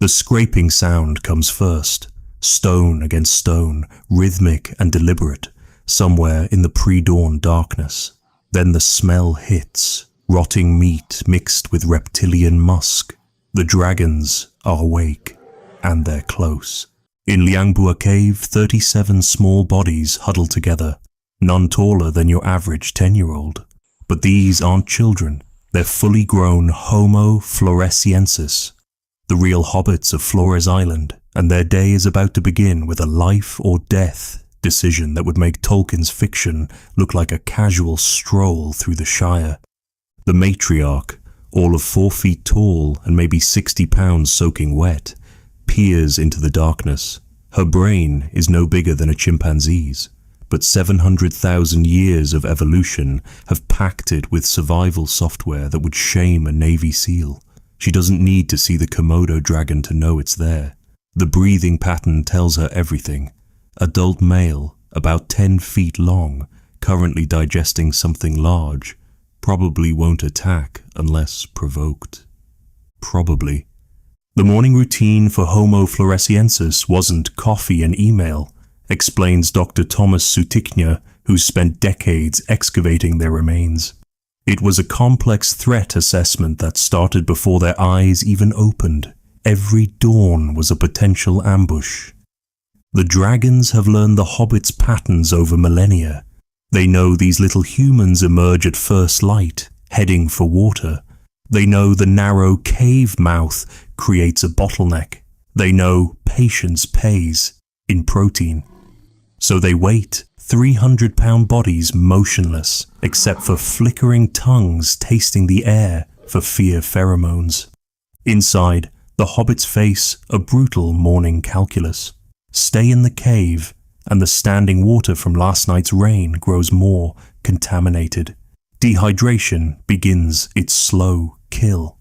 The scraping sound comes first, stone against stone, rhythmic and deliberate, somewhere in the pre-dawn darkness. Then the smell hits, rotting meat mixed with reptilian musk. The dragons are awake, and they're close. In Liangbua Cave, 37 small bodies huddle together, none taller than your average 10-year-old. But these aren't children, they're fully grown Homo floresiensis, the real hobbits of Flores Island, and their day is about to begin with a life or death decision that would make Tolkien's fiction look like a casual stroll through the Shire. The matriarch, all of 4 feet tall and maybe 60 pounds soaking wet, peers into the darkness. Her brain is no bigger than a chimpanzee's, but 700,000 years of evolution have packed it with survival software that would shame a Navy SEAL. She doesn't need to see the Komodo dragon to know it's there. The breathing pattern tells her everything. Adult male, about 10 feet long, currently digesting something large, probably won't attack unless provoked. Probably. The morning routine for Homo floresiensis wasn't coffee and email, explains Dr. Thomas Sutiknya, who's spent decades excavating their remains. It was a complex threat assessment that started before their eyes even opened. Every dawn was a potential ambush. The dragons have learned the hobbits' patterns over millennia. They know these little humans emerge at first light, heading for water. They know the narrow cave mouth creates a bottleneck. They know patience pays in protein. So they wait, 300-pound bodies motionless, except for flickering tongues tasting the air for fear pheromones. Inside, the hobbits face a brutal morning calculus. Stay in the cave, and the standing water from last night's rain grows more contaminated. Dehydration begins its slow kill.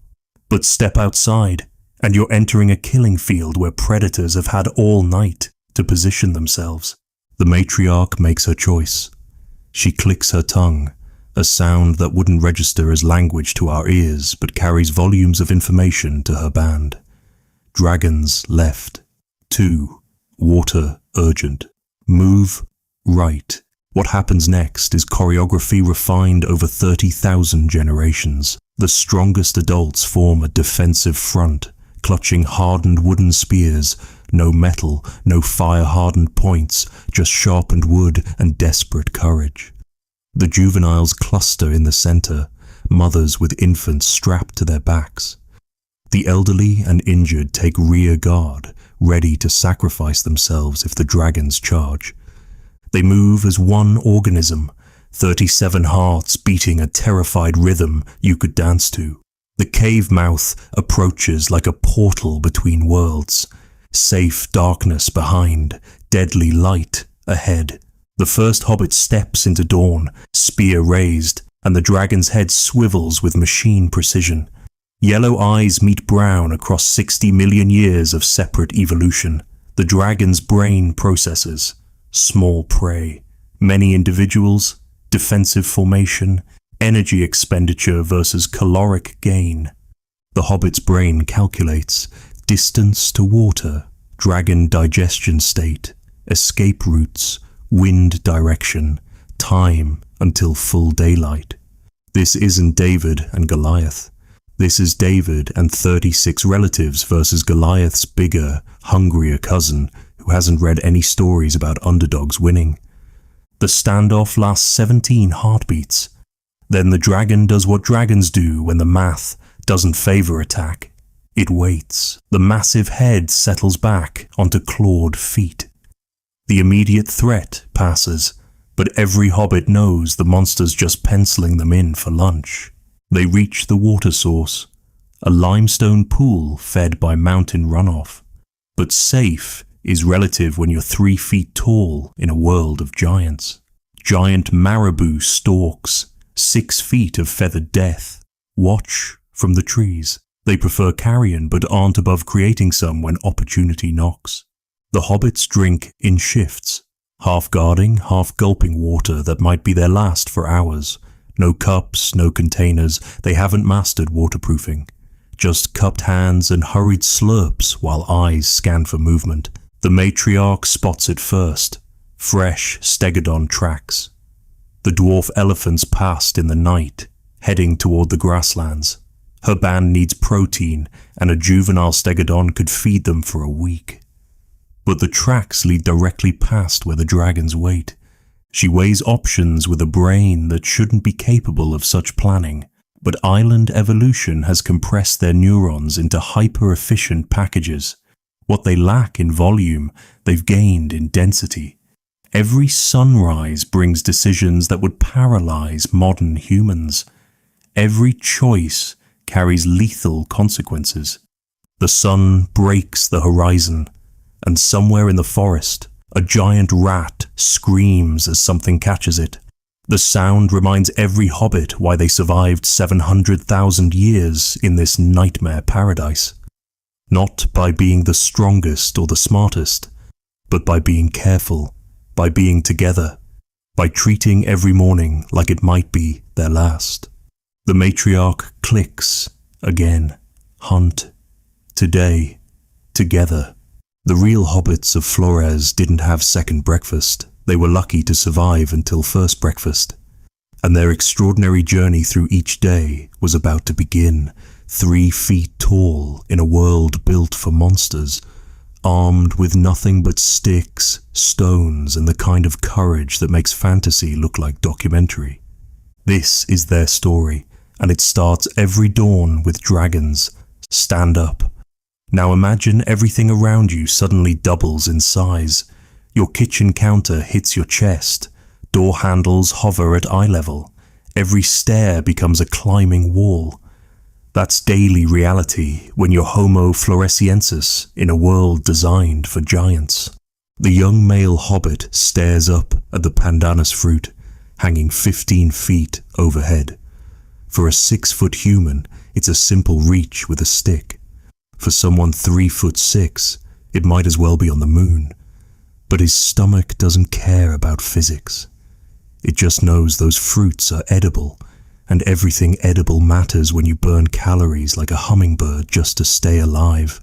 But step outside, and you're entering a killing field where predators have had all night to position themselves. The matriarch makes her choice. She clicks her tongue, a sound that wouldn't register as language to our ears but carries volumes of information to her band. Dragons left. 2. Water urgent. Move right. What happens next is choreography refined over 30,000 generations. The strongest adults form a defensive front, clutching hardened wooden spears. No metal, no fire-hardened points, just sharpened wood and desperate courage. The juveniles cluster in the center, mothers with infants strapped to their backs. The elderly and injured take rear guard, ready to sacrifice themselves if the dragons charge. They move as one organism, 37 hearts beating a terrified rhythm you could dance to. The cave mouth approaches like a portal between worlds. Safe darkness behind, deadly light ahead. The first hobbit steps into dawn, spear raised, and the dragon's head swivels with machine precision. Yellow eyes meet brown across 60 million years of separate evolution. The dragon's brain processes. Small prey. Many individuals. Defensive formation. Energy expenditure versus caloric gain. The hobbit's brain calculates. Distance to water, dragon digestion state, escape routes, wind direction, time until full daylight. This isn't David and Goliath. This is David and 36 relatives versus Goliath's bigger, hungrier cousin who hasn't read any stories about underdogs winning. The standoff lasts 17 heartbeats. Then the dragon does what dragons do when the math doesn't favor attack. It waits. The massive head settles back onto clawed feet. The immediate threat passes, but every hobbit knows the monster's just penciling them in for lunch. They reach the water source, a limestone pool fed by mountain runoff. But safe is relative when you're 3 feet tall in a world of giants. Giant marabou stalks, 6 feet of feathered death, watch from the trees. They prefer carrion but aren't above creating some when opportunity knocks. The hobbits drink in shifts, half guarding, half gulping water that might be their last for hours. No cups, no containers, they haven't mastered waterproofing. just cupped hands and hurried slurps while eyes scan for movement. The matriarch spots it first, fresh stegodon tracks. The dwarf elephants passed in the night, heading toward the grasslands. Her band needs protein, and a juvenile stegodon could feed them for a week. But the tracks lead directly past where the dragons wait. She weighs options with a brain that shouldn't be capable of such planning. But island evolution has compressed their neurons into hyper-efficient packages. What they lack in volume, they've gained in density. Every sunrise brings decisions that would paralyze modern humans. Every choice carries lethal consequences. The sun breaks the horizon, and somewhere in the forest, a giant rat screams as something catches it. The sound reminds every hobbit why they survived 700,000 years in this nightmare paradise. Not by being the strongest or the smartest, but by being careful, by being together, by treating every morning like it might be their last. The matriarch clicks again. Hunt. Today. Together. The real hobbits of Flores didn't have second breakfast. They were lucky to survive until first breakfast. And their extraordinary journey through each day was about to begin, 3 feet tall in a world built for monsters, armed with nothing but sticks, stones, and the kind of courage that makes fantasy look like documentary. This is their story, and it starts every dawn with dragons. Stand up. Now imagine everything around you suddenly doubles in size. Your kitchen counter hits your chest. Door handles hover at eye level. Every stair becomes a climbing wall. That's daily reality when you're Homo floresiensis in a world designed for giants. The young male hobbit stares up at the pandanus fruit, hanging 15 feet overhead. For a 6-foot human, it's a simple reach with a stick. For someone 3'6", it might as well be on the moon. But his stomach doesn't care about physics. It just knows those fruits are edible, and everything edible matters when you burn calories like a hummingbird just to stay alive.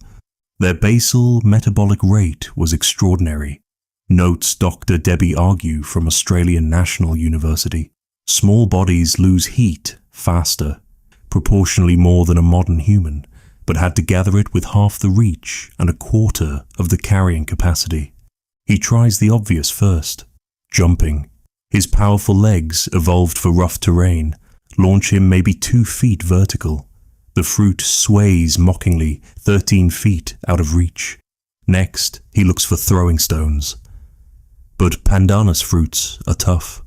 Their basal metabolic rate was extraordinary, notes Dr. Debbie Argue from Australian National University. Small bodies lose heat faster, proportionally more than a modern human, but had to gather it with half the reach and a quarter of the carrying capacity. He tries the obvious first, jumping. His powerful legs, evolved for rough terrain, launch him maybe 2 feet vertical. The fruit sways mockingly 13 feet out of reach. Next, he looks for throwing stones. But pandanus fruits are tough.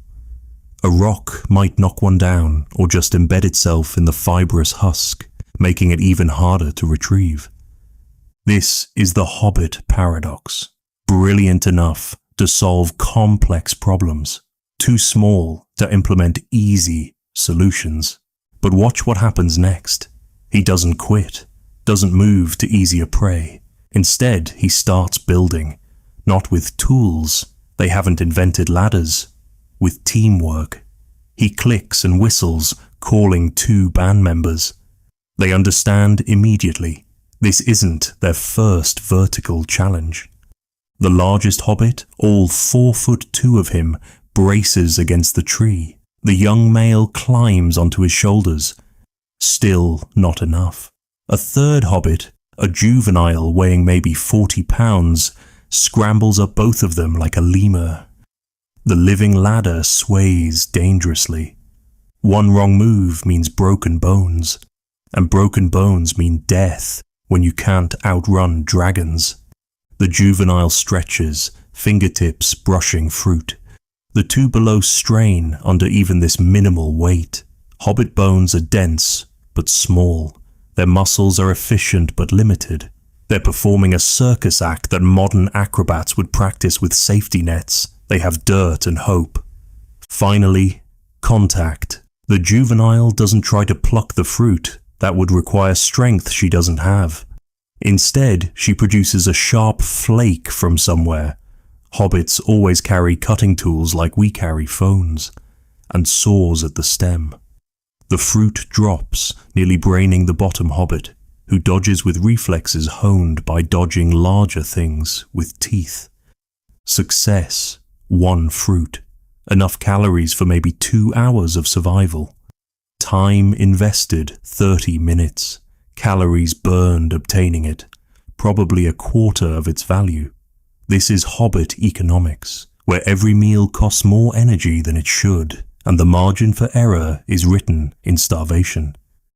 A rock might knock one down or just embed itself in the fibrous husk, making it even harder to retrieve. This is the Hobbit paradox. Brilliant enough to solve complex problems, too small to implement easy solutions. But watch what happens next. He doesn't quit, doesn't move to easier prey. Instead, he starts building, not with tools. They haven't invented ladders. With teamwork. He clicks and whistles, calling 2 band members. They understand immediately. This isn't their first vertical challenge. The largest hobbit, all 4'2" of him, braces against the tree. The young male climbs onto his shoulders. Still not enough. A third hobbit, a juvenile weighing maybe 40 pounds, scrambles up both of them like a lemur. The living ladder sways dangerously. One wrong move means broken bones, and broken bones mean death when you can't outrun dragons. The juvenile stretches, fingertips brushing fruit. The 2 below strain under even this minimal weight. Hobbit bones are dense, but small. Their muscles are efficient but limited. They're performing a circus act that modern acrobats would practice with safety nets. They have dirt and hope. Finally, contact. The juvenile doesn't try to pluck the fruit. That would require strength she doesn't have. Instead, she produces a sharp flake from somewhere. Hobbits always carry cutting tools like we carry phones, and saws at the stem. The fruit drops, nearly braining the bottom hobbit. who dodges with reflexes honed by dodging larger things with teeth. Success, 1 fruit, enough calories for maybe 2 hours of survival. Time invested, 30 minutes. Calories burned obtaining it, probably a quarter of its value. This is Hobbit economics, where every meal costs more energy than it should, and the margin for error is written in starvation.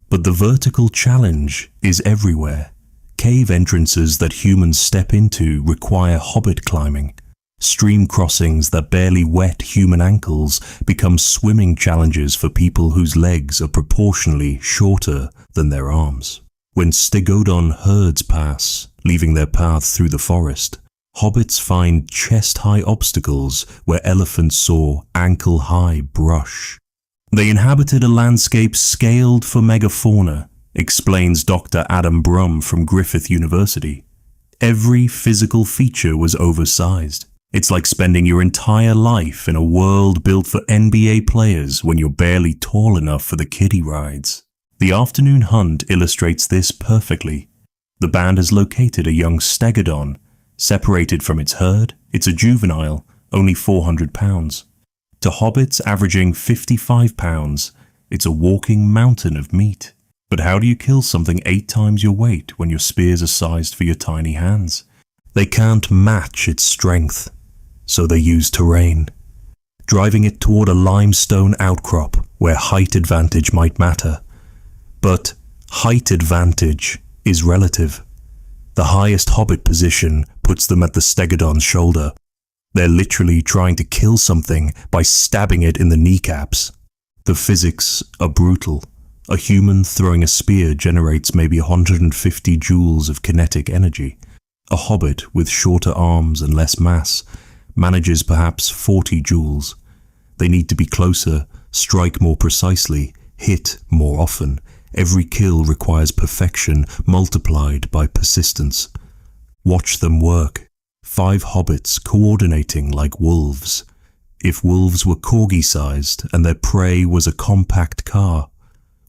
But the vertical challenge is everywhere. Cave entrances that humans step into require hobbit climbing. Stream crossings that barely wet human ankles become swimming challenges for people whose legs are proportionally shorter than their arms. When Stegodon herds pass, leaving their path through the forest, hobbits find chest-high obstacles where elephants saw ankle-high brush. They inhabited a landscape scaled for megafauna, explains Dr. Adam Brum from Griffith University. Every physical feature was oversized. It's like spending your entire life in a world built for NBA players when you're barely tall enough for the kiddie rides. The afternoon hunt illustrates this perfectly. The band has located a young stegodon. Separated from its herd, it's a juvenile, only 400 pounds. To hobbits averaging 55 pounds, it's a walking mountain of meat. But how do you kill something 8 times your weight when your spears are sized for your tiny hands? They can't match its strength, so they use terrain, driving it toward a limestone outcrop where height advantage might matter. But height advantage is relative. The highest hobbit position puts them at the stegodon's shoulder. They're literally trying to kill something by stabbing it in the kneecaps. The physics are brutal. A human throwing a spear generates maybe 150 joules of kinetic energy. A hobbit with shorter arms and less mass manages perhaps 40 joules. They need to be closer, strike more precisely, hit more often. Every kill requires perfection multiplied by persistence. Watch them work. 5 hobbits coordinating like wolves. If wolves were corgi-sized and their prey was a compact car,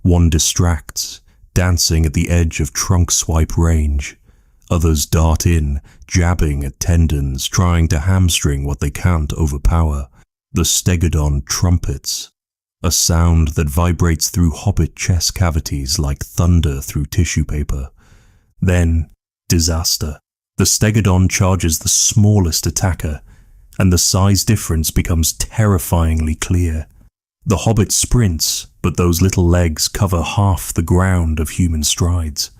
one distracts, dancing at the edge of trunk swipe range. Others dart in, jabbing at tendons, trying to hamstring what they can't overpower. The stegodon trumpets, a sound that vibrates through hobbit chest cavities like thunder through tissue paper. Then, disaster. The stegodon charges the smallest attacker, and the size difference becomes terrifyingly clear. The hobbit sprints, but those little legs cover half the ground of human strides.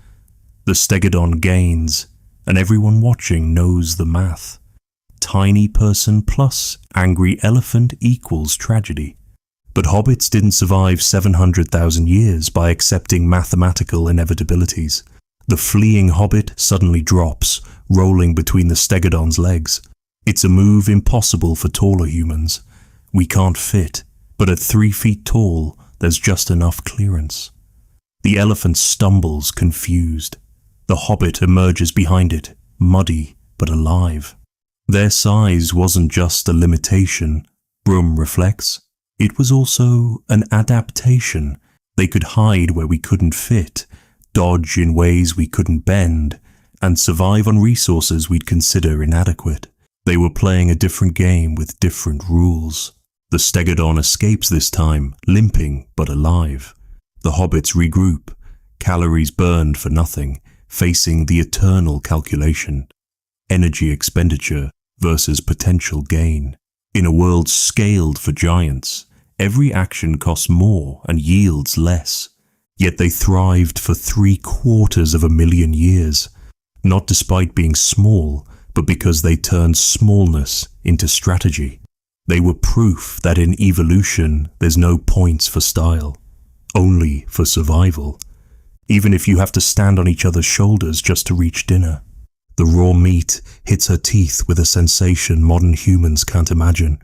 The stegodon gains, and everyone watching knows the math. Tiny person plus angry elephant equals tragedy. But hobbits didn't survive 700,000 years by accepting mathematical inevitabilities. The fleeing hobbit suddenly drops, rolling between the stegodon's legs. It's a move impossible for taller humans. We can't fit, but at 3 feet tall, there's just enough clearance. The elephant stumbles, confused. The hobbit emerges behind it, muddy but alive. Their size wasn't just a limitation, Brum reflects. It was also an adaptation. They could hide where we couldn't fit, dodge in ways we couldn't bend, and survive on resources we'd consider inadequate. They were playing a different game with different rules. The stegodon escapes this time, limping but alive. The hobbits regroup, calories burned for nothing, facing the eternal calculation. Energy expenditure versus potential gain. In a world scaled for giants, every action costs more and yields less. Yet they thrived for 750,000 years, not despite being small, but because they turned smallness into strategy. They were proof that in evolution there's no points for style, only for survival. Even if you have to stand on each other's shoulders just to reach dinner. The raw meat hits her teeth with a sensation modern humans can't imagine.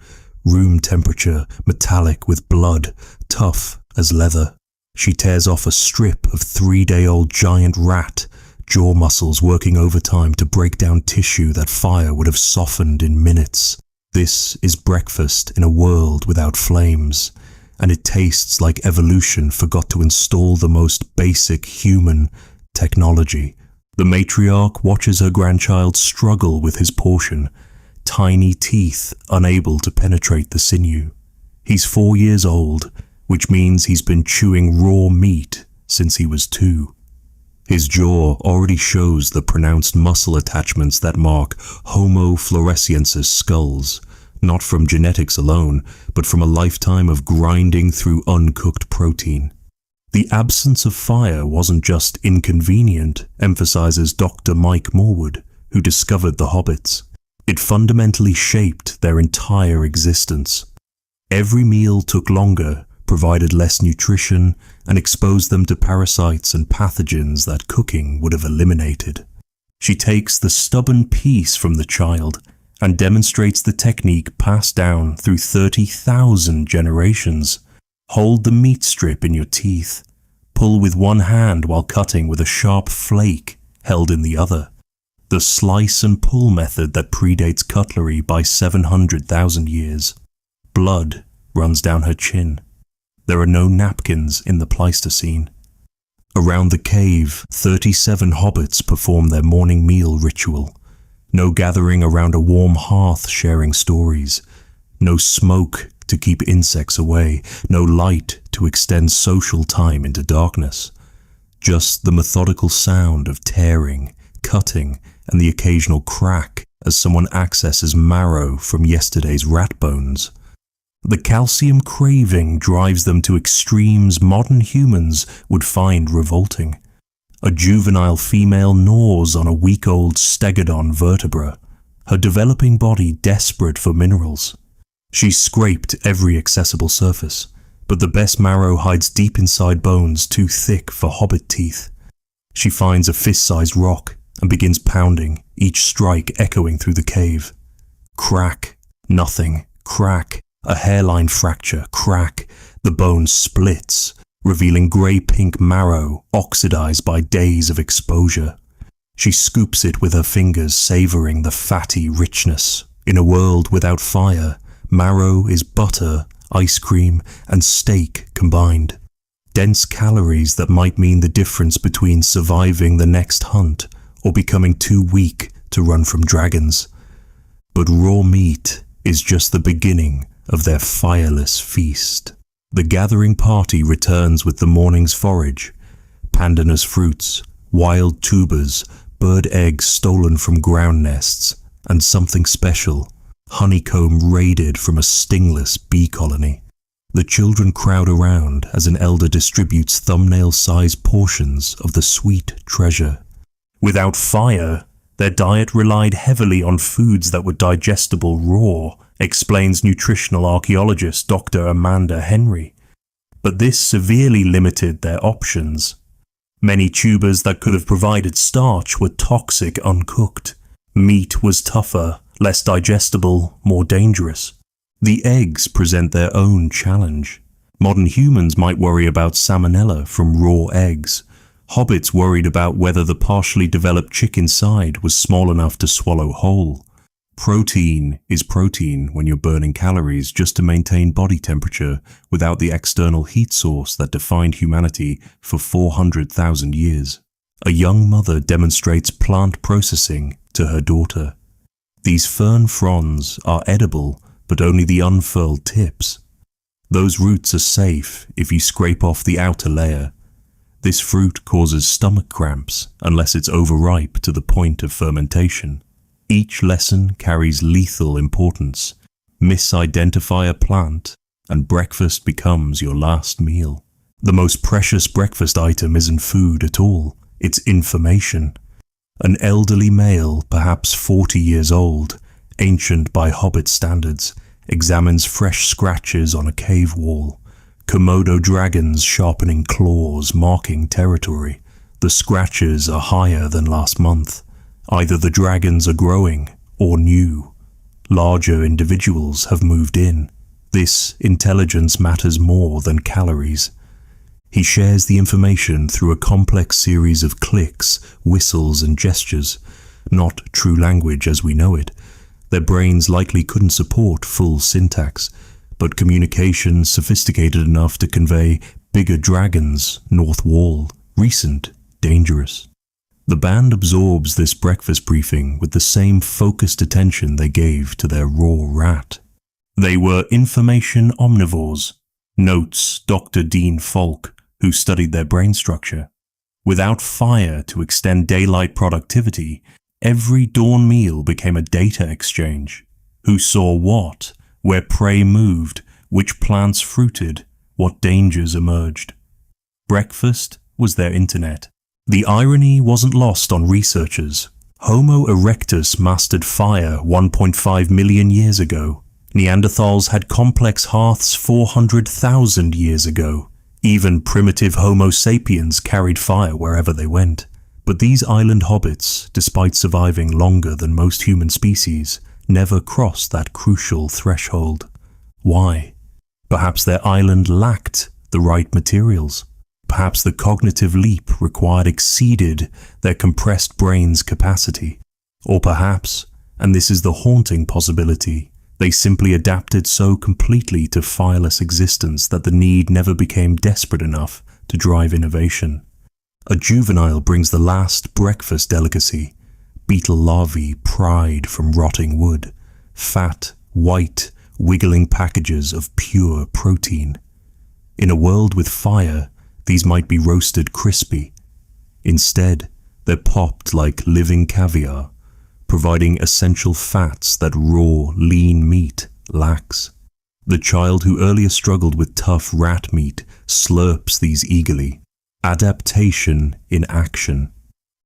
Room temperature, metallic with blood, tough as leather. She tears off a strip of 3-day-old giant rat, jaw muscles working overtime to break down tissue that fire would have softened in minutes. This is breakfast in a world without flames, and it tastes like evolution forgot to install the most basic human technology. The matriarch watches her grandchild struggle with his portion, tiny teeth unable to penetrate the sinew. He's 4 years old, which means he's been chewing raw meat since he was 2. His jaw already shows the pronounced muscle attachments that mark Homo floresiensis skulls, not from genetics alone, but from a lifetime of grinding through uncooked protein. The absence of fire wasn't just inconvenient, emphasizes Dr. Mike Morwood, who discovered the Hobbits. It fundamentally shaped their entire existence. Every meal took longer, provided less nutrition, and exposed them to parasites and pathogens that cooking would have eliminated. She takes the stubborn piece from the child and demonstrates the technique passed down through 30,000 generations. Hold the meat strip in your teeth. Pull with one hand while cutting with a sharp flake held in the other. The slice and pull method that predates cutlery by 700,000 years. Blood runs down her chin. There are no napkins in the Pleistocene. Around the cave, 37 hobbits perform their morning meal ritual. No gathering around a warm hearth sharing stories. No smoke to keep insects away. No light to extend social time into darkness. Just the methodical sound of tearing, cutting, and the occasional crack as someone accesses marrow from yesterday's rat bones. The calcium craving drives them to extremes modern humans would find revolting. A juvenile female gnaws on a week-old stegodon vertebra, her developing body desperate for minerals. She's scraped every accessible surface, but the best marrow hides deep inside bones too thick for hobbit teeth. She finds a fist-sized rock and begins pounding, each strike echoing through the cave. Crack, nothing, crack. A hairline fracture, crack, the bone splits, revealing grey-pink marrow oxidized by days of exposure. She scoops it with her fingers, savoring the fatty richness. In a world without fire, marrow is butter, ice cream, and steak combined. Dense calories that might mean the difference between surviving the next hunt or becoming too weak to run from dragons. But raw meat is just the beginning of their fireless feast. The gathering party returns with the morning's forage, pandanus fruits, wild tubers, bird eggs stolen from ground nests, and something special, honeycomb raided from a stingless bee colony. The children crowd around as an elder distributes thumbnail-sized portions of the sweet treasure. Without fire, their diet relied heavily on foods that were digestible raw, explains nutritional archaeologist Dr. Amanda Henry. But this severely limited their options. Many tubers that could have provided starch were toxic uncooked. Meat was tougher, less digestible, more dangerous. The eggs present their own challenge. Modern humans might worry about salmonella from raw eggs. Hobbits worried about whether the partially developed chick inside was small enough to swallow whole. Protein is protein when you're burning calories just to maintain body temperature without the external heat source that defined humanity for 400,000 years. A young mother demonstrates plant processing to her daughter. These fern fronds are edible, but only the unfurled tips. Those roots are safe if you scrape off the outer layer. This fruit causes stomach cramps unless it's overripe to the point of fermentation. Each lesson carries lethal importance. Misidentify a plant, and breakfast becomes your last meal. The most precious breakfast item isn't food at all, it's information. An elderly male, perhaps 40 years old, ancient by Hobbit standards, examines fresh scratches on a cave wall. Komodo dragons sharpening claws, marking territory. The scratches are higher than last month. Either the dragons are growing or new. Larger individuals have moved in. This intelligence matters more than calories. He shares the information through a complex series of clicks, whistles, and gestures, not true language as we know it. Their brains likely couldn't support full syntax, but communication sophisticated enough to convey bigger dragons, north wall, recent, dangerous. The band absorbs this breakfast briefing with the same focused attention they gave to their raw rat. They were information omnivores, notes Dr. Dean Falk, who studied their brain structure. Without fire to extend daylight productivity, every dawn meal became a data exchange. Who saw what, where prey moved, which plants fruited, what dangers emerged. Breakfast was their internet. The irony wasn't lost on researchers. Homo erectus mastered fire 1.5 million years ago. Neanderthals had complex hearths 400,000 years ago. Even primitive Homo sapiens carried fire wherever they went. But these island hobbits, despite surviving longer than most human species, never crossed that crucial threshold. Why? Perhaps their island lacked the right materials. Perhaps the cognitive leap required exceeded their compressed brain's capacity. Or perhaps, and this is the haunting possibility, they simply adapted so completely to fireless existence that the need never became desperate enough to drive innovation. A juvenile brings the last breakfast delicacy, beetle larvae pried from rotting wood, fat, white, wiggling packages of pure protein. In a world with fire, these might be roasted crispy. Instead, they're popped like living caviar, providing essential fats that raw, lean meat lacks. The child who earlier struggled with tough rat meat slurps these eagerly. Adaptation in action.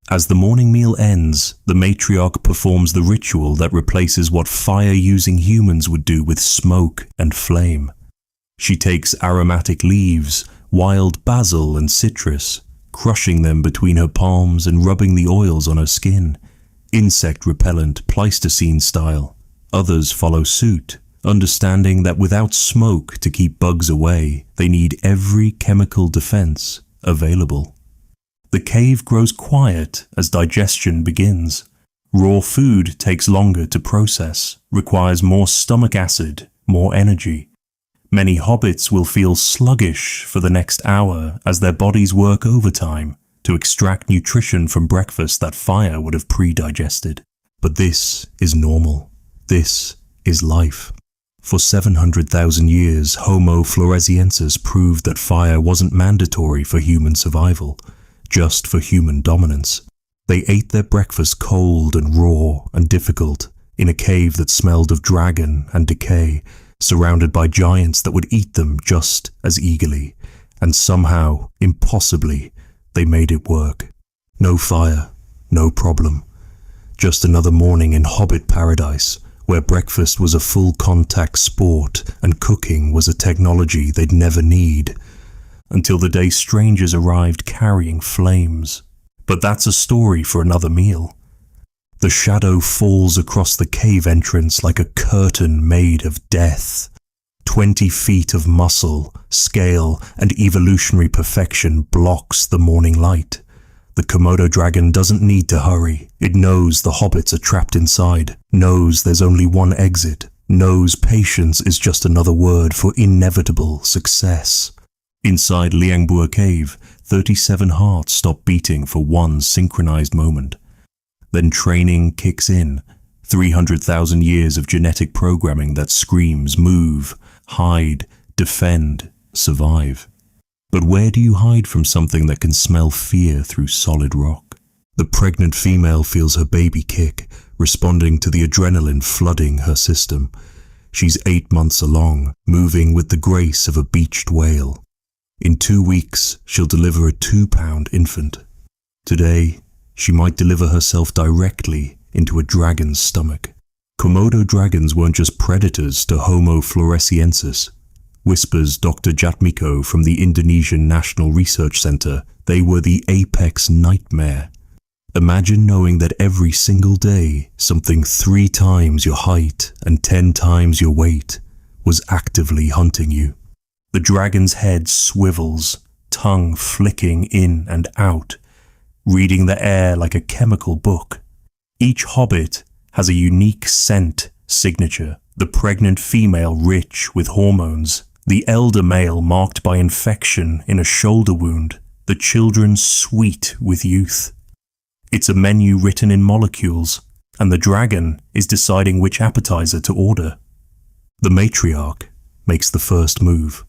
As the morning meal ends, the matriarch performs the ritual that replaces what fire-using humans would do with smoke and flame. She takes aromatic leaves, wild basil and citrus, crushing them between her palms and rubbing the oils on her skin. Insect repellent, Pleistocene style. Others follow suit, understanding that without smoke to keep bugs away, they need every chemical defense available. The cave grows quiet as digestion begins. Raw food takes longer to process, requires more stomach acid, more energy. Many hobbits will feel sluggish for the next hour as their bodies work overtime to extract nutrition from breakfast that fire would have pre-digested. But this is normal. This is life. For 700,000 years, Homo floresiensis proved that fire wasn't mandatory for human survival, just for human dominance. They ate their breakfast cold and raw and difficult, in a cave that smelled of dragon and decay, surrounded by giants that would eat them just as eagerly, and somehow, impossibly, they made it work. No fire, no problem. Just another morning in Hobbit paradise, where breakfast was a full-contact sport and cooking was a technology they'd never need, until the day strangers arrived carrying flames. But that's a story for another meal. The shadow falls across the cave entrance like a curtain made of death. 20 feet of muscle, scale, and evolutionary perfection blocks the morning light. The Komodo dragon doesn't need to hurry. It knows the hobbits are trapped inside, knows there's only one exit, knows patience is just another word for inevitable success. Inside Liangbua Cave, 37 hearts stop beating for one synchronized moment. Then training kicks in, 300,000 years of genetic programming that screams, move, hide, defend, survive. But where do you hide from something that can smell fear through solid rock? The pregnant female feels her baby kick, responding to the adrenaline flooding her system. She's 8 months along, moving with the grace of a beached whale. In 2 weeks, she'll deliver a 2-pound infant. Today, she might deliver herself directly into a dragon's stomach. Komodo dragons weren't just predators to Homo floresiensis. Whispers Dr. Jatmiko from the Indonesian National Research Center, they were the apex nightmare. Imagine knowing that every single day, something 3 times your height and 10 times your weight was actively hunting you. The dragon's head swivels, tongue flicking in and out, reading the air like a chemical book. Each hobbit has a unique scent signature, the pregnant female rich with hormones, the elder male marked by infection in a shoulder wound, the children sweet with youth. It's a menu written in molecules, and the dragon is deciding which appetizer to order. The matriarch makes the first move,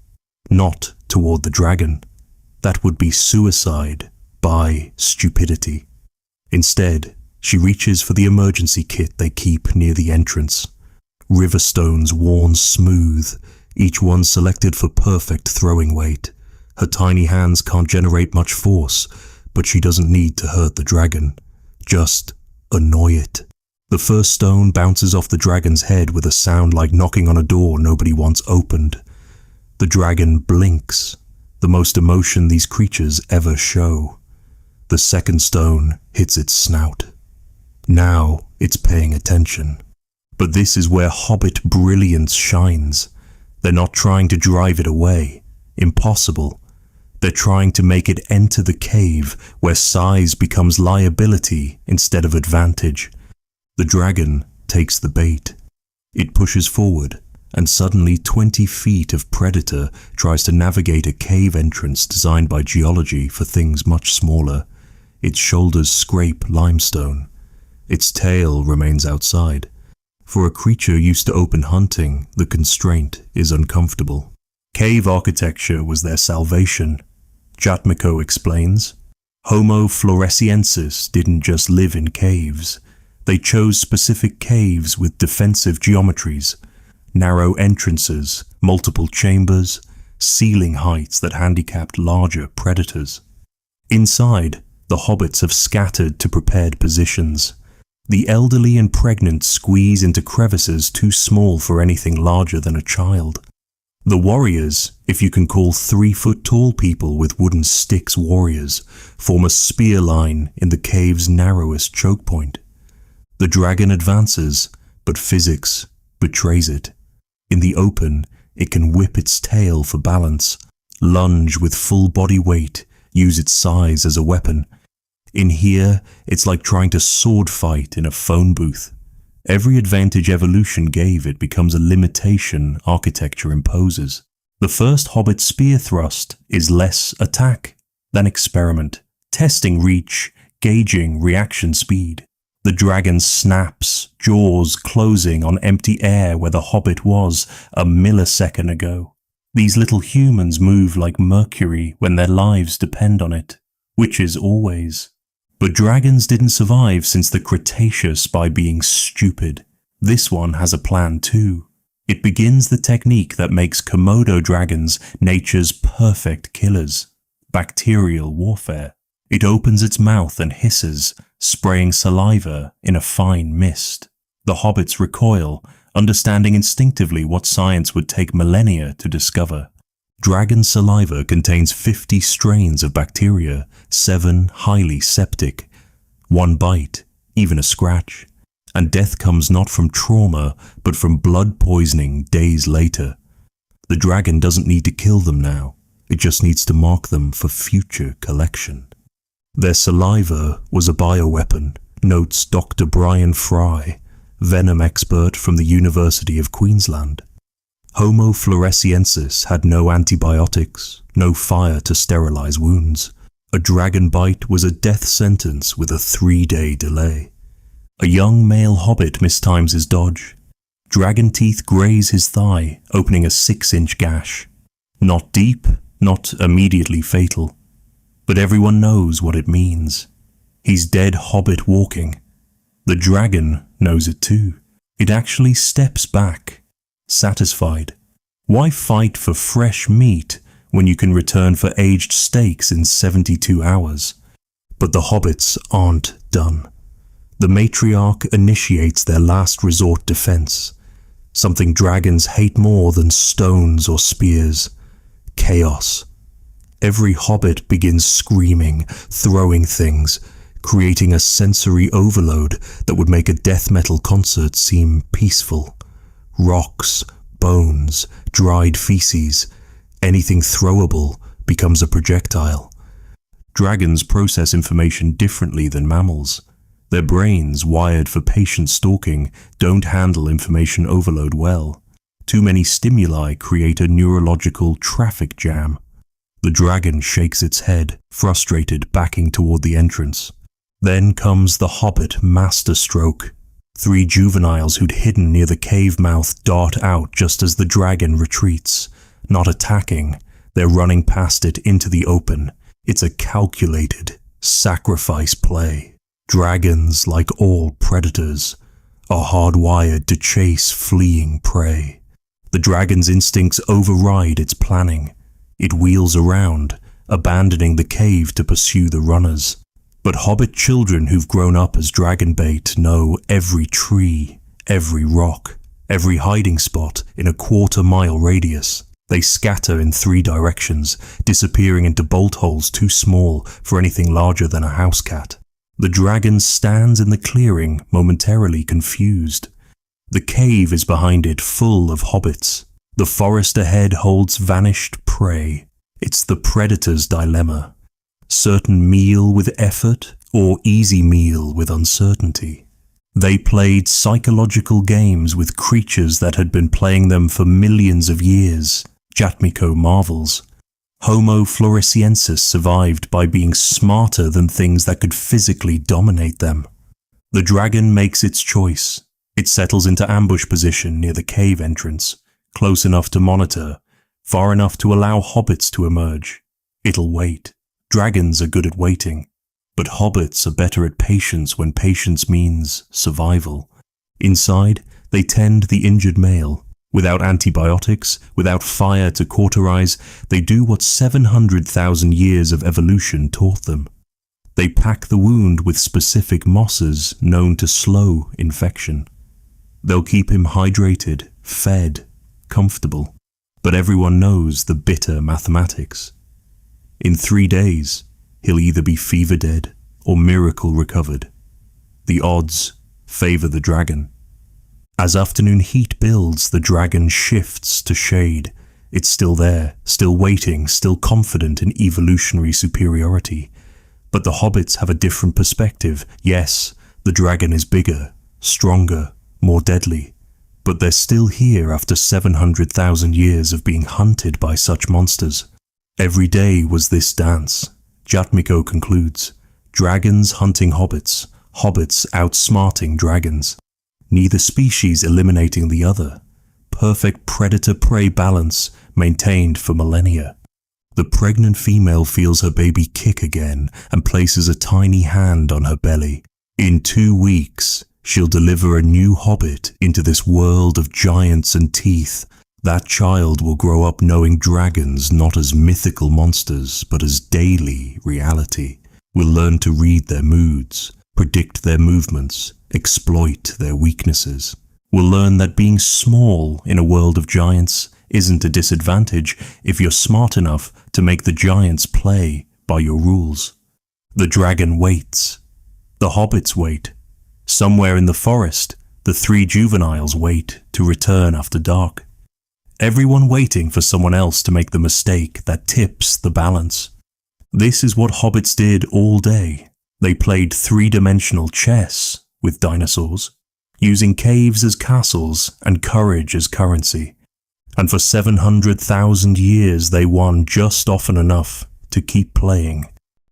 not toward the dragon. That would be suicide by stupidity. Instead, she reaches for the emergency kit they keep near the entrance. River stones worn smooth, each one selected for perfect throwing weight. Her tiny hands can't generate much force, but she doesn't need to hurt the dragon. Just annoy it. The first stone bounces off the dragon's head with a sound like knocking on a door nobody wants opened. The dragon blinks, the most emotion these creatures ever show. The second stone hits its snout. Now it's paying attention. But this is where Hobbit brilliance shines. They're not trying to drive it away. Impossible. They're trying to make it enter the cave where size becomes liability instead of advantage. The dragon takes the bait. It pushes forward, and suddenly 20 feet of predator tries to navigate a cave entrance designed by geology for things much smaller. Its shoulders scrape limestone. Its tail remains outside. For a creature used to open hunting, the constraint is uncomfortable. Cave architecture was their salvation. Jatmiko explains. Homo floresiensis didn't just live in caves. They chose specific caves with defensive geometries, narrow entrances, multiple chambers, ceiling heights that handicapped larger predators. Inside, the hobbits have scattered to prepared positions. The elderly and pregnant squeeze into crevices too small for anything larger than a child. The warriors, if you can call 3-foot-tall people with wooden sticks warriors, form a spear line in the cave's narrowest choke point. The dragon advances, but physics betrays it. In the open, it can whip its tail for balance, lunge with full body weight, use its size as a weapon. In here, it's like trying to sword fight in a phone booth. Every advantage evolution gave it becomes a limitation architecture imposes. The first Hobbit spear thrust is less attack than experiment, testing reach, gauging reaction speed. The dragon snaps, jaws closing on empty air where the Hobbit was a millisecond ago. These little humans move like mercury when their lives depend on it, which is always. But dragons didn't survive since the Cretaceous by being stupid. This one has a plan too. It begins the technique that makes Komodo dragons nature's perfect killers. Bacterial warfare. It opens its mouth and hisses, spraying saliva in a fine mist. The hobbits recoil, understanding instinctively what science would take millennia to discover. Dragon saliva contains 50 strains of bacteria, 7 highly septic. One bite, even a scratch, and death comes not from trauma, but from blood poisoning days later. The dragon doesn't need to kill them now, it just needs to mark them for future collection. Their saliva was a bioweapon, notes Dr. Brian Fry, venom expert from the University of Queensland. Homo floresiensis had no antibiotics, no fire to sterilize wounds. A dragon bite was a death sentence with a 3-day delay. A young male hobbit mistimes his dodge. Dragon teeth graze his thigh, opening a 6-inch gash. Not deep, not immediately fatal. But everyone knows what it means. He's dead hobbit walking. The dragon knows it too. It actually steps back, satisfied. Why fight for fresh meat when you can return for aged steaks in 72 hours? But the hobbits aren't done. The matriarch initiates their last resort defense, something dragons hate more than stones or spears: chaos. Every hobbit begins screaming, throwing things, creating a sensory overload that would make a death metal concert seem peaceful. Rocks, bones, dried feces, anything throwable becomes a projectile. Dragons process information differently than mammals. Their brains, wired for patient stalking, don't handle information overload well. Too many stimuli create a neurological traffic jam. The dragon shakes its head, frustrated, backing toward the entrance. Then comes the Hobbit masterstroke. 3 juveniles who'd hidden near the cave mouth dart out just as the dragon retreats. Not attacking, they're running past it into the open. It's a calculated sacrifice play. Dragons, like all predators, are hardwired to chase fleeing prey. The dragon's instincts override its planning. It wheels around, abandoning the cave to pursue the runners. But Hobbit children who've grown up as dragon bait know every tree, every rock, every hiding spot in a quarter-mile radius. They scatter in 3 directions, disappearing into bolt holes too small for anything larger than a house cat. The dragon stands in the clearing, momentarily confused. The cave is behind it, full of hobbits. The forest ahead holds vanished prey. It's the predator's dilemma. Certain meal with effort, or easy meal with uncertainty. They played psychological games with creatures that had been playing them for millions of years. Jatmiko marvels. Homo floresiensis survived by being smarter than things that could physically dominate them. The dragon makes its choice. It settles into ambush position near the cave entrance, close enough to monitor, far enough to allow hobbits to emerge. It'll wait. Dragons are good at waiting, but hobbits are better at patience when patience means survival. Inside, they tend the injured male. Without antibiotics, without fire to cauterize, they do what 700,000 years of evolution taught them. They pack the wound with specific mosses known to slow infection. They'll keep him hydrated, fed, comfortable, but everyone knows the bitter mathematics. In 3 days, he'll either be fever dead or miracle recovered. The odds favor the dragon. As afternoon heat builds, the dragon shifts to shade. It's still there, still waiting, still confident in evolutionary superiority. But the hobbits have a different perspective. Yes, the dragon is bigger, stronger, more deadly. But they're still here after 700,000 years of being hunted by such monsters. Every day was this dance. Jatmiko concludes. Dragons hunting hobbits, hobbits outsmarting dragons. Neither species eliminating the other. Perfect predator-prey balance maintained for millennia. The pregnant female feels her baby kick again and places a tiny hand on her belly. In 2 weeks, she'll deliver a new hobbit into this world of giants and teeth. That child will grow up knowing dragons not as mythical monsters, but as daily reality. Will learn to read their moods, predict their movements, exploit their weaknesses. Will learn that being small in a world of giants isn't a disadvantage if you're smart enough to make the giants play by your rules. The dragon waits. The hobbits wait. Somewhere in the forest, the 3 juveniles wait to return after dark. Everyone waiting for someone else to make the mistake that tips the balance. This is what hobbits did all day. They played 3-dimensional chess with dinosaurs, using caves as castles and courage as currency. And for 700,000 years they won just often enough to keep playing.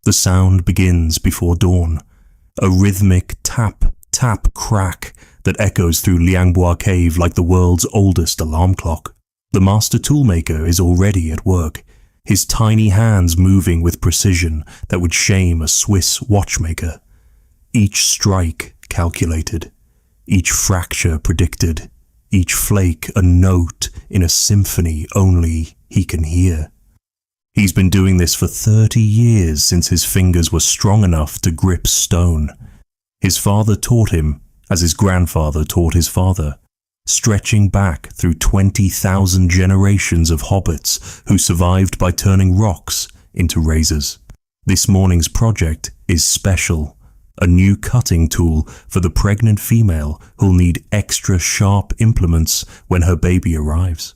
The sound begins before dawn. A rhythmic tap, tap, crack that echoes through Liangbois Cave like the world's oldest alarm clock. The master toolmaker is already at work, his tiny hands moving with precision that would shame a Swiss watchmaker. Each strike calculated, each fracture predicted, each flake a note in a symphony only he can hear. He's been doing this for 30 years since his fingers were strong enough to grip stone. His father taught him, as his grandfather taught his father, stretching back through 20,000 generations of hobbits who survived by turning rocks into razors. This morning's project is special, a new cutting tool for the pregnant female who'll need extra sharp implements when her baby arrives.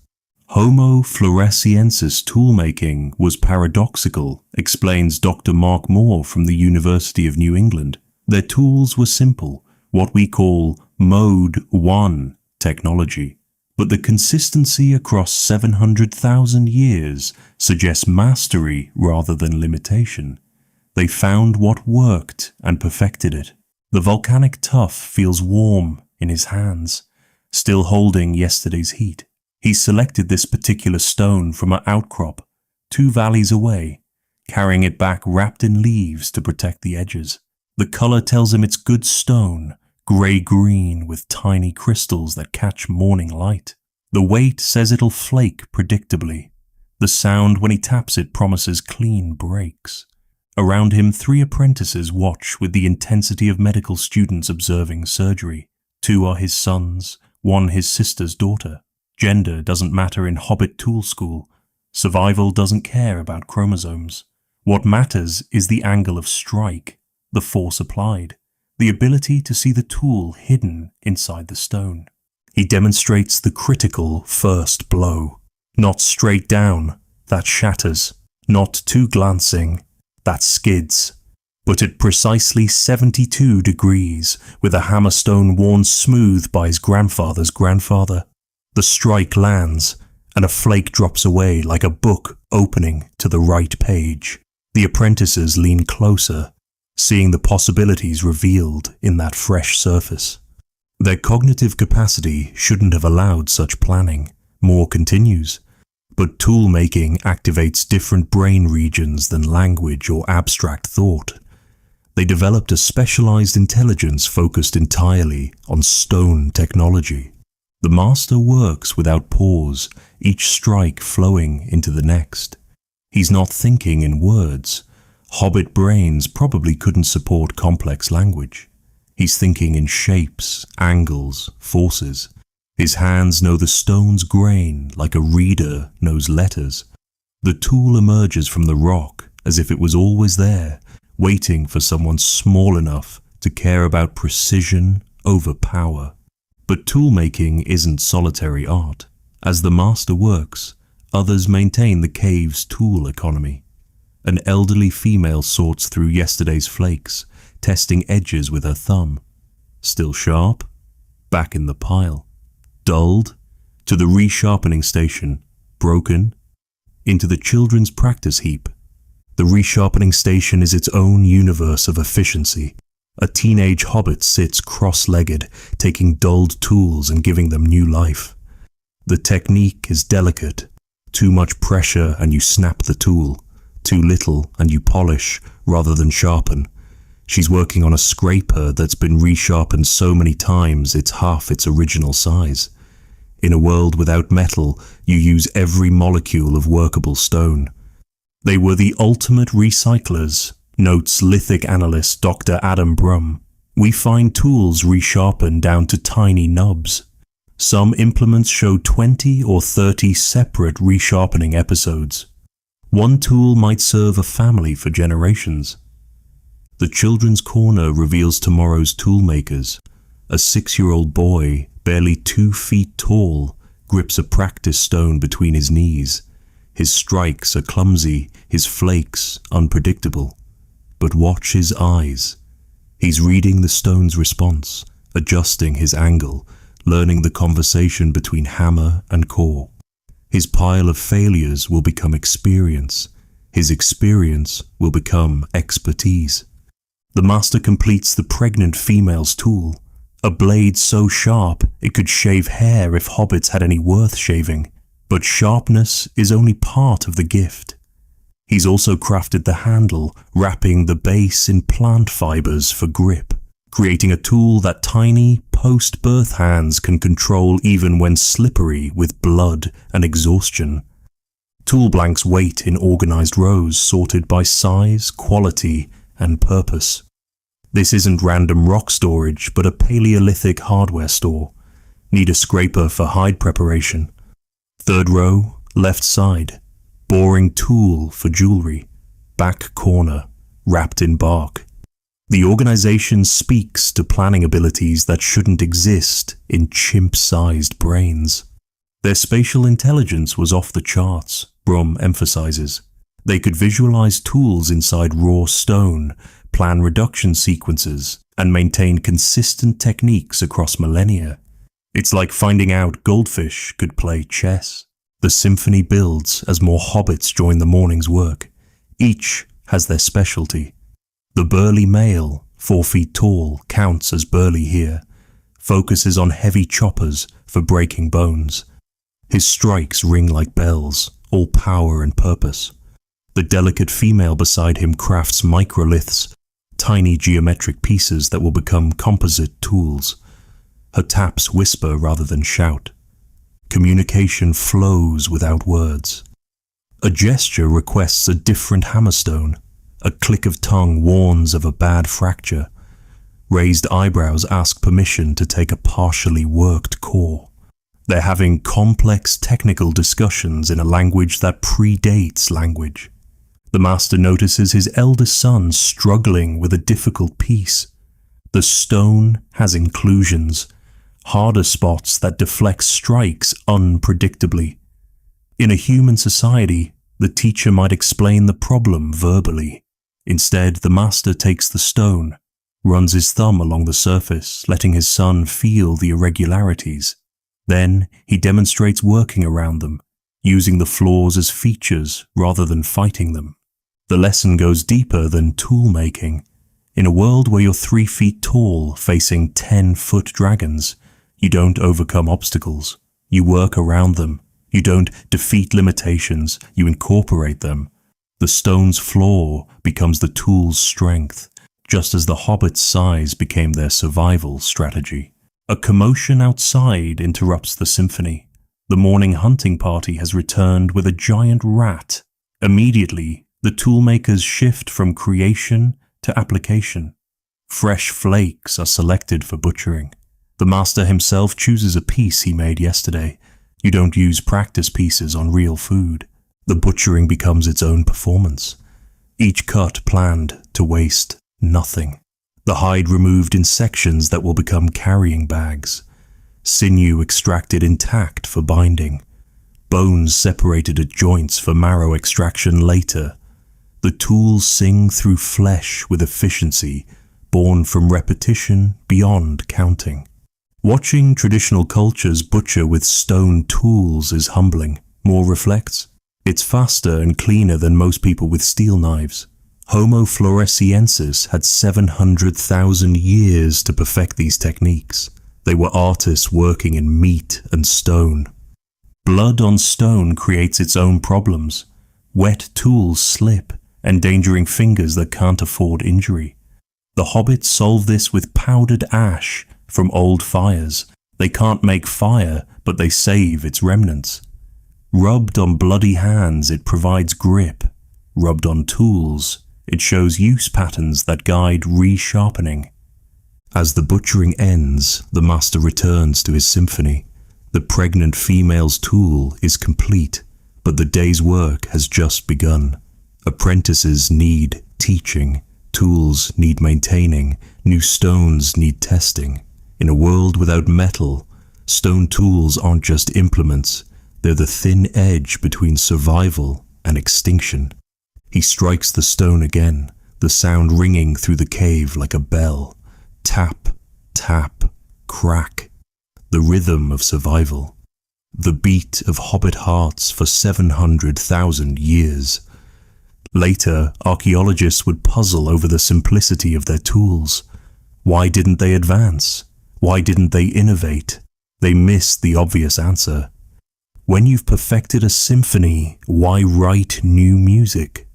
Homo floresiensis toolmaking was paradoxical, explains Dr. Mark Moore from the University of New England. Their tools were simple, what we call Mode 1 technology. but the consistency across 700,000 years suggests mastery rather than limitation. They found what worked and perfected it. The volcanic tuff feels warm in his hands, still holding yesterday's heat. He selected this particular stone from an outcrop 2 valleys away, carrying it back wrapped in leaves to protect the edges. The color tells him it's good stone, grey-green with tiny crystals that catch morning light. The weight says it'll flake predictably. The sound when he taps it promises clean breaks. Around him, 3 apprentices watch with the intensity of medical students observing surgery. 2 are his sons, 1 his sister's daughter. Gender doesn't matter in Hobbit tool school. Survival doesn't care about chromosomes. What matters is the angle of strike, the force applied, the ability to see the tool hidden inside the stone. He demonstrates the critical first blow. Not straight down, that shatters. Not too glancing, that skids. But at precisely 72 degrees, with a hammerstone worn smooth by his grandfather's grandfather. The strike lands, and a flake drops away like a book opening to the right page. The apprentices lean closer, seeing the possibilities revealed in that fresh surface. Their cognitive capacity shouldn't have allowed such planning. Moore continues, but tool-making activates different brain regions than language or abstract thought. They developed a specialized intelligence focused entirely on stone technology. The master works without pause, each strike flowing into the next. He's not thinking in words. Hobbit brains probably couldn't support complex language. He's thinking in shapes, angles, forces. His hands know the stone's grain like a reader knows letters. The tool emerges from the rock as if it was always there, waiting for someone small enough to care about precision over power. But tool-making isn't solitary art. As the master works, others maintain the cave's tool economy. An elderly female sorts through yesterday's flakes, testing edges with her thumb. Still sharp? Back in the pile. Dulled? To the resharpening station. Broken? Into the children's practice heap. The resharpening station is its own universe of efficiency. A teenage hobbit sits cross-legged, taking dulled tools and giving them new life. The technique is delicate. Too much pressure and you snap the tool. Too little and you polish rather than sharpen. She's working on a scraper that's been resharpened so many times it's half its original size. In a world without metal, you use every molecule of workable stone. They were the ultimate recyclers, notes lithic analyst Dr. Adam Brum. We find tools resharpened down to tiny nubs. Some implements show 20 or 30 separate resharpening episodes. One tool might serve a family for generations. The children's corner reveals tomorrow's toolmakers. A 6-year-old boy, barely 2 feet tall, grips a practice stone between his knees. His strikes are clumsy, his flakes unpredictable. But watch his eyes. He's reading the stone's response, adjusting his angle, learning the conversation between hammer and core. His pile of failures will become experience. His experience will become expertise. The master completes the pregnant female's tool, a blade so sharp it could shave hair if hobbits had any worth shaving. But sharpness is only part of the gift. He's also crafted the handle, wrapping the base in plant fibers for grip, creating a tool that tiny, post-birth hands can control even when slippery with blood and exhaustion. Tool blanks wait in organized rows sorted by size, quality, and purpose. This isn't random rock storage, but a Paleolithic hardware store. Need a scraper for hide preparation. 3rd row, left side. Boring tool for jewelry. Back corner, wrapped in bark. The organization speaks to planning abilities that shouldn't exist in chimp-sized brains. Their spatial intelligence was off the charts, Brum emphasizes. They could visualize tools inside raw stone, plan reduction sequences, and maintain consistent techniques across millennia. It's like finding out goldfish could play chess. The symphony builds as more hobbits join the morning's work. Each has their specialty. The burly male, 4 feet tall, counts as burly here, focuses on heavy choppers for breaking bones. His strikes ring like bells, all power and purpose. The delicate female beside him crafts microliths, tiny geometric pieces that will become composite tools. Her taps whisper rather than shout. Communication flows without words. A gesture requests a different hammerstone. A click of tongue warns of a bad fracture. Raised eyebrows ask permission to take a partially worked core. They're having complex technical discussions in a language that predates language. The master notices his eldest son struggling with a difficult piece. The stone has inclusions, harder spots that deflect strikes unpredictably. In a human society, the teacher might explain the problem verbally. Instead, the master takes the stone, runs his thumb along the surface, letting his son feel the irregularities. Then he demonstrates working around them, using the flaws as features rather than fighting them. The lesson goes deeper than tool making. In a world where you're 3 feet tall facing 10-foot dragons, you don't overcome obstacles. You work around them. You don't defeat limitations, you incorporate them. The stone's flaw becomes the tool's strength, just as the hobbit's size became their survival strategy. A commotion outside interrupts the symphony. The morning hunting party has returned with a giant rat. Immediately, the toolmakers shift from creation to application. Fresh flakes are selected for butchering. The master himself chooses a piece he made yesterday. You don't use practice pieces on real food. The butchering becomes its own performance. Each cut planned to waste nothing. The hide removed in sections that will become carrying bags. Sinew extracted intact for binding. Bones separated at joints for marrow extraction later. The tools sing through flesh with efficiency, born from repetition beyond counting. Watching traditional cultures butcher with stone tools is humbling. Moore reflects. It's faster and cleaner than most people with steel knives. Homo floresiensis had 700,000 years to perfect these techniques. They were artists working in meat and stone. Blood on stone creates its own problems. Wet tools slip, endangering fingers that can't afford injury. The hobbits solve this with powdered ash from old fires. They can't make fire, but they save its remnants. Rubbed on bloody hands, it provides grip. Rubbed on tools, it shows use patterns that guide resharpening. As the butchering ends, the master returns to his symphony. The pregnant female's tool is complete, but the day's work has just begun. Apprentices need teaching, tools need maintaining, new stones need testing. In a world without metal, stone tools aren't just implements, they're the thin edge between survival and extinction. He strikes the stone again, the sound ringing through the cave like a bell. Tap, tap, crack. The rhythm of survival. The beat of hobbit hearts for 700,000 years. Later, archaeologists would puzzle over the simplicity of their tools. Why didn't they advance? Why didn't they innovate? They missed the obvious answer. When you've perfected a symphony, why write new music?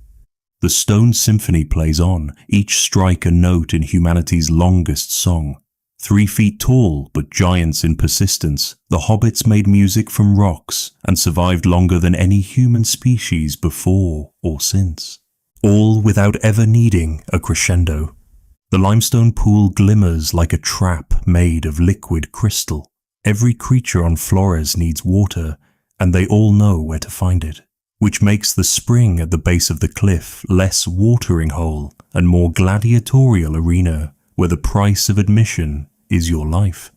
The Stone Symphony plays on, each strike a note in humanity's longest song. 3 feet tall, but giants in persistence, the hobbits made music from rocks and survived longer than any human species before or since. All without ever needing a crescendo. The limestone pool glimmers like a trap made of liquid crystal. Every creature on Flores needs water, and they all know where to find it, which makes the spring at the base of the cliff less watering hole and more gladiatorial arena where the price of admission is your life.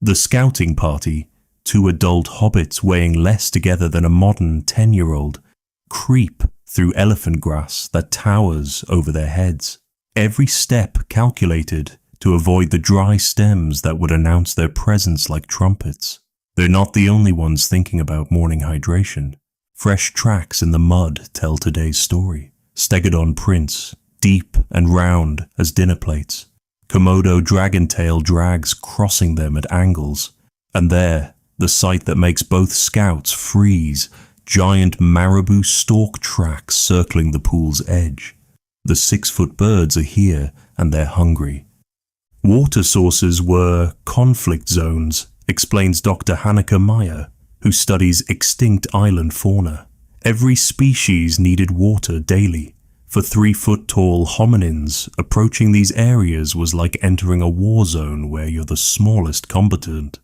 The scouting party, 2 adult hobbits weighing less together than a modern 10-year-old, creep through elephant grass that towers over their heads. Every step calculated to avoid the dry stems that would announce their presence like trumpets. They're not the only ones thinking about morning hydration. Fresh tracks in the mud tell today's story. Stegodon prints, deep and round as dinner plates. Komodo dragontail drags crossing them at angles. And there, the sight that makes both scouts freeze, giant marabou stalk tracks circling the pool's edge. The 6-foot birds are here and they're hungry. Water sources were conflict zones, explains Dr. Hanneke Meyer, who studies extinct island fauna. Every species needed water daily. For 3-foot-tall hominins, approaching these areas was like entering a war zone where you're the smallest combatant.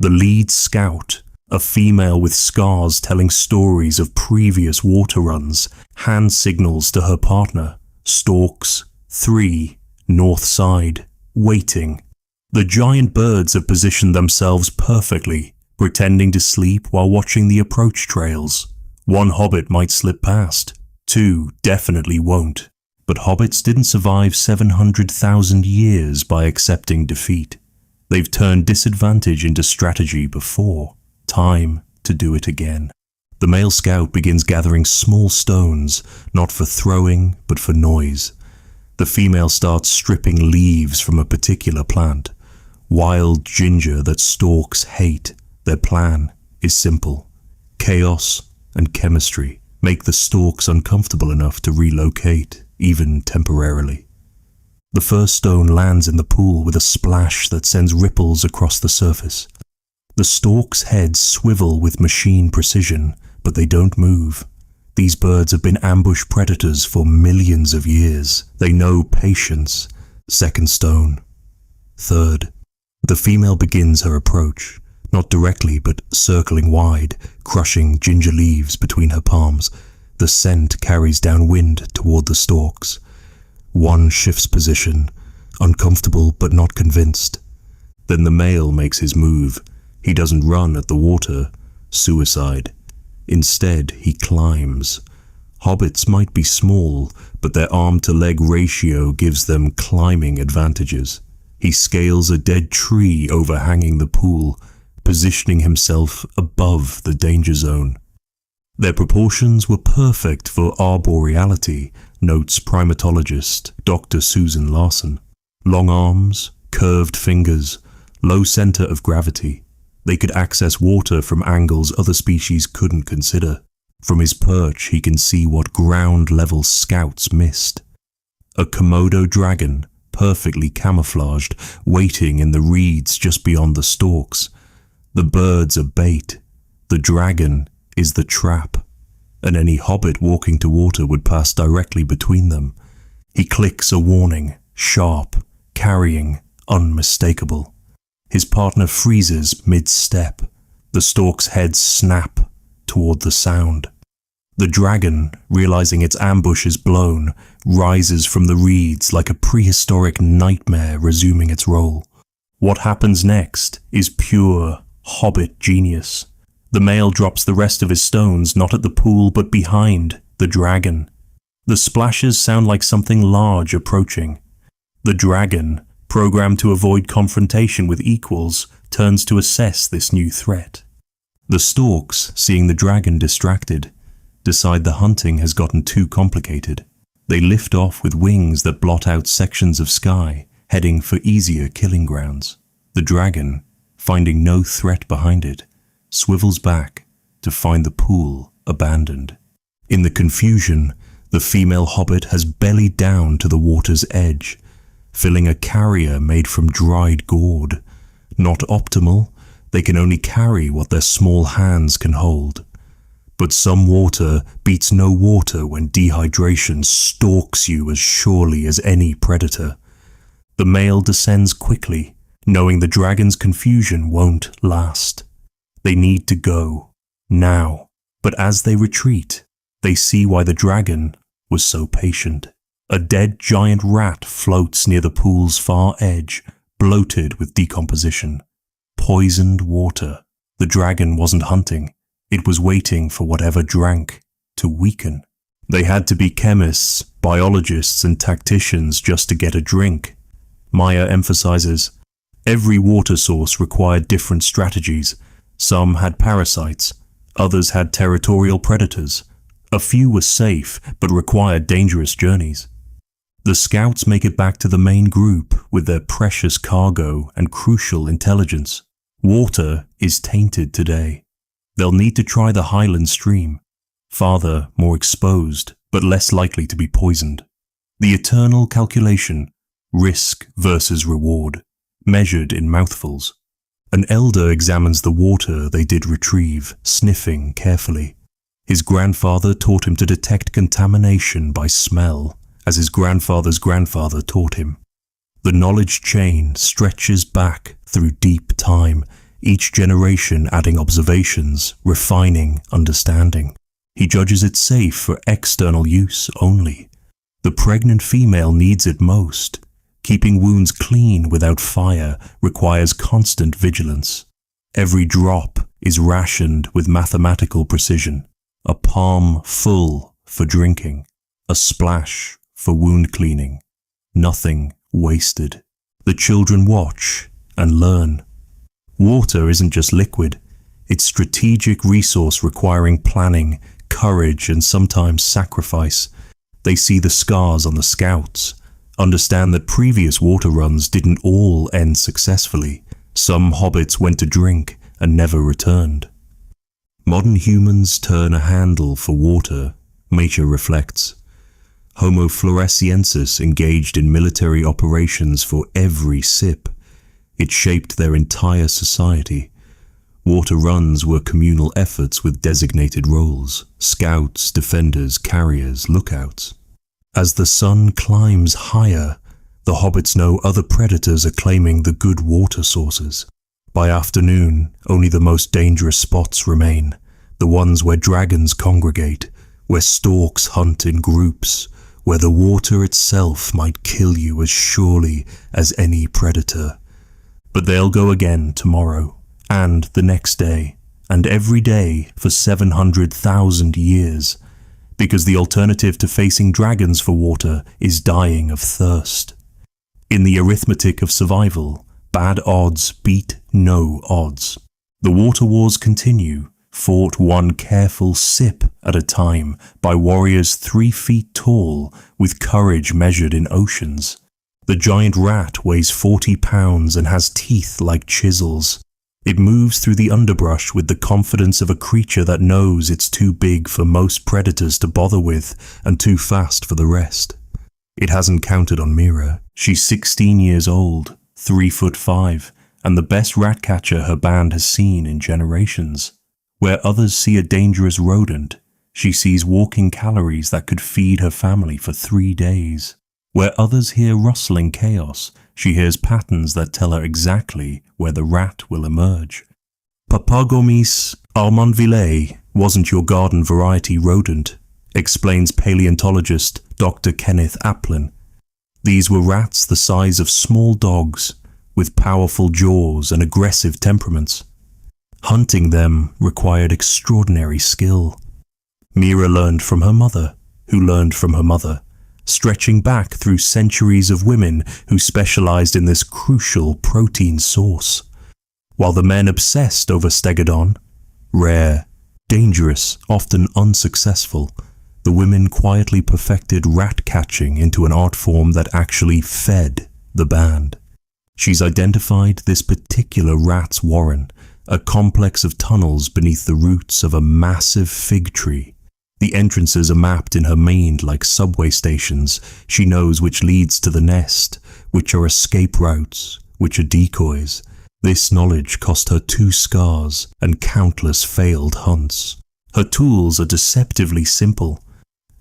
The lead scout, a female with scars telling stories of previous water runs, hand signals to her partner. Stalks, 3, north side, waiting. The giant birds have positioned themselves perfectly, pretending to sleep while watching the approach trails. 1 hobbit might slip past. 2 definitely won't. But hobbits didn't survive 700,000 years by accepting defeat. They've turned disadvantage into strategy before. Time to do it again. The male scout begins gathering small stones, not for throwing, but for noise. The female starts stripping leaves from a particular plant. Wild ginger that stalks hate. Their plan is simple. Chaos and chemistry make the stalks uncomfortable enough to relocate, even temporarily. The first stone lands in the pool with a splash that sends ripples across the surface. The stalks' heads swivel with machine precision, but they don't move. These birds have been ambush predators for millions of years. They know patience. Second stone. Third. The female begins her approach, not directly but circling wide, crushing ginger leaves between her palms. The scent carries downwind toward the stalks. 1 shifts position, uncomfortable but not convinced. Then the male makes his move. He doesn't run at the water. Suicide. Instead, he climbs. Hobbits might be small, but their arm-to-leg ratio gives them climbing advantages. He scales a dead tree overhanging the pool, positioning himself above the danger zone. Their proportions were perfect for arboreality, notes primatologist Dr. Susan Larson. Long arms, curved fingers, low center of gravity. They could access water from angles other species couldn't consider. From his perch, he can see what ground-level scouts missed. A Komodo dragon, perfectly camouflaged, waiting in the reeds just beyond the stalks. The birds are bait. The dragon is the trap. And any hobbit walking to water would pass directly between them. He clicks a warning, sharp, carrying, unmistakable. His partner freezes mid-step. The stalk's heads snap toward the sound. The dragon, realizing its ambush is blown, rises from the reeds like a prehistoric nightmare resuming its role. What happens next is pure hobbit genius. The male drops the rest of his stones not at the pool but behind the dragon. The splashes sound like something large approaching. The dragon, programmed to avoid confrontation with equals, turns to assess this new threat. The stalks, seeing the dragon distracted, decide the hunting has gotten too complicated. They lift off with wings that blot out sections of sky, heading for easier killing grounds. The dragon, finding no threat behind it, swivels back to find the pool abandoned. In the confusion, the female hobbit has bellied down to the water's edge, filling a carrier made from dried gourd. Not optimal, they can only carry what their small hands can hold. But some water beats no water when dehydration stalks you as surely as any predator. The male descends quickly, knowing the dragon's confusion won't last. They need to go, now. But as they retreat, they see why the dragon was so patient. A dead giant rat floats near the pool's far edge, bloated with decomposition. Poisoned water. The dragon wasn't hunting. It was waiting for whatever drank to weaken. They had to be chemists, biologists, and tacticians just to get a drink. Maya emphasizes, every water source required different strategies. Some had parasites, others had territorial predators. A few were safe, but required dangerous journeys. The scouts make it back to the main group with their precious cargo and crucial intelligence. Water is tainted today. They'll need to try the Highland stream, farther, more exposed, but less likely to be poisoned. The eternal calculation, risk versus reward, measured in mouthfuls. An elder examines the water they did retrieve, sniffing carefully. His grandfather taught him to detect contamination by smell, as his grandfather's grandfather taught him. The knowledge chain stretches back through deep time, each generation adding observations, refining understanding. He judges it safe for external use only. The pregnant female needs it most. Keeping wounds clean without fire requires constant vigilance. Every drop is rationed with mathematical precision. A palm full for drinking, a splash for wound cleaning. Nothing wasted. The children watch and learn. Water isn't just liquid. It's strategic resource requiring planning, courage, and sometimes sacrifice. They see the scars on the scouts, understand that previous water runs didn't all end successfully. Some hobbits went to drink and never returned. Modern humans turn a handle for water, Mature reflects. Homo floresiensis engaged in military operations for every sip. It shaped their entire society. Water runs were communal efforts with designated roles: scouts, defenders, carriers, lookouts. As the sun climbs higher, the hobbits know other predators are claiming the good water sources. By afternoon, only the most dangerous spots remain, the ones where dragons congregate, where storks hunt in groups, where the water itself might kill you as surely as any predator. But they'll go again tomorrow, and the next day, and every day for 700,000 years, because the alternative to facing dragons for water is dying of thirst. In the arithmetic of survival, bad odds beat no odds. The water wars continue, fought one careful sip at a time by warriors 3 feet tall with courage measured in oceans. The giant rat weighs 40 pounds and has teeth like chisels. It moves through the underbrush with the confidence of a creature that knows it's too big for most predators to bother with and too fast for the rest. It hasn't counted on Mira. She's 16 years old, 3'5", and the best rat catcher her band has seen in generations. Where others see a dangerous rodent, she sees walking calories that could feed her family for 3 days. Where others hear rustling chaos, she hears patterns that tell her exactly where the rat will emerge. Papagomis armanvillei wasn't your garden variety rodent, explains paleontologist Dr. Kenneth Aplin. These were rats the size of small dogs, with powerful jaws and aggressive temperaments. Hunting them required extraordinary skill. Mira learned from her mother, who learned from her mother, stretching back through centuries of women who specialized in this crucial protein source. While the men obsessed over stegodon, rare, dangerous, often unsuccessful, the women quietly perfected rat catching into an art form that actually fed the band. She's identified this particular rat's warren, a complex of tunnels beneath the roots of a massive fig tree. The entrances are mapped in her mind like subway stations. She knows which leads to the nest, which are escape routes, which are decoys. This knowledge cost her 2 scars and countless failed hunts. Her tools are deceptively simple.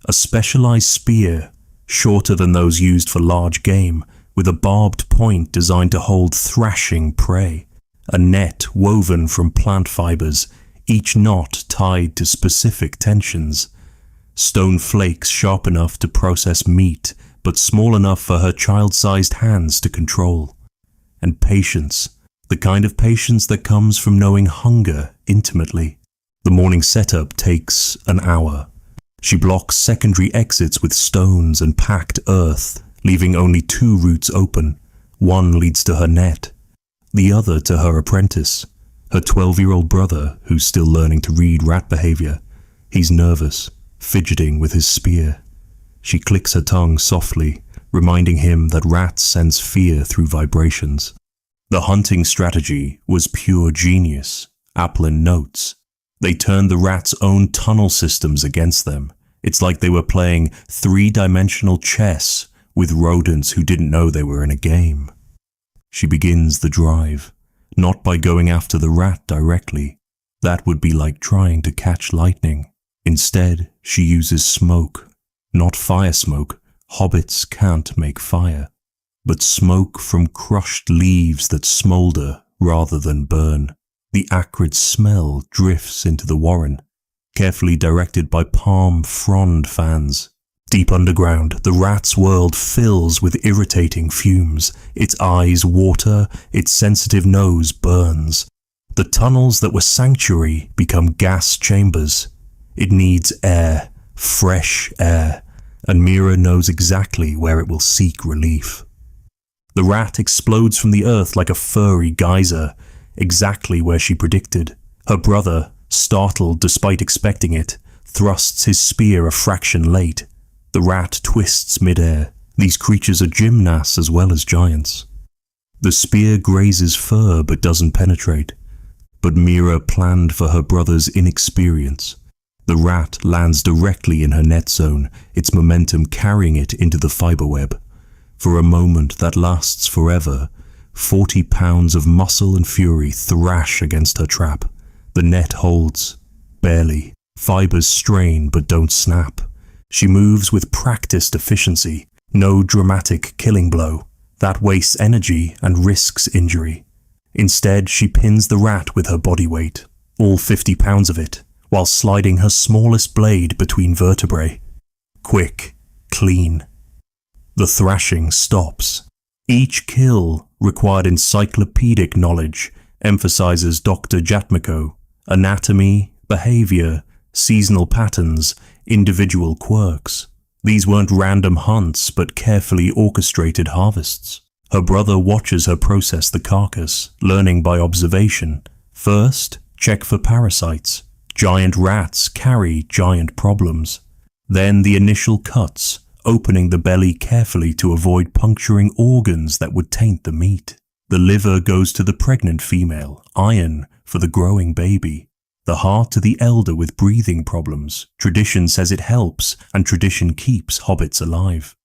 A specialized spear, shorter than those used for large game, with a barbed point designed to hold thrashing prey. A net woven from plant fibers, each knot tied to specific tensions. Stone flakes sharp enough to process meat, but small enough for her child-sized hands to control. And patience, the kind of patience that comes from knowing hunger intimately. The morning setup takes an hour. She blocks secondary exits with stones and packed earth, leaving only 2 routes open, One leads to her net, the other to her apprentice, her 12-year-old brother who's still learning to read rat behavior. He's nervous, fidgeting with his spear. She clicks her tongue softly, reminding him that rats sense fear through vibrations. The hunting strategy was pure genius, Applin notes. They turned the rats' own tunnel systems against them. It's like they were playing three-dimensional chess with rodents who didn't know they were in a game. She begins the drive, not by going after the rat directly. That would be like trying to catch lightning. Instead, she uses smoke. Not fire smoke. Hobbits can't make fire. But smoke from crushed leaves that smolder rather than burn. The acrid smell drifts into the warren, carefully directed by palm frond fans. Deep underground, the rat's world fills with irritating fumes. Its eyes water, its sensitive nose burns. The tunnels that were sanctuary become gas chambers. It needs air, fresh air, and Mira knows exactly where it will seek relief. The rat explodes from the earth like a furry geyser, exactly where she predicted. Her brother, startled despite expecting it, thrusts his spear a fraction late. The rat twists midair. These creatures are gymnasts as well as giants. The spear grazes fur but doesn't penetrate. But Mira planned for her brother's inexperience. The rat lands directly in her net zone, its momentum carrying it into the fiber web. For a moment that lasts forever, 40 pounds of muscle and fury thrash against her trap. The net holds, barely. Fibers strain but don't snap. She moves with practiced efficiency, no dramatic killing blow. That wastes energy and risks injury. Instead, she pins the rat with her body weight, all 50 pounds of it, while sliding her smallest blade between vertebrae. Quick, clean. The thrashing stops. Each kill required encyclopedic knowledge, emphasizes Dr. Jatmiko. Anatomy, behavior, seasonal patterns, individual quirks. These weren't random hunts, but carefully orchestrated harvests. Her brother watches her process the carcass, learning by observation. First, check for parasites. Giant rats carry giant problems. Then the initial cuts, opening the belly carefully to avoid puncturing organs that would taint the meat. The liver goes to the pregnant female, iron for the growing baby. The heart to the elder with breathing problems. Tradition says it helps, and tradition keeps hobbits alive.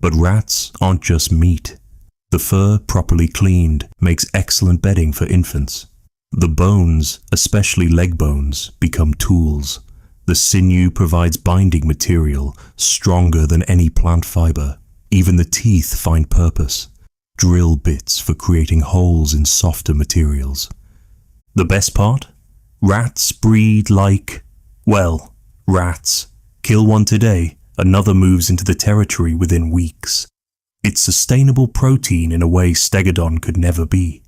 But rats aren't just meat. The fur, properly cleaned, makes excellent bedding for infants. The bones, especially leg bones, become tools. The sinew provides binding material, stronger than any plant fiber. Even the teeth find purpose. Drill bits for creating holes in softer materials. The best part? Rats breed like, well, rats. Kill one today, another moves into the territory within weeks. It's sustainable protein in a way Stegodon could never be.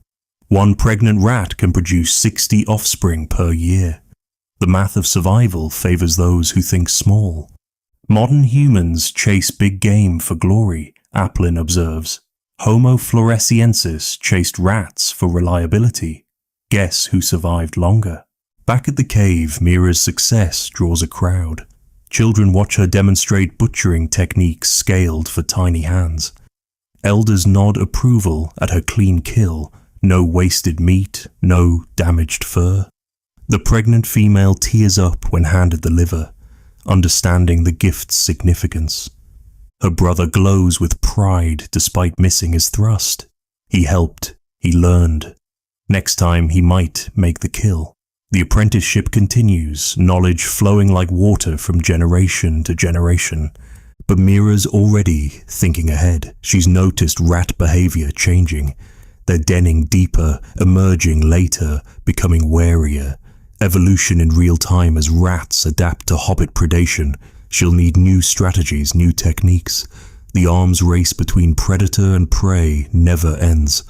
One pregnant rat can produce 60 offspring per year. The math of survival favors those who think small. Modern humans chase big game for glory, Applin observes. Homo floresiensis chased rats for reliability. Guess who survived longer? Back at the cave, Mira's success draws a crowd. Children watch her demonstrate butchering techniques scaled for tiny hands. Elders nod approval at her clean kill. No wasted meat, no damaged fur. The pregnant female tears up when handed the liver, understanding the gift's significance. Her brother glows with pride despite missing his thrust. He helped, he learned. Next time he might make the kill. The apprenticeship continues, knowledge flowing like water from generation to generation. But Mira's already thinking ahead. She's noticed rat behavior changing. They're denning deeper, emerging later, becoming warier. Evolution in real time as rats adapt to hobbit predation. She'll need new strategies, new techniques. The arms race between predator and prey never ends.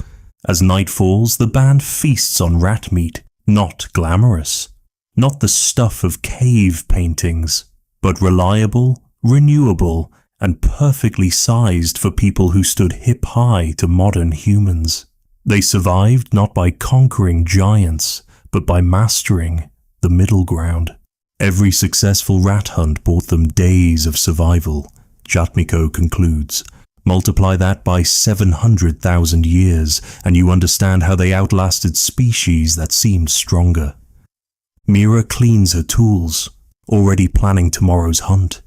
As night falls, the band feasts on rat meat. Not glamorous, not the stuff of cave paintings, but reliable, renewable, and perfectly sized for people who stood hip-high to modern humans. They survived not by conquering giants, but by mastering the middle ground. Every successful rat hunt brought them days of survival, Jatmiko concludes. Multiply that by 700,000 years, and you understand how they outlasted species that seemed stronger. Mira cleans her tools, already planning tomorrow's hunt.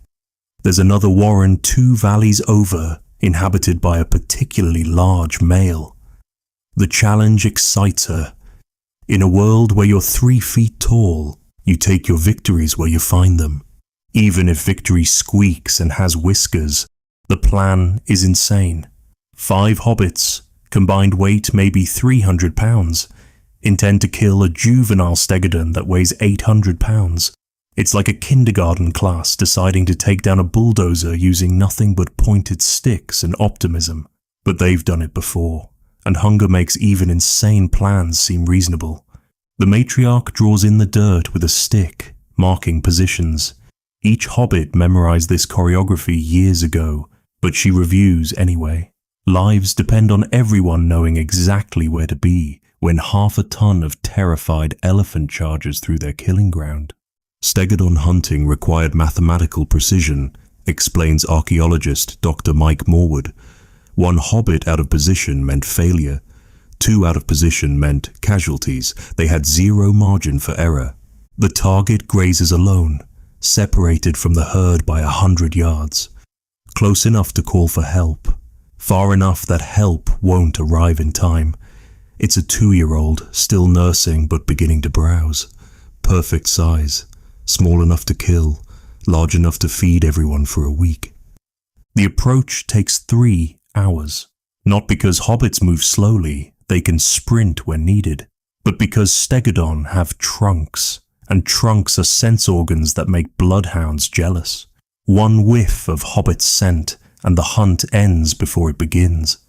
There's another warren 2 valleys over, inhabited by a particularly large male. The challenge excites her. In a world where you're 3 feet tall, you take your victories where you find them. Even if victory squeaks and has whiskers, the plan is insane. 5 hobbits, combined weight maybe 300 pounds, intend to kill a juvenile stegodon that weighs 800 pounds. It's like a kindergarten class deciding to take down a bulldozer using nothing but pointed sticks and optimism. But they've done it before, and hunger makes even insane plans seem reasonable. The matriarch draws in the dirt with a stick, marking positions. Each hobbit memorized this choreography years ago, but she reviews anyway. Lives depend on everyone knowing exactly where to be when half a ton of terrified elephant charges through their killing ground. Stegodon hunting required mathematical precision, explains archaeologist Dr. Mike Morwood. 1 hobbit out of position meant failure. 2 out of position meant casualties. They had 0 margin for error. The target grazes alone, separated from the herd by 100 yards. Close enough to call for help. Far enough that help won't arrive in time. It's a 2-year-old, still nursing but beginning to browse. Perfect size. Small enough to kill, large enough to feed everyone for a week. The approach takes 3 hours. Not because hobbits move slowly, they can sprint when needed, but because stegodon have trunks, and trunks are sense organs that make bloodhounds jealous. 1 whiff of hobbit scent, and the hunt ends before it begins.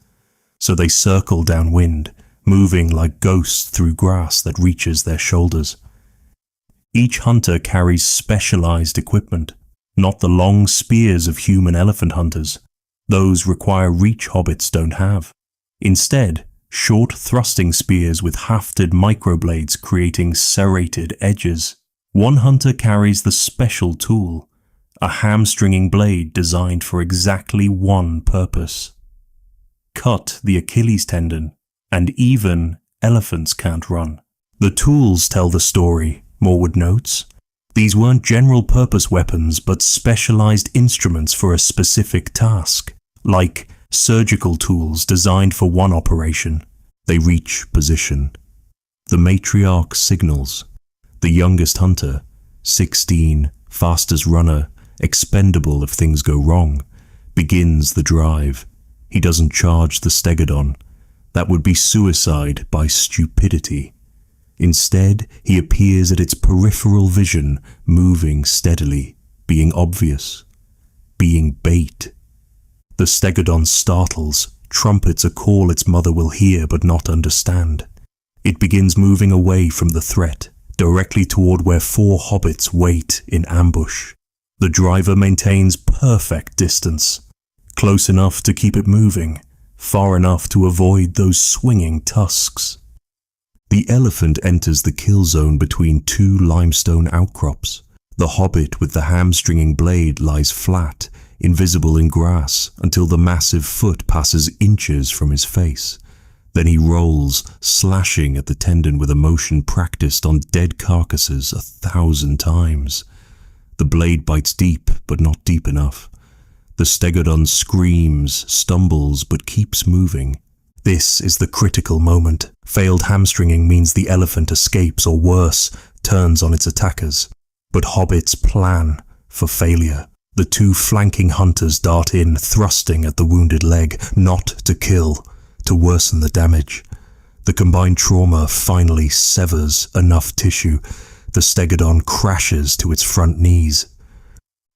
So they circle downwind, moving like ghosts through grass that reaches their shoulders. Each hunter carries specialized equipment, not the long spears of human elephant hunters. Those require reach hobbits don't have. Instead, short thrusting spears with hafted microblades creating serrated edges. 1 hunter carries the special tool, a hamstringing blade designed for exactly 1 purpose. Cut the Achilles tendon, and even elephants can't run. The tools tell the story, Morwood notes. These weren't general-purpose weapons, but specialized instruments for a specific task, like surgical tools designed for 1 operation. They reach position. The matriarch signals. The youngest hunter, 16, fastest runner, expendable if things go wrong, begins the drive. He doesn't charge the stegodon. That would be suicide by stupidity. Instead, he appears at its peripheral vision, moving steadily, being obvious, being bait. The stegodon startles, trumpets a call its mother will hear but not understand. It begins moving away from the threat, directly toward where 4 hobbits wait in ambush. The driver maintains perfect distance, close enough to keep it moving, far enough to avoid those swinging tusks. The elephant enters the kill zone between 2 limestone outcrops. The hobbit with the hamstringing blade lies flat, invisible in grass, until the massive foot passes inches from his face. Then he rolls, slashing at the tendon with a motion practiced on dead carcasses 1,000 times. The blade bites deep, but not deep enough. The stegodon screams, stumbles, but keeps moving. This is the critical moment. Failed hamstringing means the elephant escapes, or worse, turns on its attackers. But hobbits plan for failure. The 2 flanking hunters dart in, thrusting at the wounded leg, not to kill, to worsen the damage. The combined trauma finally severs enough tissue. The stegodon crashes to its front knees.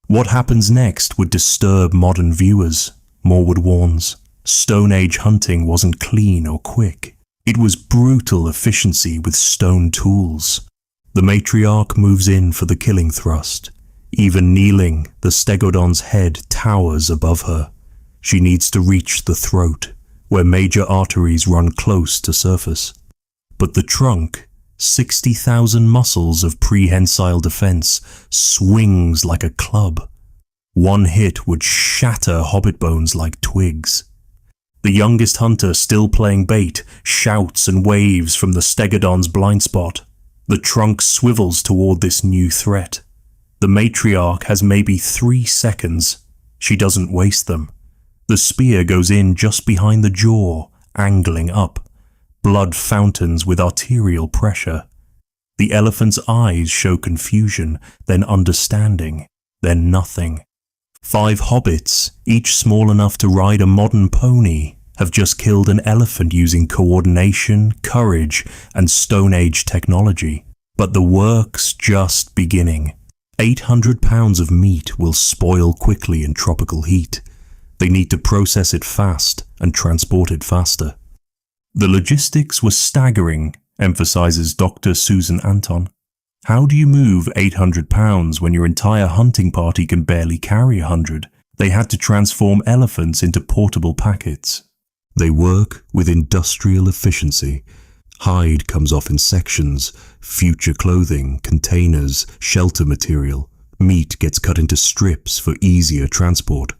What happens next would disturb modern viewers, Morwood warns. Stone Age hunting wasn't clean or quick. It was brutal efficiency with stone tools. The matriarch moves in for the killing thrust. Even kneeling, the stegodon's head towers above her. She needs to reach the throat, where major arteries run close to surface. But the trunk, 60,000 muscles of prehensile defense, swings like a club. One hit would shatter hobbit bones like twigs. The youngest hunter, still playing bait, shouts and waves from the stegodon's blind spot. The trunk swivels toward this new threat. The matriarch has maybe 3 seconds. She doesn't waste them. The spear goes in just behind the jaw, angling up. Blood fountains with arterial pressure. The elephant's eyes show confusion, then understanding, then nothing. 5 hobbits, each small enough to ride a modern pony, have just killed an elephant using coordination, courage, and Stone Age technology. But the work's just beginning. 800 pounds of meat will spoil quickly in tropical heat. They need to process it fast and transport it faster. The logistics were staggering, emphasizes Dr. Susan Anton. How do you move 800 pounds when your entire hunting party can barely carry 100? They had to transform elephants into portable packets. They work with industrial efficiency. Hide comes off in sections, future clothing, containers, shelter material. Meat gets cut into strips for easier transport.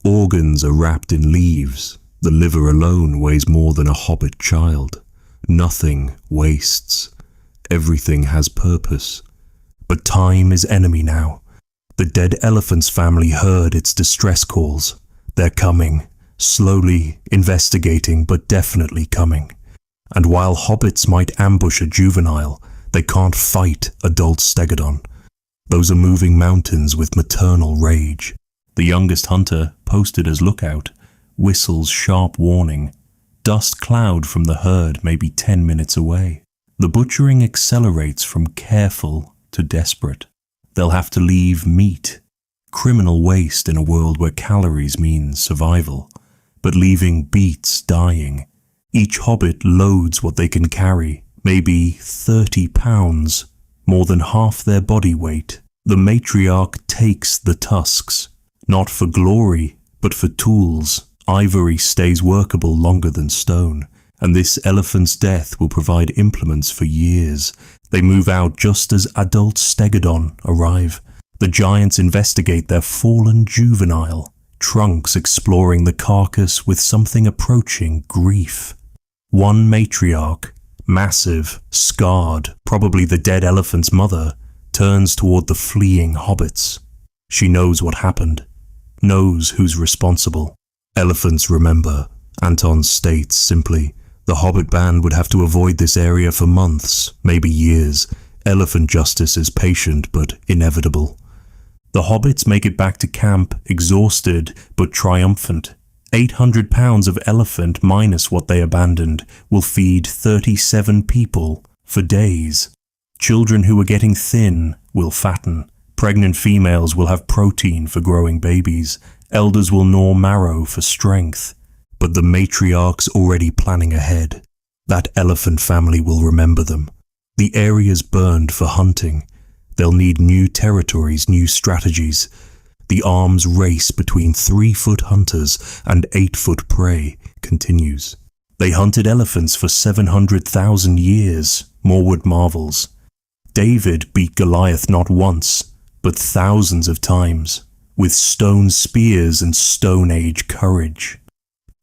Organs are wrapped in leaves. The liver alone weighs more than a hobbit child. Nothing wastes. Everything has purpose. But time is enemy now. The dead elephant's family heard its distress calls. They're coming. Slowly, investigating, but definitely coming. And while hobbits might ambush a juvenile, they can't fight adult stegodon. Those are moving mountains with maternal rage. The youngest hunter, posted as lookout, whistles sharp warning. Dust cloud from the herd may be 10 minutes away. The butchering accelerates from careful to desperate. They'll have to leave meat. Criminal waste in a world where calories mean survival. But leaving beats dying. Each hobbit loads what they can carry, maybe 30 pounds, more than half their body weight. The matriarch takes the tusks, not for glory, but for tools. Ivory stays workable longer than stone, and this elephant's death will provide implements for years. They move out just as adult stegodon arrive. The giants investigate their fallen juvenile, trunks exploring the carcass with something approaching grief. One matriarch, massive, scarred, probably the dead elephant's mother, turns toward the fleeing hobbits. She knows what happened, knows who's responsible. Elephants remember, Anton states simply. The hobbit band would have to avoid this area for months, maybe years. Elephant justice is patient but inevitable. The hobbits make it back to camp, exhausted but triumphant. 800 pounds of elephant minus what they abandoned will feed 37 people for days. Children who are getting thin will fatten. Pregnant females will have protein for growing babies. Elders will gnaw marrow for strength. But the matriarch's already planning ahead. That elephant family will remember them. The area's burned for hunting. They'll need new territories, new strategies. The arms race between 3-foot hunters and 8-foot prey continues. They hunted elephants for 700,000 years, Morwood marvels. David beat Goliath not once, but thousands of times, with stone spears and Stone Age courage.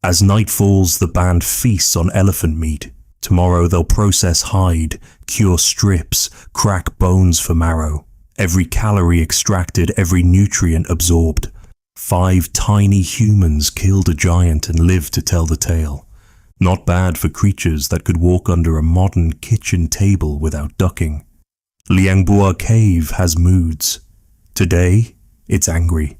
As night falls, the band feasts on elephant meat. Tomorrow they'll process hide, cure strips, crack bones for marrow. Every calorie extracted, every nutrient absorbed. 5 tiny humans killed a giant and lived to tell the tale. Not bad for creatures that could walk under a modern kitchen table without ducking. Liangbua Cave has moods. Today, it's angry.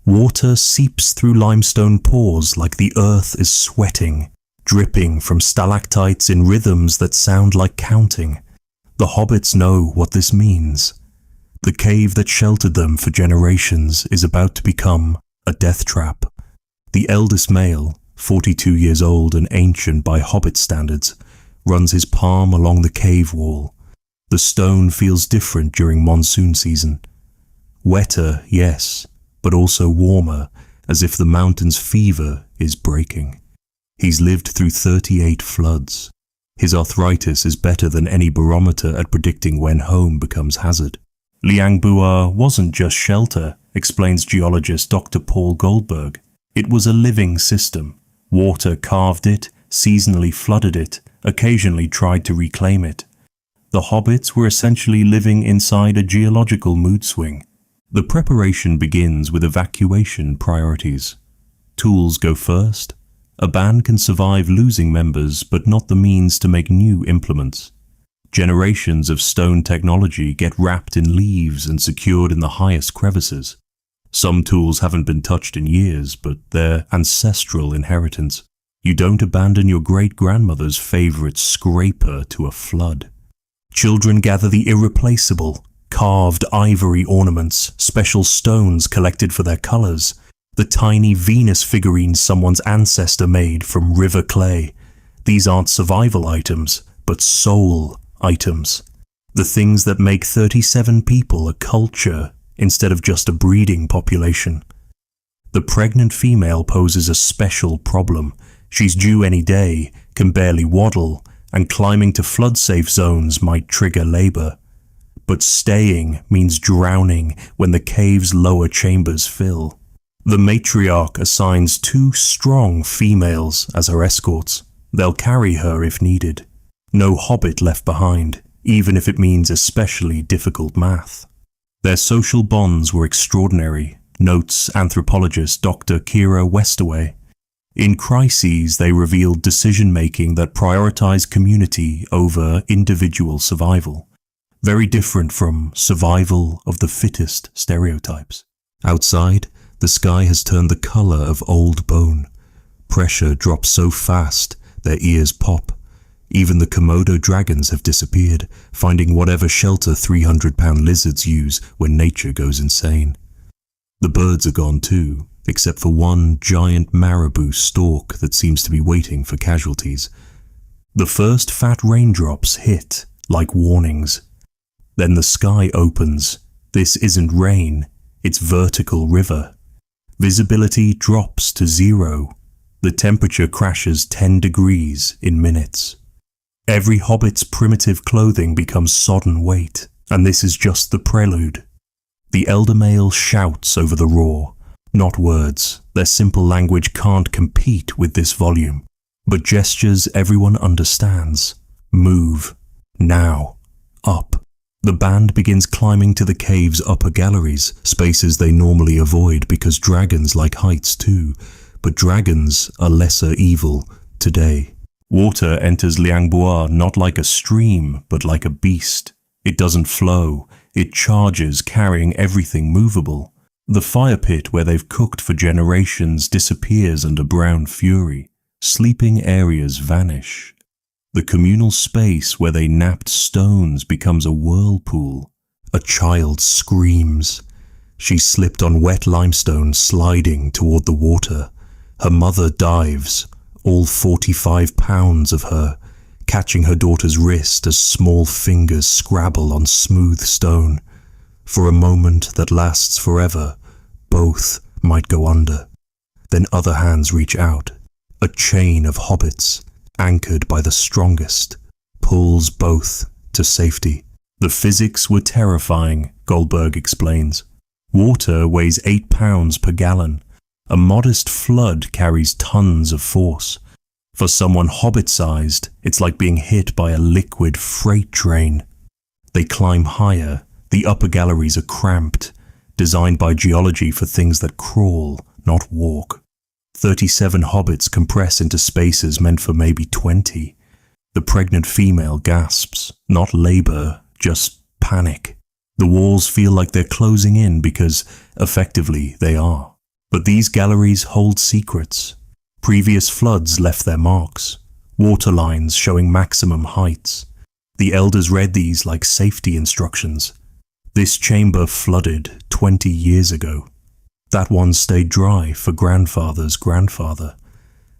Water seeps through limestone pores like the earth is sweating, dripping from stalactites in rhythms that sound like counting. The hobbits know what this means. The cave that sheltered them for generations is about to become a death trap. The eldest male, 42 years old and ancient by hobbit standards, runs his palm along the cave wall. The stone feels different during monsoon season. Wetter, yes, but also warmer, as if the mountain's fever is breaking. He's lived through 38 floods. His arthritis is better than any barometer at predicting when home becomes hazard. Liang Bua wasn't just shelter, explains geologist Dr. Paul Goldberg. It was a living system. Water carved it, seasonally flooded it, occasionally tried to reclaim it. The hobbits were essentially living inside a geological mood swing. The preparation begins with evacuation priorities. Tools go first. A band can survive losing members, but not the means to make new implements. Generations of stone technology get wrapped in leaves and secured in the highest crevices. Some tools haven't been touched in years, but they're ancestral inheritance. You don't abandon your great-grandmother's favorite scraper to a flood. Children gather the irreplaceable, carved ivory ornaments, special stones collected for their colors, the tiny Venus figurines someone's ancestor made from river clay. These aren't survival items, but soul items. The things that make 37 people a culture instead of just a breeding population. The pregnant female poses a special problem. She's due any day, can barely waddle, and climbing to flood-safe zones might trigger labor. But staying means drowning when the cave's lower chambers fill. The matriarch assigns 2 strong females as her escorts. They'll carry her if needed. No hobbit left behind, even if it means especially difficult math. Their social bonds were extraordinary, notes anthropologist Dr. Kira Westerway. In crises, they revealed decision-making that prioritized community over individual survival. Very different from survival of the fittest stereotypes. Outside, the sky has turned the color of old bone. Pressure drops so fast, their ears pop. Even the Komodo dragons have disappeared, finding whatever shelter 300-pound lizards use when nature goes insane. The birds are gone too, except for one giant marabou stork that seems to be waiting for casualties. The first fat raindrops hit, like warnings. Then the sky opens. This isn't rain, it's vertical river. Visibility drops to 0. The temperature crashes 10 degrees in minutes. Every hobbit's primitive clothing becomes sodden weight, and this is just the prelude. The elder male shouts over the roar. Not words, their simple language can't compete with this volume, but gestures everyone understands. Move. Now. Up. The band begins climbing to the cave's upper galleries, spaces they normally avoid because dragons like heights too, but dragons are lesser evil today. Water enters Liang Bua not like a stream, but like a beast. It doesn't flow, it charges, carrying everything movable. The fire pit where they've cooked for generations disappears under brown fury. Sleeping areas vanish. The communal space where they napped stones becomes a whirlpool. A child screams. She slipped on wet limestone, sliding toward the water. Her mother dives, all 45 pounds of her, catching her daughter's wrist as small fingers scrabble on smooth stone. For a moment that lasts forever, both might go under. Then other hands reach out. A chain of hobbits, anchored by the strongest, pulls both to safety. The physics were terrifying, Goldberg explains. Water weighs 8 pounds per gallon. A modest flood carries tons of force. For someone hobbit-sized, it's like being hit by a liquid freight train. They climb higher. The upper galleries are cramped, designed by geology for things that crawl, not walk. 37 hobbits compress into spaces meant for maybe 20. The pregnant female gasps, not labor, just panic. The walls feel like they're closing in because, effectively, they are. But these galleries hold secrets. Previous floods left their marks, water lines showing maximum heights. The elders read these like safety instructions. This chamber flooded 20 years ago. That one stayed dry for grandfather's grandfather.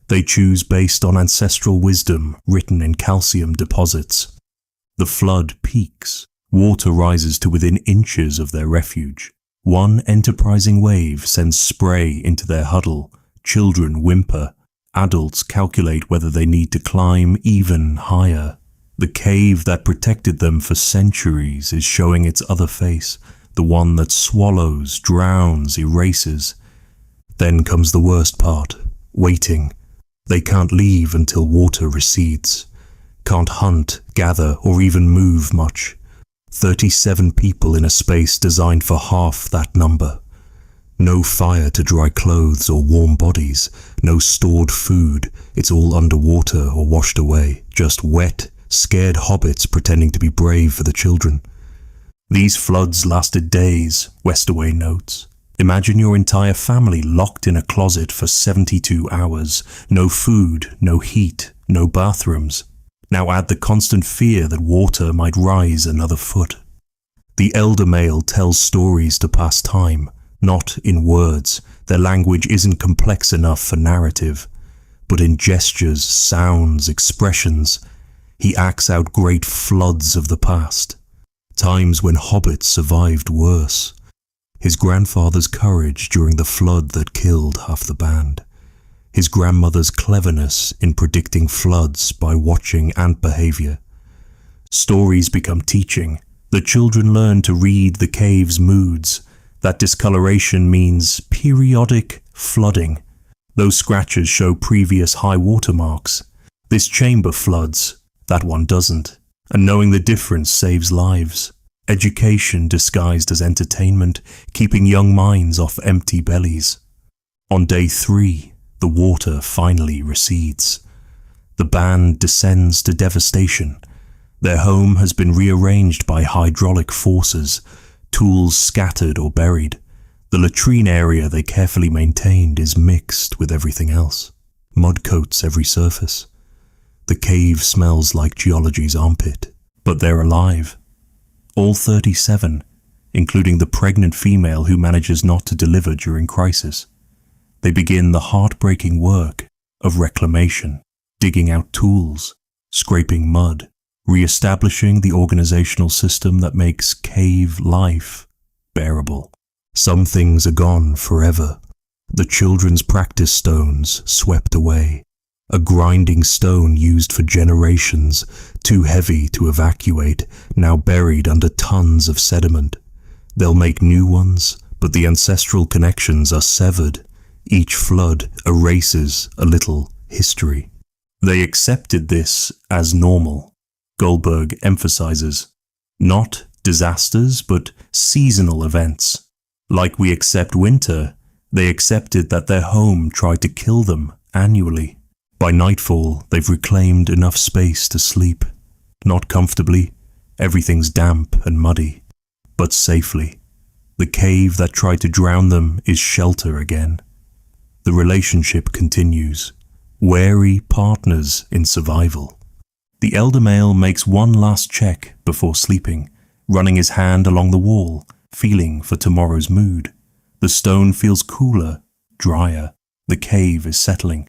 They choose based on ancestral wisdom written in calcium deposits. The flood peaks. Water rises to within inches of their refuge. One enterprising wave sends spray into their huddle, children whimper, adults calculate whether they need to climb even higher. The cave that protected them for centuries is showing its other face, the one that swallows, drowns, erases. Then comes the worst part, waiting. They can't leave until water recedes. Can't hunt, gather, or even move much. 37 people in a space designed for half that number. No fire to dry clothes or warm bodies, no stored food, it's all underwater or washed away, just wet, scared hobbits pretending to be brave for the children. These floods lasted days, Westaway notes. Imagine your entire family locked in a closet for 72 hours, no food, no heat, no bathrooms. Now add the constant fear that water might rise another foot. The elder male tells stories to pass time, not in words. Their language isn't complex enough for narrative, but in gestures, sounds, expressions. He acts out great floods of the past, times when hobbits survived worse. His grandfather's courage during the flood that killed half the band. His grandmother's cleverness in predicting floods by watching ant behavior. Stories become teaching. The children learn to read the cave's moods. That discoloration means periodic flooding. Those scratches show previous high water marks. This chamber floods, that one doesn't. And knowing the difference saves lives. Education disguised as entertainment, keeping young minds off empty bellies. On day 3, the water finally recedes. The band descends to devastation. Their home has been rearranged by hydraulic forces, tools scattered or buried. The latrine area they carefully maintained is mixed with everything else. Mud coats every surface. The cave smells like geology's armpit, but they're alive. All 37, including the pregnant female who manages not to deliver during crisis. They begin the heartbreaking work of reclamation, digging out tools, scraping mud, re-establishing the organizational system that makes cave life bearable. Some things are gone forever. The children's practice stones swept away. A grinding stone used for generations, too heavy to evacuate, now buried under tons of sediment. They'll make new ones, but the ancestral connections are severed. Each flood erases a little history. They accepted this as normal, Goldberg emphasizes. Not disasters, but seasonal events. Like we accept winter, they accepted that their home tried to kill them annually. By nightfall, they've reclaimed enough space to sleep. Not comfortably, everything's damp and muddy, but safely. The cave that tried to drown them is shelter again. The relationship continues, wary partners in survival. The elder male makes one last check before sleeping, running his hand along the wall, feeling for tomorrow's mood. The stone feels cooler, drier. The cave is settling.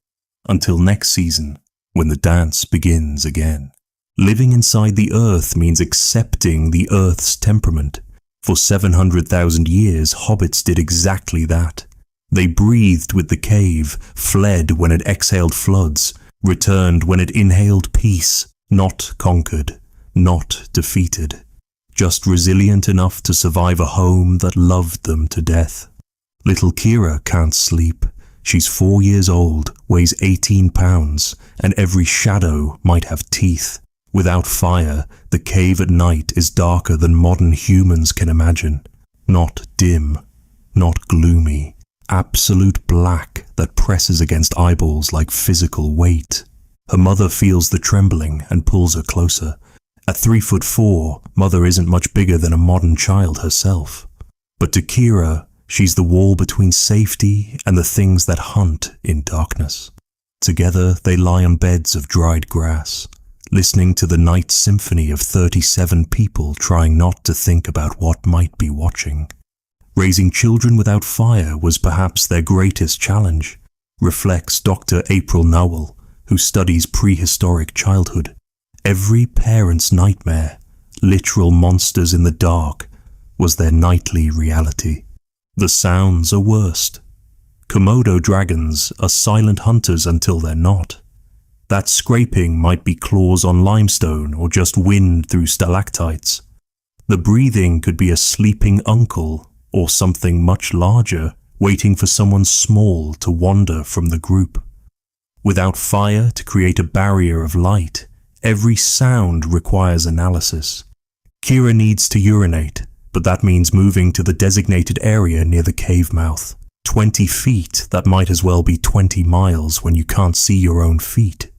Until next season, when the dance begins again. Living inside the earth means accepting the earth's temperament. For 700,000 years, hobbits did exactly that. They breathed with the cave, fled when it exhaled floods, returned when it inhaled peace, not conquered, not defeated. Just resilient enough to survive a home that loved them to death. Little Kira can't sleep. She's 4 years old, weighs 18 pounds, and every shadow might have teeth. Without fire, the cave at night is darker than modern humans can imagine. Not dim, not gloomy. Absolute black that presses against eyeballs like physical weight. Her mother feels the trembling and pulls her closer. At 3'4", Mother isn't much bigger than a modern child herself. But to Kira, she's the wall between safety and the things that hunt in darkness. Together they lie on beds of dried grass, listening to the night symphony of 37 people trying not to think about what might be watching. Raising children without fire was perhaps their greatest challenge, reflects Dr. April Nowell, who studies prehistoric childhood. Every parent's nightmare, literal monsters in the dark, was their nightly reality. The sounds are worst. Komodo dragons are silent hunters until they're not. That scraping might be claws on limestone or just wind through stalactites. The breathing could be a sleeping uncle or something much larger, waiting for someone small to wander from the group. Without fire to create a barrier of light, every sound requires analysis. Kira needs to urinate, but that means moving to the designated area near the cave mouth. 20 feet, that might as well be 20 miles when you can't see your own feet.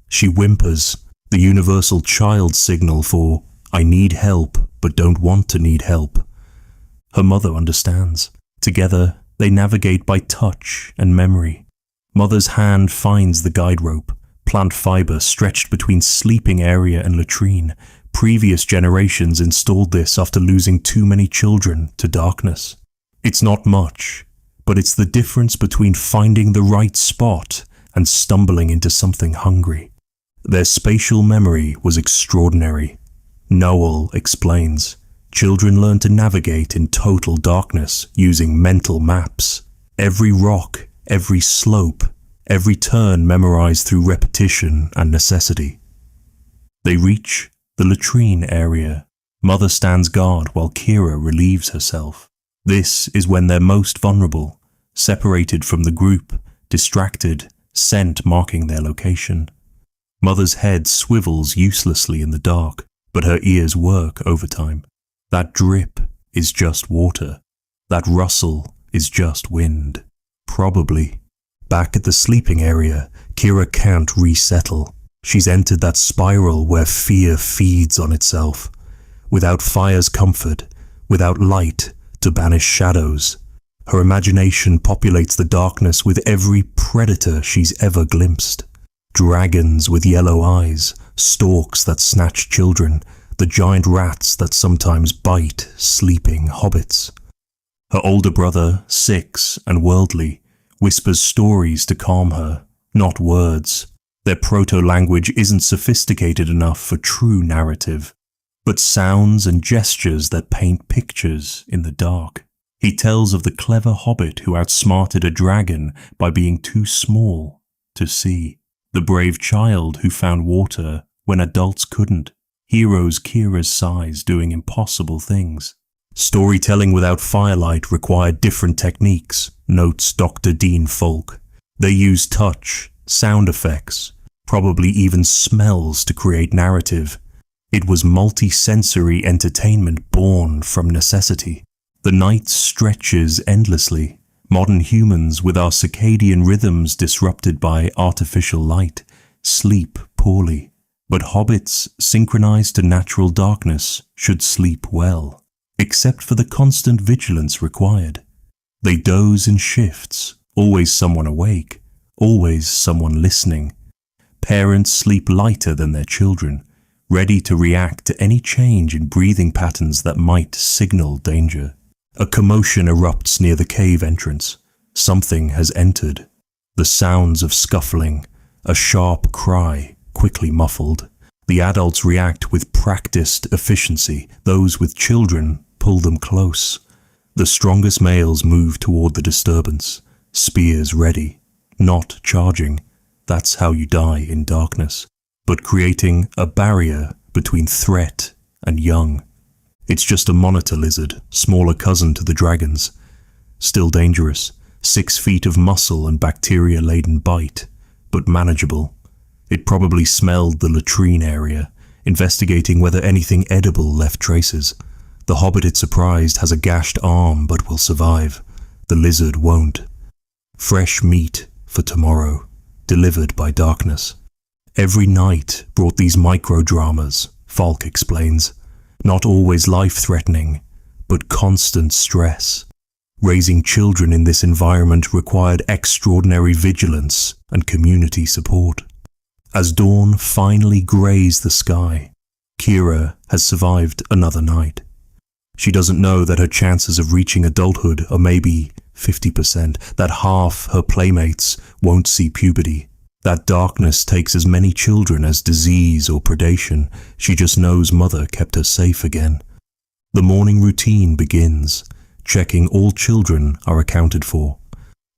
She whimpers, the universal child signal for, I need help, but don't want to need help. Her mother understands. Together, they navigate by touch and memory. Mother's hand finds the guide rope, plant fiber stretched between sleeping area and latrine. Previous generations installed this after losing too many children to darkness. It's not much, but it's the difference between finding the right spot and stumbling into something hungry. Their spatial memory was extraordinary. Noel explains, children learn to navigate in total darkness using mental maps. Every rock, every slope, every turn memorized through repetition and necessity. They reach the latrine area. Mother stands guard while Kira relieves herself. This is when they're most vulnerable, separated from the group, distracted, scent marking their location. Mother's head swivels uselessly in the dark, but her ears work overtime. That drip is just water. That rustle is just wind. Probably. Back at the sleeping area, Kira can't resettle. She's entered that spiral where fear feeds on itself. Without fire's comfort, without light to banish shadows, her imagination populates the darkness with every predator she's ever glimpsed. Dragons with yellow eyes, storks that snatch children, the giant rats that sometimes bite sleeping hobbits. Her older brother, 6 and worldly, whispers stories to calm her, not words. Their proto-language isn't sophisticated enough for true narrative, but sounds and gestures that paint pictures in the dark. He tells of the clever hobbit who outsmarted a dragon by being too small to see. The brave child who found water when adults couldn't. Heroes Kira's size doing impossible things. Storytelling without firelight required different techniques, notes Dr. Dean Folk. They used touch, sound effects, probably even smells to create narrative. It was multi-sensory entertainment born from necessity. The night stretches endlessly. Modern humans, with our circadian rhythms disrupted by artificial light, sleep poorly. But hobbits, synchronized to natural darkness, should sleep well, except for the constant vigilance required. They doze in shifts, always someone awake, always someone listening. Parents sleep lighter than their children, ready to react to any change in breathing patterns that might signal danger. A commotion erupts near the cave entrance. Something has entered. The sounds of scuffling, a sharp cry, quickly muffled. The adults react with practiced efficiency. Those with children pull them close. The strongest males move toward the disturbance, spears ready, not charging. That's how you die in darkness, but creating a barrier between threat and young. It's just a monitor lizard, smaller cousin to the dragons. Still dangerous, 6 feet of muscle and bacteria-laden bite, but manageable. It probably smelled the latrine area, investigating whether anything edible left traces. The hobbit it surprised has a gashed arm but will survive. The lizard won't. Fresh meat for tomorrow, delivered by darkness. Every night brought these micro-dramas, Falk explains. Not always life-threatening, but constant stress. Raising children in this environment required extraordinary vigilance and community support. As dawn finally greys the sky, Kira has survived another night. She doesn't know that her chances of reaching adulthood are maybe 50%, that half her playmates won't see puberty. That darkness takes as many children as disease or predation. She just knows mother kept her safe again. The morning routine begins. checking all children are accounted for.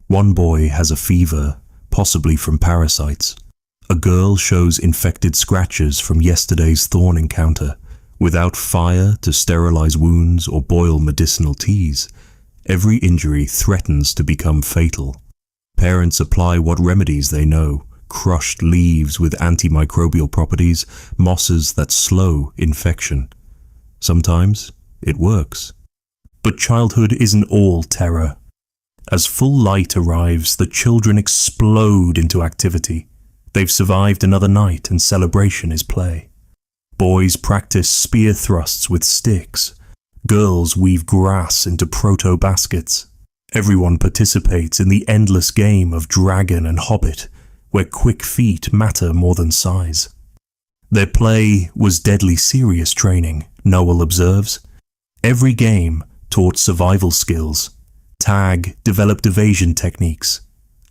One boy has a fever, possibly from parasites. A girl shows infected scratches from yesterday's thorn encounter. Without fire to sterilize wounds or boil medicinal teas, every injury threatens to become fatal. Parents apply what remedies they know: crushed leaves with antimicrobial properties, mosses that slow infection. Sometimes it works. But childhood isn't all terror. As full light arrives, the children explode into activity. They've survived another night and celebration is play. Boys practice spear thrusts with sticks. Girls weave grass into proto-baskets. Everyone participates in the endless game of dragon and hobbit, where quick feet matter more than size. Their play was deadly serious training, Noel observes. Every game taught survival skills. Tag developed evasion techniques.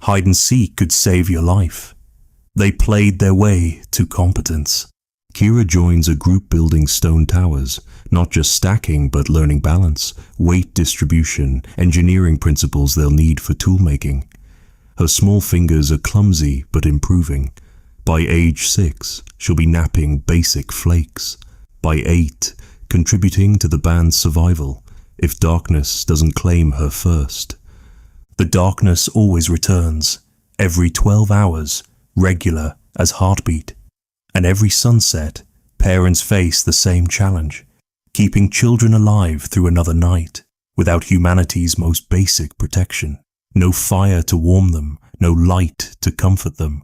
Hide and seek could save your life. They played their way to competence. Kira joins a group building stone towers, not just stacking but learning balance, weight distribution, engineering principles they'll need for toolmaking. Her small fingers are clumsy but improving. By age 6, she'll be napping basic flakes. By 8, contributing to the band's survival, if darkness doesn't claim her first. The darkness always returns, every 12 hours, regular as heartbeat. And every sunset, parents face the same challenge, keeping children alive through another night, without humanity's most basic protection. No fire to warm them, no light to comfort them,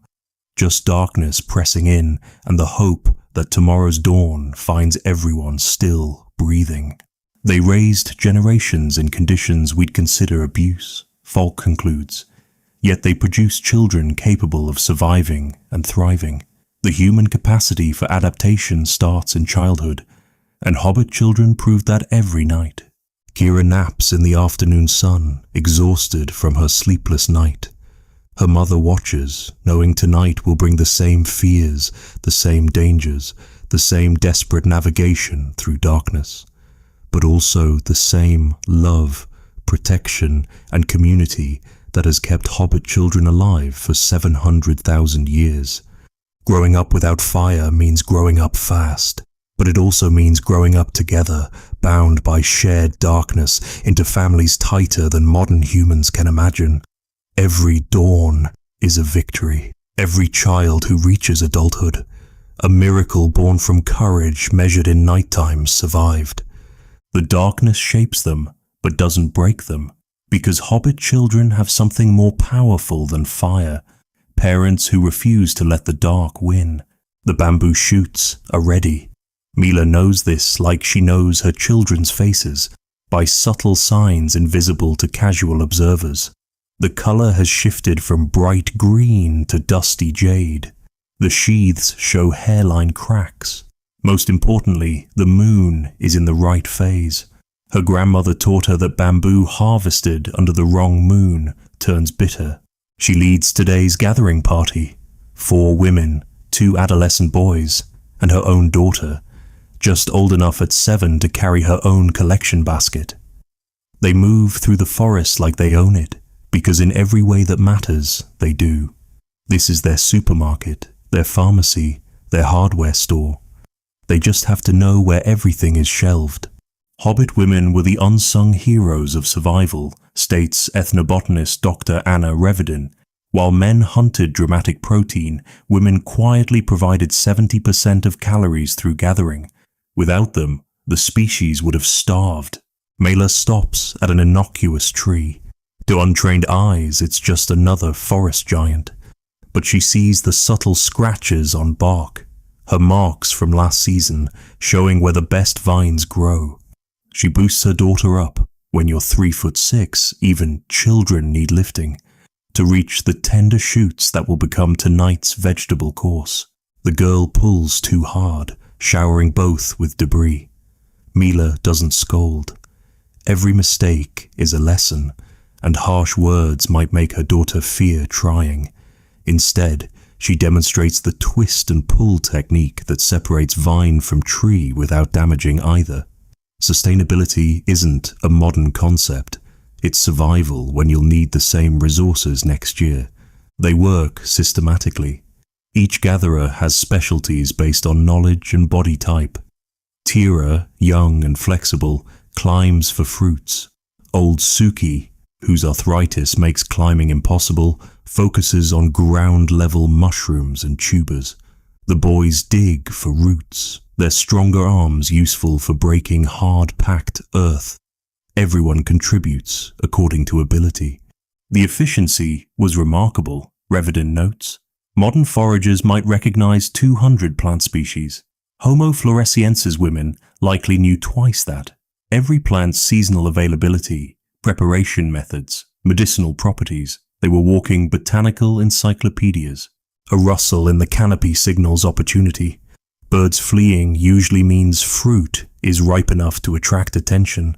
just darkness pressing in and the hope that tomorrow's dawn finds everyone still breathing. They raised generations in conditions we'd consider abuse, Falk concludes, yet they produced children capable of surviving and thriving. The human capacity for adaptation starts in childhood, and Hobbit children proved that every night. Kira naps in the afternoon sun, exhausted from her sleepless night. Her mother watches, knowing tonight will bring the same fears, the same dangers, the same desperate navigation through darkness, but also the same love, protection, and community that has kept Hobbit children alive for 700,000 years. Growing up without fire means growing up fast, but it also means growing up together, bound by shared darkness into families tighter than modern humans can imagine. Every dawn is a victory. Every child who reaches adulthood, a miracle born from courage measured in nighttime, survived. The darkness shapes them, but doesn't break them, because Hobbit children have something more powerful than fire. Parents who refuse to let the dark win. The bamboo shoots are ready. Mila knows this like she knows her children's faces, by subtle signs invisible to casual observers. The color has shifted from bright green to dusty jade. The sheaths show hairline cracks. Most importantly, the moon is in the right phase. Her grandmother taught her that bamboo harvested under the wrong moon turns bitter. She leads today's gathering party. 4 women, 2 adolescent boys, and her own daughter, just old enough at 7 to carry her own collection basket. They move through the forest like they own it, because in every way that matters, they do. This is their supermarket, their pharmacy, their hardware store. They just have to know where everything is shelved. Hobbit women were the unsung heroes of survival, states ethnobotanist Dr. Anna Revedin. While men hunted dramatic protein, women quietly provided 70% of calories through gathering. Without them, the species would have starved. Mela stops at an innocuous tree. To untrained eyes, it's just another forest giant. But she sees the subtle scratches on bark, her marks from last season, showing where the best vines grow. She boosts her daughter up. When you're 3'6", even children need lifting, to reach the tender shoots that will become tonight's vegetable course. The girl pulls too hard, showering both with debris. Mila doesn't scold. Every mistake is a lesson, and harsh words might make her daughter fear trying. Instead, she demonstrates the twist and pull technique that separates vine from tree without damaging either. Sustainability isn't a modern concept. It's survival when you'll need the same resources next year. They work systematically. Each gatherer has specialties based on knowledge and body type. Tira, young and flexible, climbs for fruits. Old Suki, whose arthritis makes climbing impossible, focuses on ground-level mushrooms and tubers. The boys dig for roots, their stronger arms useful for breaking hard-packed earth. Everyone contributes according to ability. The efficiency was remarkable, Reverden notes. Modern foragers might recognize 200 plant species. Homo floresiensis women likely knew twice that. Every plant's seasonal availability, preparation methods, medicinal properties. They were walking botanical encyclopedias. A rustle in the canopy signals opportunity. Birds fleeing usually means fruit is ripe enough to attract attention.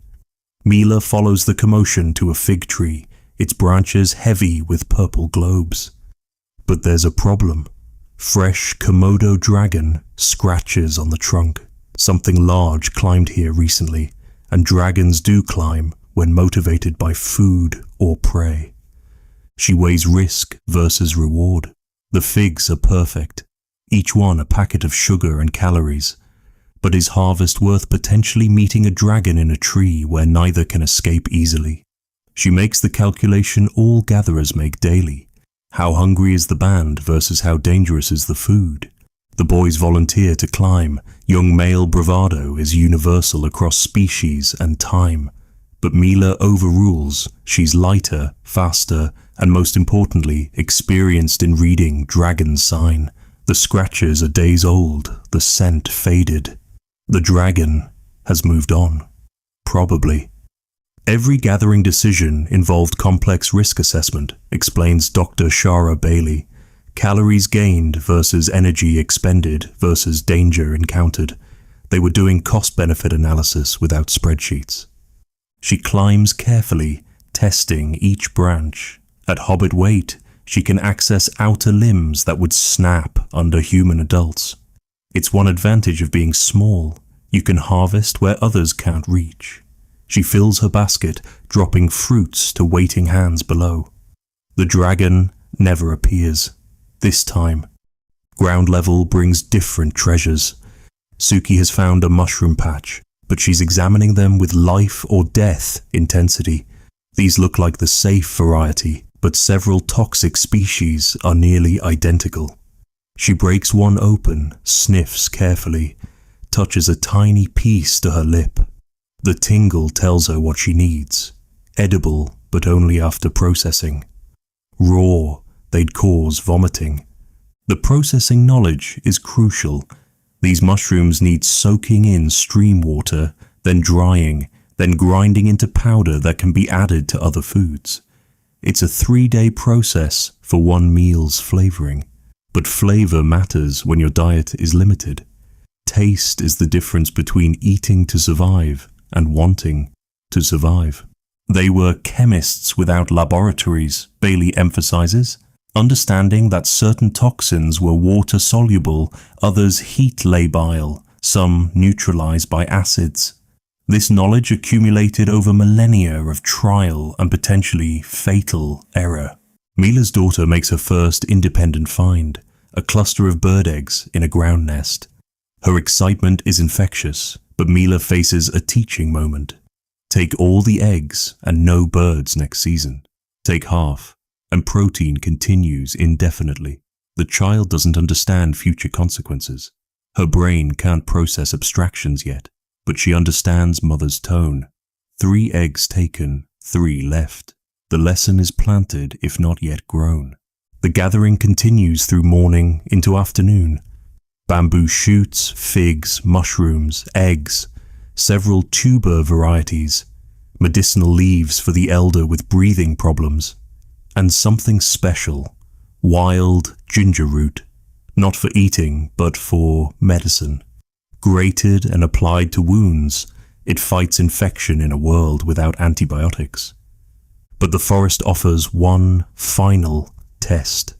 Mila follows the commotion to a fig tree, its branches heavy with purple globes. But there's a problem. Fresh Komodo dragon scratches on the trunk. Something large climbed here recently, and dragons do climb when motivated by food or prey. She weighs risk versus reward. The figs are perfect, each one a packet of sugar and calories. But is harvest worth potentially meeting a dragon in a tree where neither can escape easily? She makes the calculation all gatherers make daily. How hungry is the band versus how dangerous is the food? The boys volunteer to climb. Young male bravado is universal across species and time. But Mila overrules. She's lighter, faster, and most importantly, experienced in reading dragon sign. The scratches are days old, the scent faded. The dragon has moved on. Probably. Every gathering decision involved complex risk assessment, explains Dr. Shara Bailey. Calories gained versus energy expended versus danger encountered. They were doing cost-benefit analysis without spreadsheets. She climbs carefully, testing each branch. At hobbit weight, she can access outer limbs that would snap under human adults. It's one advantage of being small. You can harvest where others can't reach. She fills her basket, dropping fruits to waiting hands below. The dragon never appears. This time, ground level brings different treasures. Suki has found a mushroom patch, but she's examining them with life or death intensity. These look like the safe variety, but several toxic species are nearly identical. She breaks one open, sniffs carefully, touches a tiny piece to her lip. The tingle tells her what she needs. Edible, but only after processing. Raw, they'd cause vomiting. The processing knowledge is crucial. These mushrooms need soaking in stream water, then drying, then grinding into powder that can be added to other foods. It's a 3-day process for one meal's flavoring. But flavor matters when your diet is limited. Taste is the difference between eating to survive and wanting to survive. They were chemists without laboratories, Bailey emphasizes, understanding that certain toxins were water-soluble, others heat-labile, some neutralized by acids. This knowledge accumulated over millennia of trial and potentially fatal error. Mila's daughter makes her first independent find, a cluster of bird eggs in a ground nest. Her excitement is infectious, but Mila faces a teaching moment. Take all the eggs and no birds next season. Take half, and protein continues indefinitely. The child doesn't understand future consequences. Her brain can't process abstractions yet, but she understands mother's tone. 3 eggs taken, 3 left. The lesson is planted if not yet grown. The gathering continues through morning into afternoon. Bamboo shoots, figs, mushrooms, eggs, several tuber varieties, medicinal leaves for the elder with breathing problems, and something special, wild ginger root, not for eating but for medicine. Grated and applied to wounds, it fights infection in a world without antibiotics. But the forest offers one final test.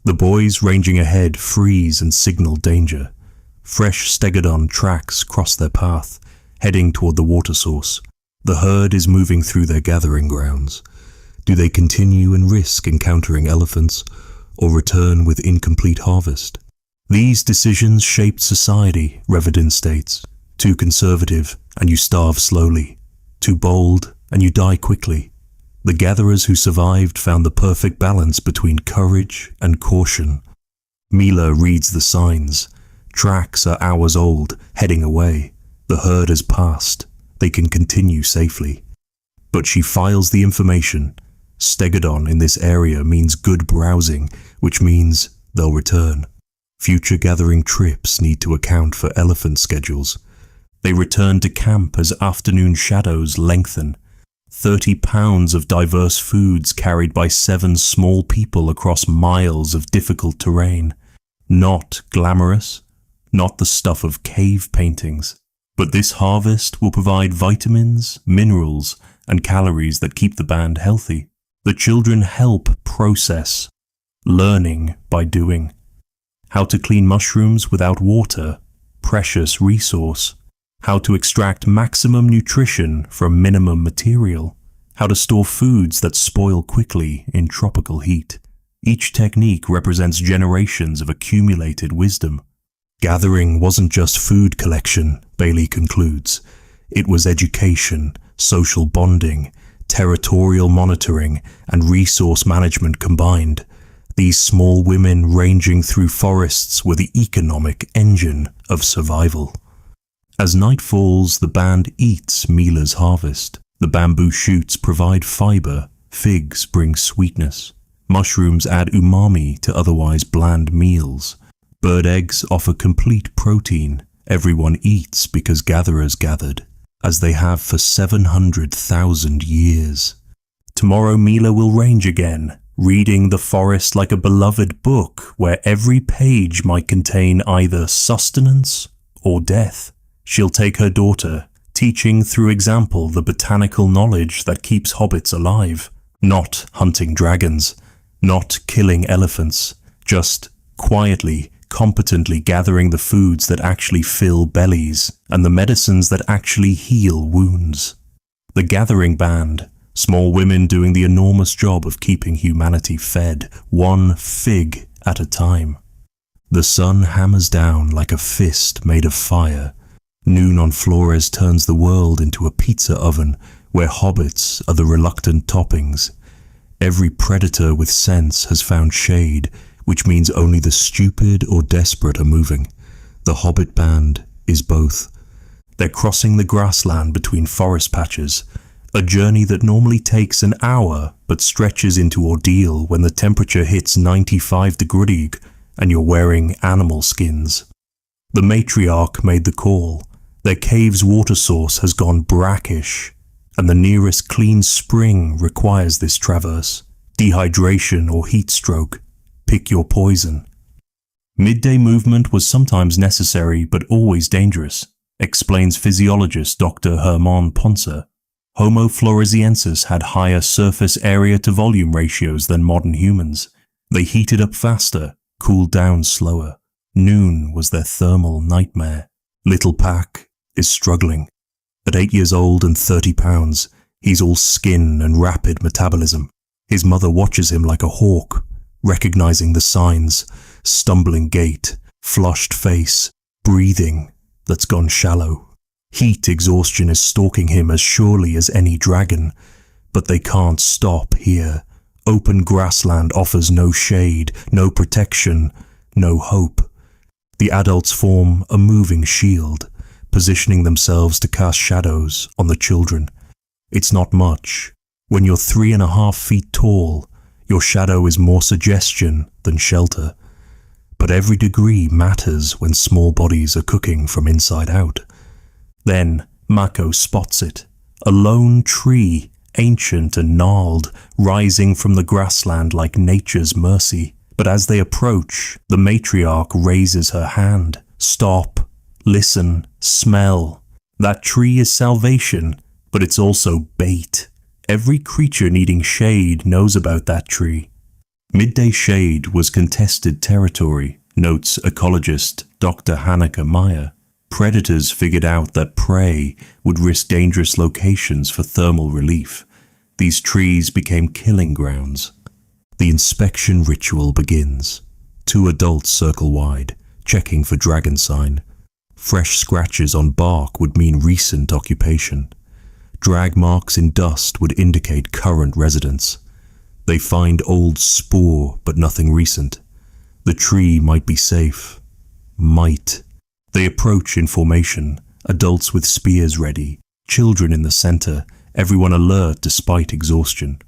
The boys ranging ahead freeze and signal danger. Fresh stegodon tracks cross their path. heading toward the water source. The herd is moving through their gathering grounds. Do they continue and risk encountering elephants, or return with incomplete harvest? These decisions shaped society, Reverden states. Too conservative, and you starve slowly. Too bold, and you die quickly. The gatherers who survived found the perfect balance between courage and caution. Mila reads the signs. Tracks are hours old, heading away. The herd has passed. They can continue safely. But she files the information. Stegodon in this area means good browsing, which means they'll return. Future gathering trips need to account for elephant schedules. They return to camp as afternoon shadows lengthen. 30 pounds of diverse foods carried by 7 small people across miles of difficult terrain. Not glamorous, not the stuff of cave paintings. But this harvest will provide vitamins, minerals, and calories that keep the band healthy. The children help process, learning by doing. How to clean mushrooms without water, precious resource. How to extract maximum nutrition from minimum material. How to store foods that spoil quickly in tropical heat. Each technique represents generations of accumulated wisdom. Gathering wasn't just food collection, Bailey concludes. It was education, social bonding, territorial monitoring, and resource management combined. These small women ranging through forests were the economic engine of survival. As night falls, the band eats Mila's harvest. The bamboo shoots provide fiber, figs bring sweetness. Mushrooms add umami to otherwise bland meals. Bird eggs offer complete protein. Everyone eats because gatherers gathered, as they have for 700,000 years. Tomorrow Mila will range again, reading the forest like a beloved book where every page might contain either sustenance or death. She'll take her daughter, teaching through example the botanical knowledge that keeps hobbits alive. Not hunting dragons, not killing elephants, just quietly, competently gathering the foods that actually fill bellies and the medicines that actually heal wounds. The gathering band, small women doing the enormous job of keeping humanity fed, one fig at a time. The sun hammers down like a fist made of fire. Noon on Flores turns the world into a pizza oven where hobbits are the reluctant toppings. Every predator with sense has found shade, which means only the stupid or desperate are moving. The hobbit band is both. They're crossing the grassland between forest patches, a journey that normally takes an hour but stretches into ordeal when the temperature hits 95 degrees and you're wearing animal skins. The matriarch made the call. Their cave's water source has gone brackish, and the nearest clean spring requires this traverse. Dehydration or heat stroke. Pick your poison. Midday movement was sometimes necessary but always dangerous, explains physiologist Dr. Hermann Ponce. Homo floresiensis had higher surface area to volume ratios than modern humans. They heated up faster, cooled down slower. Noon was their thermal nightmare. Little Pack is struggling. At 8 years old and 30 pounds, he's all skin and rapid metabolism. His mother watches him like a hawk, recognizing the signs: stumbling gait, flushed face, breathing that's gone shallow. Heat exhaustion is stalking him as surely as any dragon, but they can't stop here. Open grassland offers no shade, no protection, no hope. The adults form a moving shield, positioning themselves to cast shadows on the children. It's not much. When you're 3.5 feet tall, your shadow is more suggestion than shelter. But every degree matters when small bodies are cooking from inside out. Then Mako spots it. A lone tree, ancient and gnarled, rising from the grassland like nature's mercy. But as they approach, the matriarch raises her hand. Stop, listen, smell. That tree is salvation, but it's also bait. Every creature needing shade knows about that tree. Midday shade was contested territory, notes ecologist Dr. Hanneke Meyer. Predators figured out that prey would risk dangerous locations for thermal relief. These trees became killing grounds. The inspection ritual begins. 2 adults circle wide, checking for dragon sign. Fresh scratches on bark would mean recent occupation. Drag marks in dust would indicate current residence. They find old spore, but nothing recent. The tree might be safe. Might. They approach in formation, adults with spears ready, children in the center, everyone alert despite exhaustion.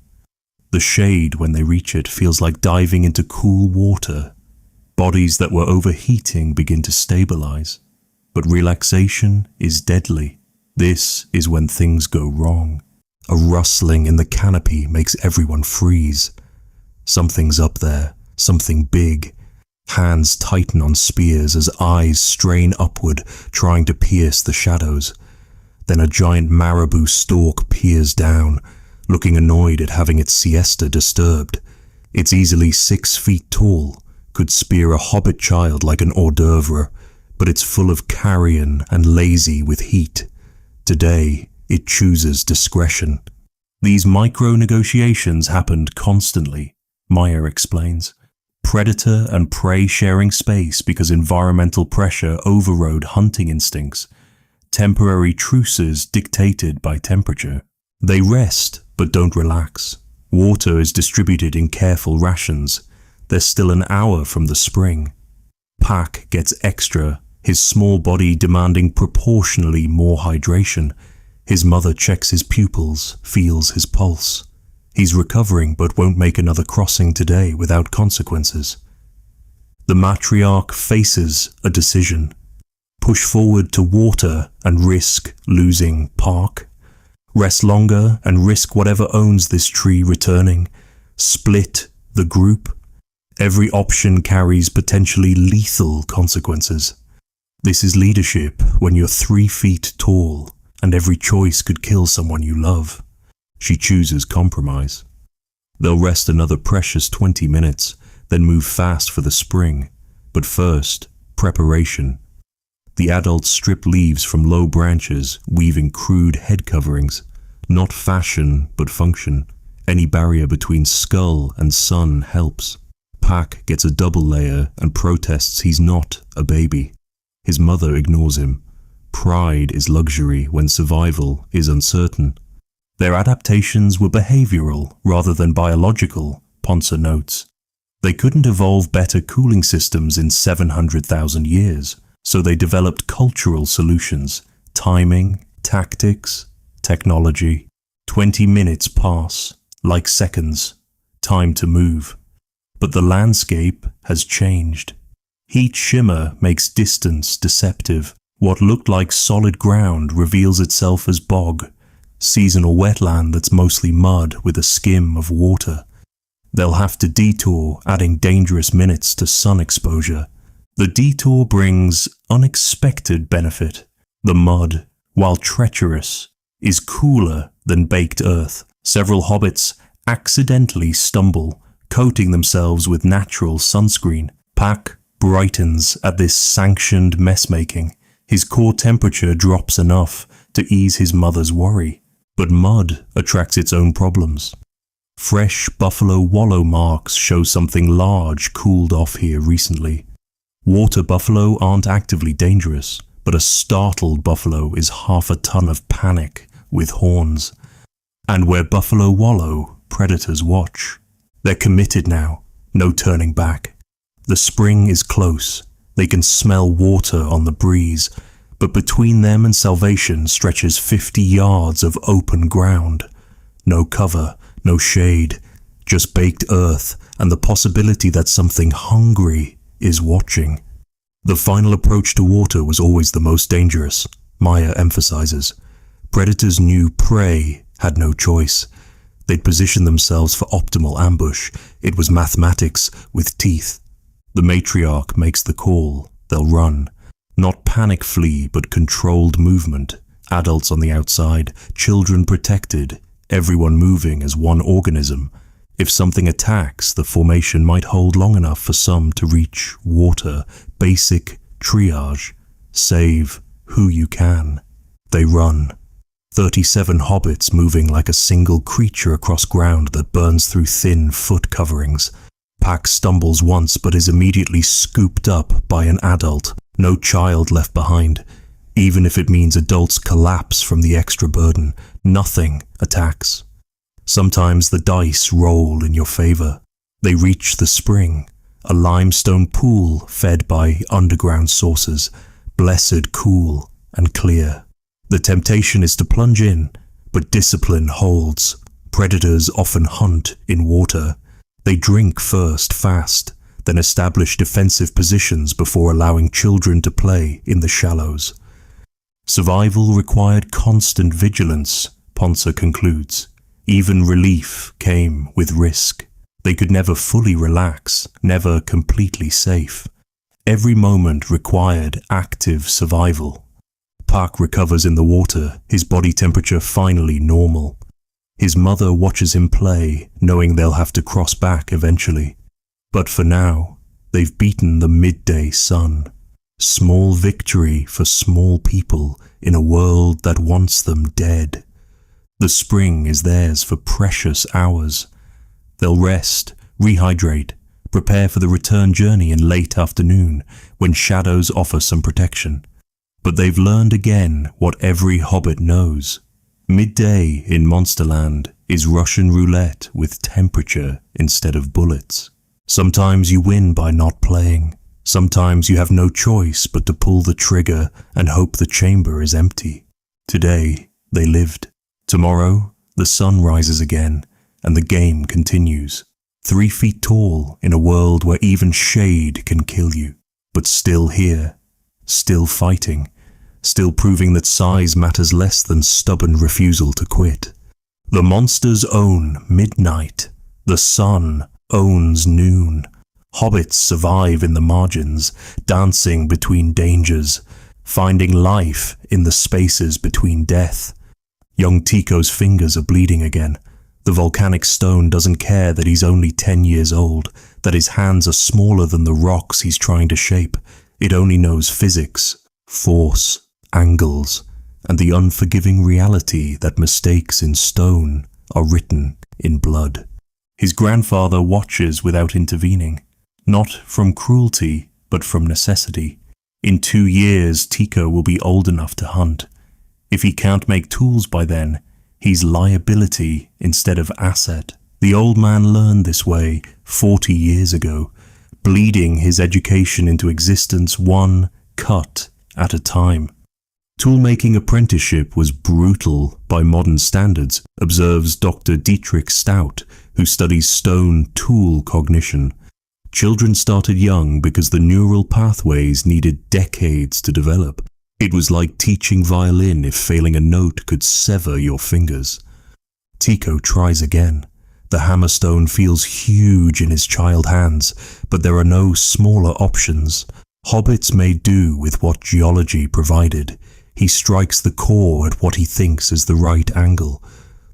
The shade, when they reach it, feels like diving into cool water. Bodies that were overheating begin to stabilize. But relaxation is deadly. This is when things go wrong. A rustling in the canopy makes everyone freeze. Something's up there, something big. Hands tighten on spears as eyes strain upward, trying to pierce the shadows. Then a giant marabou stork peers down, looking annoyed at having its siesta disturbed. It's easily 6 feet tall, could spear a hobbit child like an hors d'oeuvre, but it's full of carrion and lazy with heat. Today, it chooses discretion. These micro-negotiations happened constantly, Maya explains. Predator and prey sharing space because environmental pressure overrode hunting instincts. Temporary truces dictated by temperature. They rest, but don't relax. Water is distributed in careful rations. There's still an hour from the spring. Pack gets extra, his small body demanding proportionally more hydration. His mother checks his pupils, feels his pulse. He's recovering but won't make another crossing today without consequences. The matriarch faces a decision. Push forward to water and risk losing Park. Rest longer and risk whatever owns this tree returning. Split the group. Every option carries potentially lethal consequences. This is leadership when you're 3 feet tall and every choice could kill someone you love. She chooses compromise. They'll rest another precious 20 minutes, then move fast for the spring. But first, preparation. The adults strip leaves from low branches, weaving crude head coverings. Not fashion, but function. Any barrier between skull and sun helps. Pack gets a double layer and protests he's not a baby. His mother ignores him. Pride is luxury when survival is uncertain. Their adaptations were behavioral rather than biological, Ponce notes. They couldn't evolve better cooling systems in 700,000 years, so they developed cultural solutions, timing, tactics, technology. 20 minutes pass, like seconds, time to move. But the landscape has changed. Heat shimmer makes distance deceptive. What looked like solid ground reveals itself as bog. Seasonal wetland that's mostly mud with a skim of water. They'll have to detour, adding dangerous minutes to sun exposure. The detour brings unexpected benefit. The mud, while treacherous, is cooler than baked earth. Several hobbits accidentally stumble, coating themselves with natural sunscreen. Pack brightens at this sanctioned messmaking. His core temperature drops enough to ease his mother's worry. But mud attracts its own problems. Fresh buffalo wallow marks show something large cooled off here recently. Water buffalo aren't actively dangerous, but a startled buffalo is half a ton of panic with horns. And where buffalo wallow, predators watch. They're committed now, no turning back. The spring is close. They can smell water on the breeze. But between them and salvation stretches 50 yards of open ground. No cover, no shade, just baked earth and the possibility that something hungry is watching. The final approach to water was always the most dangerous, Maya emphasizes. Predators knew prey had no choice. They'd position themselves for optimal ambush. It was mathematics with teeth. The matriarch makes the call. They'll run. Not panic flee, but controlled movement. Adults on the outside, children protected, everyone moving as one organism. If something attacks, the formation might hold long enough for some to reach water. Basic triage. Save who you can. They run. 37 hobbits moving like a single creature across ground that burns through thin foot coverings. Pack stumbles once but is immediately scooped up by an adult, no child left behind. Even if it means adults collapse from the extra burden, nothing attacks. Sometimes the dice roll in your favor. They reach the spring, a limestone pool fed by underground sources, blessed cool and clear. The temptation is to plunge in, but discipline holds. Predators often hunt in water. They drink first fast, then establish defensive positions before allowing children to play in the shallows. Survival required constant vigilance, Ponce concludes. Even relief came with risk. They could never fully relax, never completely safe. Every moment required active survival. Park recovers in the water, his body temperature finally normal. His mother watches him play, knowing they'll have to cross back eventually. But for now, they've beaten the midday sun. Small victory for small people in a world that wants them dead. The spring is theirs for precious hours. They'll rest, rehydrate, prepare for the return journey in late afternoon when shadows offer some protection. But they've learned again what every hobbit knows. Midday in Monsterland is Russian roulette with temperature instead of bullets. Sometimes you win by not playing. Sometimes you have no choice but to pull the trigger and hope the chamber is empty. Today, they lived. Tomorrow, the sun rises again, and the game continues. 3 feet tall in a world where even shade can kill you, but still here, still fighting, still proving that size matters less than stubborn refusal to quit. The monsters own midnight. The sun owns noon. Hobbits survive in the margins, dancing between dangers, finding life in the spaces between death. Young Tico's fingers are bleeding again. The volcanic stone doesn't care that he's only 10 years old, that his hands are smaller than the rocks he's trying to shape. It only knows physics, force, angles, and the unforgiving reality that mistakes in stone are written in blood. His grandfather watches without intervening, not from cruelty, but from necessity. In 2 years, Tico will be old enough to hunt. If he can't make tools by then, he's liability instead of asset. The old man learned this way 40 years ago, bleeding his education into existence one cut at a time. Toolmaking apprenticeship was brutal by modern standards, observes Dr. Dietrich Stout, who studies stone tool cognition. Children started young because the neural pathways needed decades to develop. It was like teaching violin if failing a note could sever your fingers. Tico tries again. The hammerstone feels huge in his child hands, but there are no smaller options. Hobbits may do with what geology provided. He strikes the core at what he thinks is the right angle.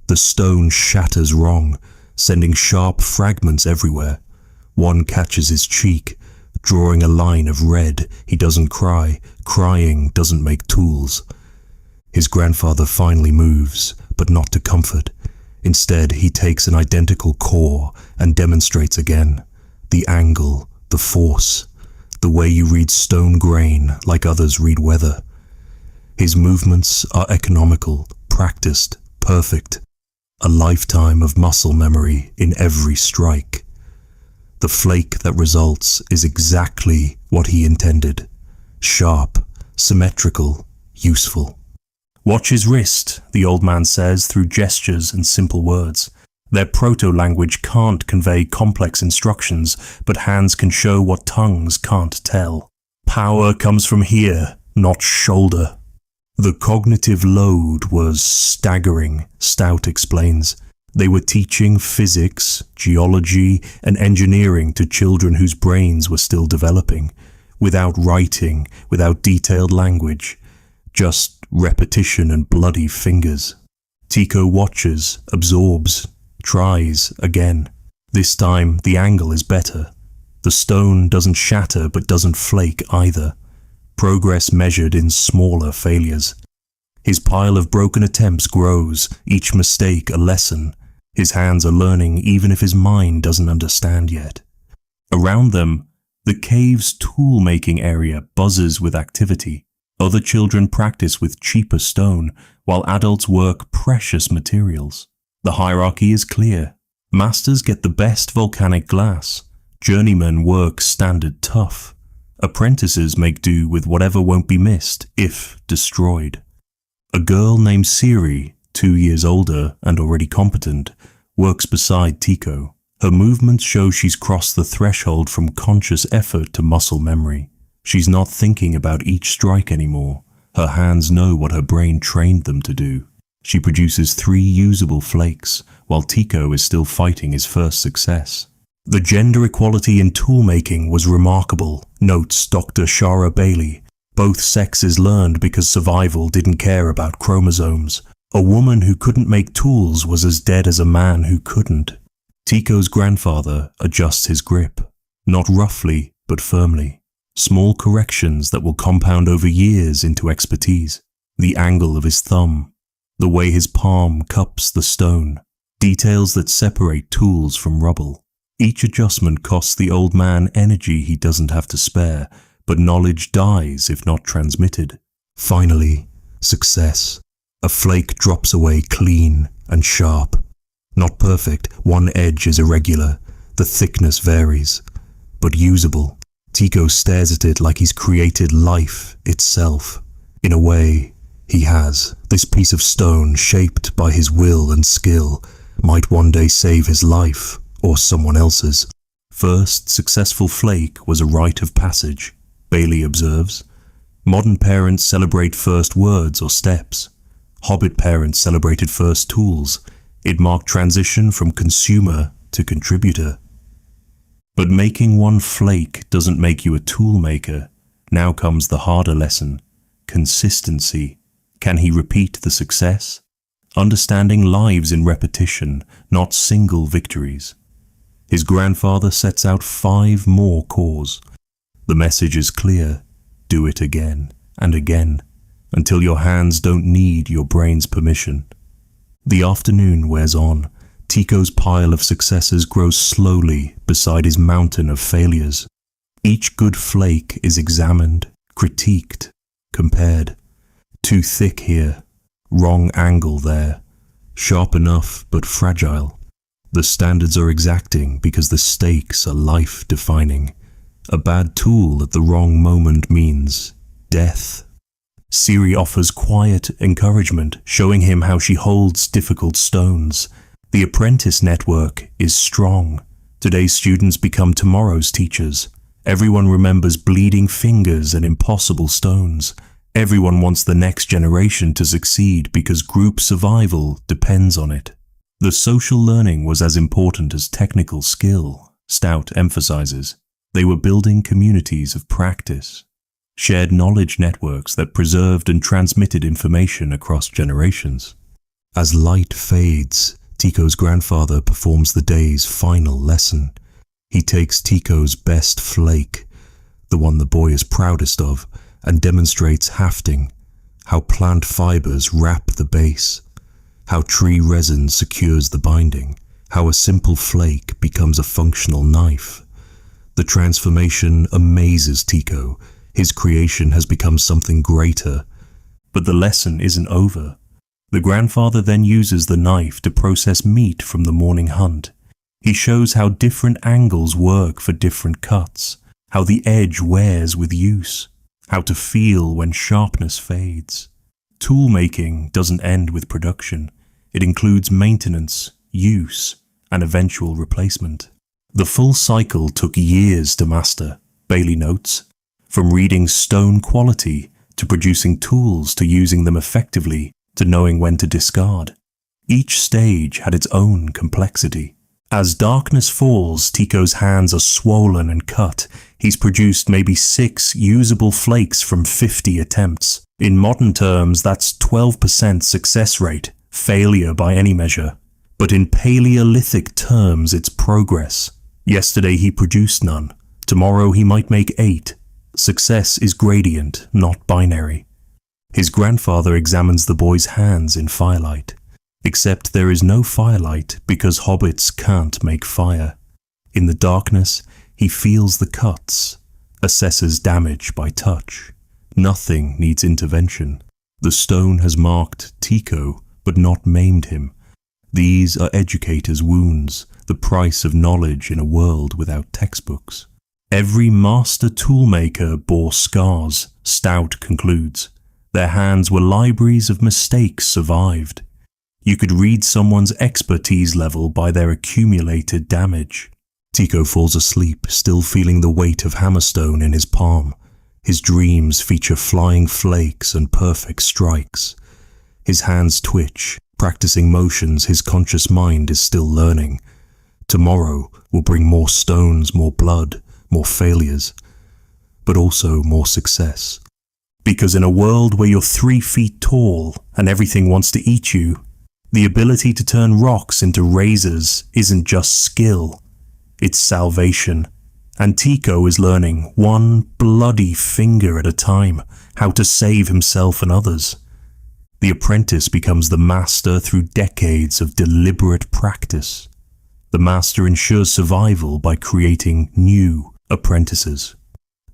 The stone shatters wrong, sending sharp fragments everywhere. One catches his cheek, drawing a line of red. He doesn't cry. Crying doesn't make tools. His grandfather finally moves, but not to comfort. Instead, he takes an identical core and demonstrates again. The angle, the force, the way you read stone grain like others read weather. His movements are economical, practiced, perfect. A lifetime of muscle memory in every strike. The flake that results is exactly what he intended. Sharp, symmetrical, useful. Watch his wrist, the old man says through gestures and simple words. Their proto-language can't convey complex instructions, but hands can show what tongues can't tell. Power comes from here, not shoulder. The cognitive load was staggering, Stout explains. They were teaching physics, geology, and engineering to children whose brains were still developing, without writing, without detailed language, just repetition and bloody fingers. Tico watches, absorbs, tries again. This time, the angle is better. The stone doesn't shatter but doesn't flake either. progress measured in smaller failures. His pile of broken attempts grows, each mistake a lesson. His hands are learning even if his mind doesn't understand yet. Around them, the cave's tool-making area buzzes with activity. Other children practice with cheaper stone, while adults work precious materials. The hierarchy is clear. Masters get the best volcanic glass. Journeymen work standard tough. Apprentices make do with whatever won't be missed, if destroyed. A girl named Siri, 2 years older and already competent, works beside Tico. Her movements show she's crossed the threshold from conscious effort to muscle memory. She's not thinking about each strike anymore. Her hands know what her brain trained them to do. She produces 3 usable flakes, while Tico is still fighting his first success. The gender equality in toolmaking was remarkable, notes Dr. Shara Bailey. Both sexes learned because survival didn't care about chromosomes. A woman who couldn't make tools was as dead as a man who couldn't. Tico's grandfather adjusts his grip, not roughly, but firmly. Small corrections that will compound over years into expertise. The angle of his thumb, the way his palm cups the stone, details that separate tools from rubble. Each adjustment costs the old man energy he doesn't have to spare, but knowledge dies if not transmitted. Finally, success. A flake drops away clean and sharp. Not perfect, one edge is irregular, the thickness varies, but usable. Tico stares at it like he's created life itself. In a way, he has. This piece of stone, shaped by his will and skill, might one day save his life, or someone else's. First successful flake was a rite of passage, Bailey observes. Modern parents celebrate first words or steps. Hobbit parents celebrated first tools. It marked transition from consumer to contributor. But making one flake doesn't make you a tool maker. Now comes the harder lesson. Consistency. Can he repeat the success? Understanding lives in repetition, not single victories. His grandfather sets out 5 more cores. The message is clear. Do it again and again, until your hands don't need your brain's permission. The afternoon wears on. Tico's pile of successes grows slowly beside his mountain of failures. Each good flake is examined, critiqued, compared. Too thick here, wrong angle there, sharp enough but fragile. The standards are exacting because the stakes are life-defining. A bad tool at the wrong moment means death. Siri offers quiet encouragement, showing him how she holds difficult stones. The Apprentice network is strong. Today's students become tomorrow's teachers. Everyone remembers bleeding fingers and impossible stones. Everyone wants the next generation to succeed because group survival depends on it. The social learning was as important as technical skill, Stout emphasizes. They were building communities of practice, shared knowledge networks that preserved and transmitted information across generations. As light fades, Tico's grandfather performs the day's final lesson. He takes Tico's best flake, the one the boy is proudest of, and demonstrates hafting, how plant fibers wrap the base, how tree resin secures the binding, how a simple flake becomes a functional knife. The transformation amazes Tico. His creation has become something greater. But the lesson isn't over. The grandfather then uses the knife to process meat from the morning hunt. He shows how different angles work for different cuts, how the edge wears with use, how to feel when sharpness fades. Tool making doesn't end with production. It includes maintenance, use, and eventual replacement. The full cycle took years to master, Bailey notes, from reading stone quality to producing tools to using them effectively to knowing when to discard. Each stage had its own complexity. As darkness falls, Tico's hands are swollen and cut. He's produced maybe 6 usable flakes from 50 attempts. In modern terms, that's 12% success rate, failure by any measure. But in Paleolithic terms, it's progress. Yesterday he produced none. Tomorrow he might make 8. Success is gradient, not binary. His grandfather examines the boy's hands in firelight, except there is no firelight because hobbits can't make fire. In the darkness, he feels the cuts, assesses damage by touch. Nothing needs intervention. The stone has marked Tico, but not maimed him. These are educators' wounds, the price of knowledge in a world without textbooks. Every master toolmaker bore scars, Stout concludes. Their hands were libraries of mistakes survived. You could read someone's expertise level by their accumulated damage. Tico falls asleep, still feeling the weight of hammerstone in his palm. His dreams feature flying flakes and perfect strikes. His hands twitch, practicing motions his conscious mind is still learning. Tomorrow will bring more stones, more blood, more failures, but also more success. Because in a world where you're 3 feet tall and everything wants to eat you, the ability to turn rocks into razors isn't just skill, it's salvation. And Tico is learning, one bloody finger at a time, how to save himself and others. The apprentice becomes the master through decades of deliberate practice. The master ensures survival by creating new apprentices.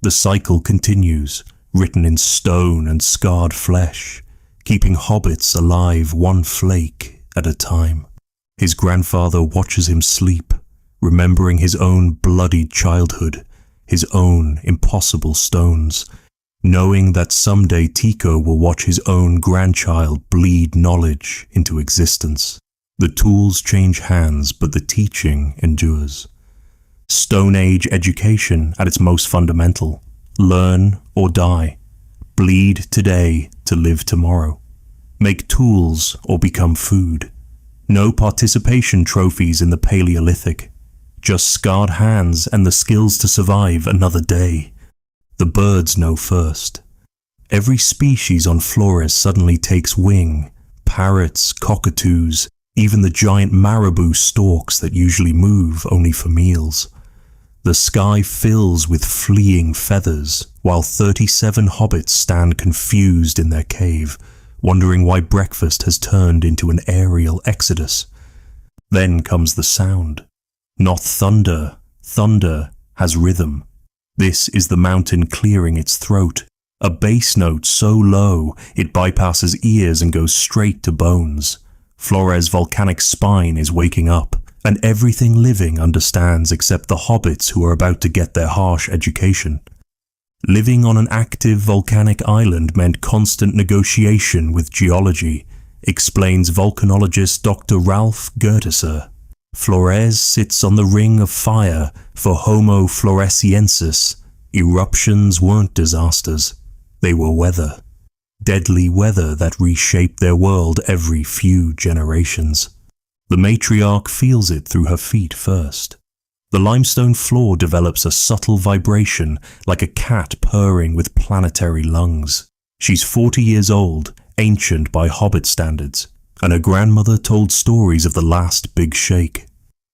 The cycle continues, written in stone and scarred flesh, keeping hobbits alive one flake at a time. His grandfather watches him sleep, remembering his own bloodied childhood, his own impossible stones, knowing that someday Tico will watch his own grandchild bleed knowledge into existence. The tools change hands, but the teaching endures. Stone Age education at its most fundamental. Learn or die. Bleed today to live tomorrow. Make tools or become food. No participation trophies in the Paleolithic. Just scarred hands and the skills to survive another day. The birds know first. Every species on Flores suddenly takes wing. Parrots, cockatoos, even the giant marabou storks that usually move only for meals. The sky fills with fleeing feathers, while 37 hobbits stand confused in their cave, wondering why breakfast has turned into an aerial exodus. Then comes the sound. Not thunder. Thunder has rhythm. This is the mountain clearing its throat, a bass note so low it bypasses ears and goes straight to bones. Flores' volcanic spine is waking up, and everything living understands except the hobbits who are about to get their harsh education. Living on an active volcanic island meant constant negotiation with geology, explains volcanologist Dr. Ralph Gerteser. Flores sits on the ring of fire for Homo floresiensis. Eruptions weren't disasters, they were weather. Deadly weather that reshaped their world every few generations. The matriarch feels it through her feet first. The limestone floor develops a subtle vibration like a cat purring with planetary lungs. She's 40 years old, ancient by Hobbit standards, and her grandmother told stories of the last big shake.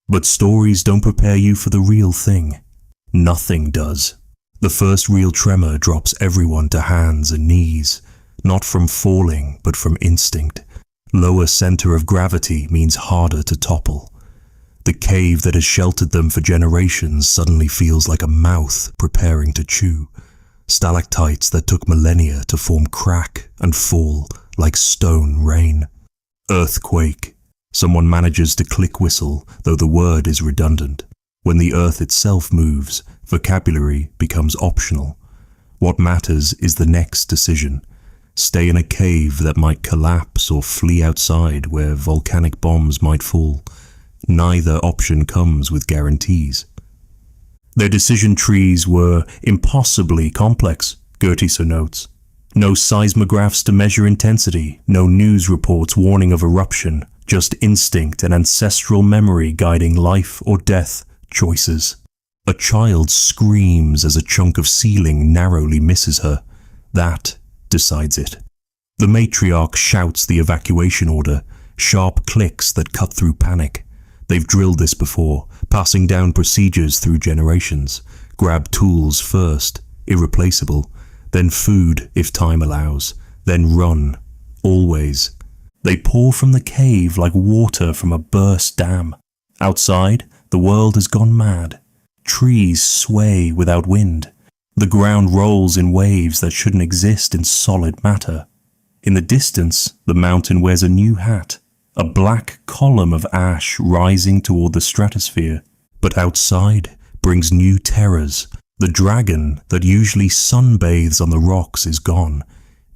But stories don't prepare you for the real thing. Nothing does. The first real tremor drops everyone to hands and knees, not from falling, but from instinct. Lower center of gravity means harder to topple. The cave that has sheltered them for generations suddenly feels like a mouth preparing to chew. Stalactites that took millennia to form crack and fall like stone rain. Earthquake. Someone manages to click whistle, though the word is redundant. When the earth itself moves, vocabulary becomes optional. What matters is the next decision. Stay in a cave that might collapse or flee outside where volcanic bombs might fall. Neither option comes with guarantees. Their decision trees were impossibly complex, Gerteser notes. No seismographs to measure intensity, no news reports warning of eruption, just instinct and ancestral memory guiding life or death choices. A child screams as a chunk of ceiling narrowly misses her. That decides it. The matriarch shouts the evacuation order, sharp clicks that cut through panic. They've drilled this before, passing down procedures through generations. Grab tools first, irreplaceable, then food if time allows, then run, always. They pour from the cave like water from a burst dam. Outside, the world has gone mad. Trees sway without wind. The ground rolls in waves that shouldn't exist in solid matter. In the distance, the mountain wears a new hat, a black column of ash rising toward the stratosphere. But outside brings new terrors. The dragon that usually sunbathes on the rocks is gone.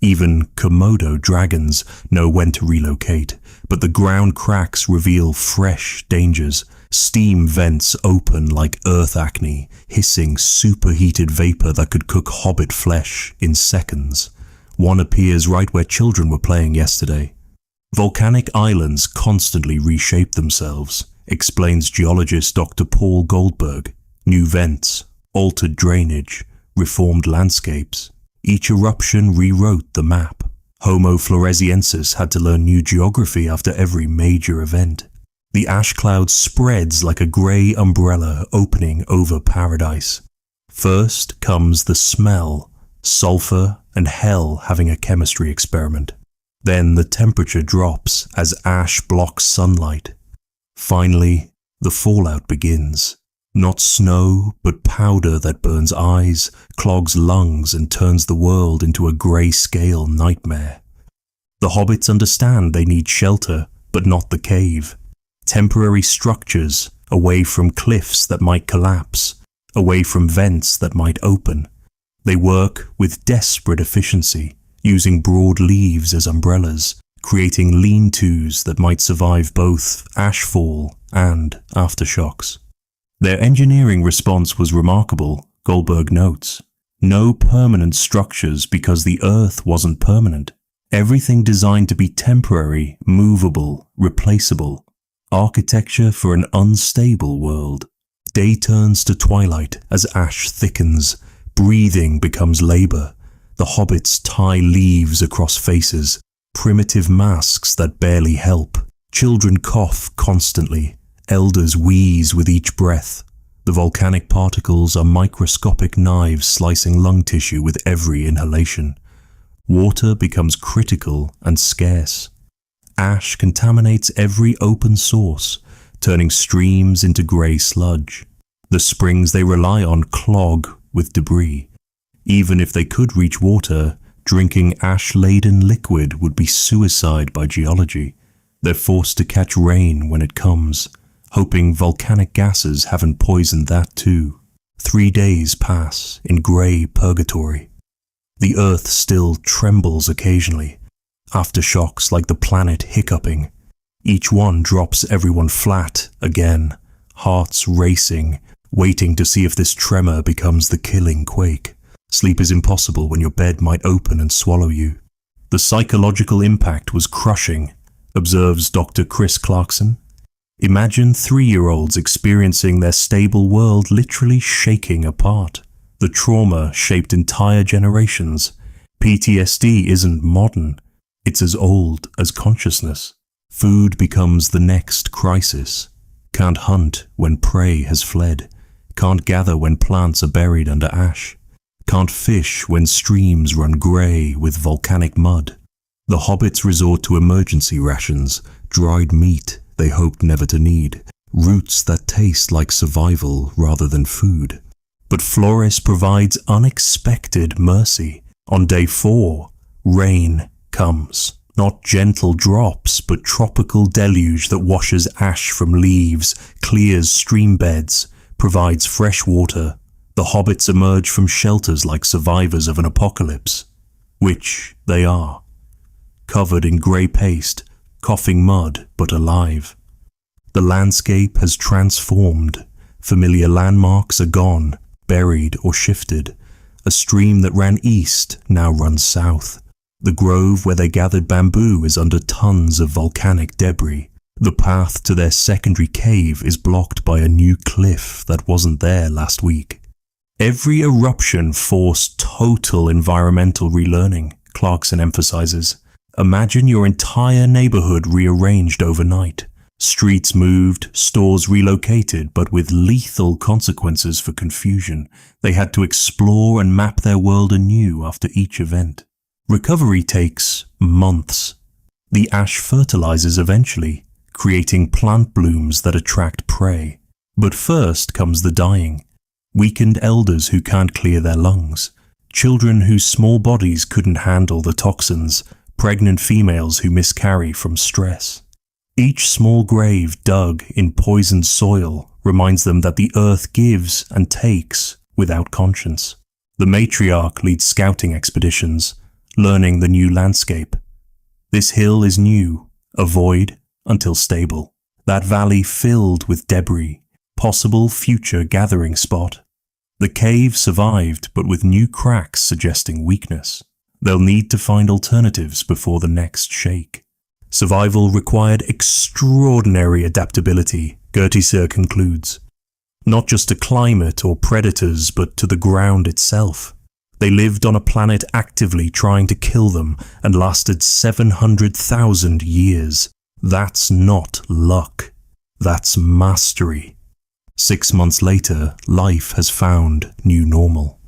Even Komodo dragons know when to relocate, but the ground cracks reveal fresh dangers. Steam vents open like earth acne, hissing superheated vapor that could cook hobbit flesh in seconds. One appears right where children were playing yesterday. Volcanic islands constantly reshape themselves, explains geologist Dr. Paul Goldberg. New vents, altered drainage, reformed landscapes. Each eruption rewrote the map. Homo floresiensis had to learn new geography after every major event. The ash cloud spreads like a grey umbrella opening over paradise. First comes the smell, sulfur and hell having a chemistry experiment. Then the temperature drops as ash blocks sunlight. Finally, the fallout begins. Not snow, but powder that burns eyes, clogs lungs and turns the world into a grey-scale nightmare. The hobbits understand they need shelter, but not the cave. Temporary structures, away from cliffs that might collapse, away from vents that might open. They work with desperate efficiency, using broad leaves as umbrellas, creating lean-tos that might survive both ashfall and aftershocks. Their engineering response was remarkable, Goldberg notes. No permanent structures because the Earth wasn't permanent. Everything designed to be temporary, movable, replaceable. Architecture for an unstable world. Day turns to twilight as ash thickens. Breathing becomes labor. The hobbits tie leaves across faces. Primitive masks that barely help. Children cough constantly. Elders wheeze with each breath. The volcanic particles are microscopic knives slicing lung tissue with every inhalation. Water becomes critical and scarce. Ash contaminates every open source, turning streams into grey sludge. The springs they rely on clog with debris. Even if they could reach water, drinking ash-laden liquid would be suicide by geology. They're forced to catch rain when it comes, hoping volcanic gases haven't poisoned that too. 3 days pass in grey purgatory. The earth still trembles occasionally. Aftershocks like the planet hiccuping. Each one drops everyone flat again, hearts racing, waiting to see if this tremor becomes the killing quake. Sleep is impossible when your bed might open and swallow you. The psychological impact was crushing, observes Dr. Chris Clarkson. Imagine 3-year-olds experiencing their stable world literally shaking apart. The trauma shaped entire generations. PTSD isn't modern. It's as old as consciousness. Food becomes the next crisis. Can't hunt when prey has fled. Can't gather when plants are buried under ash. Can't fish when streams run grey with volcanic mud. The hobbits resort to emergency rations, dried meat they hoped never to need, roots that taste like survival rather than food. But Flores provides unexpected mercy. On day 4, rain comes. Not gentle drops, but tropical deluge that washes ash from leaves, clears stream beds, provides fresh water. The hobbits emerge from shelters like survivors of an apocalypse, which they are. Covered in grey paste, coughing mud, but alive. The landscape has transformed. Familiar landmarks are gone, buried or shifted. A stream that ran east now runs south. The grove where they gathered bamboo is under tons of volcanic debris. The path to their secondary cave is blocked by a new cliff that wasn't there last week. Every eruption forced total environmental relearning, Clarkson emphasizes. Imagine your entire neighborhood rearranged overnight. Streets moved, stores relocated, but with lethal consequences for confusion. They had to explore and map their world anew after each event. Recovery takes months. The ash fertilizes eventually, creating plant blooms that attract prey. But first comes the dying. Weakened elders who can't clear their lungs. Children whose small bodies couldn't handle the toxins. Pregnant females who miscarry from stress. Each small grave dug in poisoned soil reminds them that the earth gives and takes without conscience. The matriarch leads scouting expeditions, learning the new landscape. This hill is new, a void until stable. That valley filled with debris, possible future gathering spot. The cave survived, but with new cracks suggesting weakness. They'll need to find alternatives before the next shake. Survival required extraordinary adaptability, Gertieser concludes. Not just to climate or predators, but to the ground itself. They lived on a planet actively trying to kill them and lasted 700,000 years. That's not luck. That's mastery. 6 months later, life has found new normal.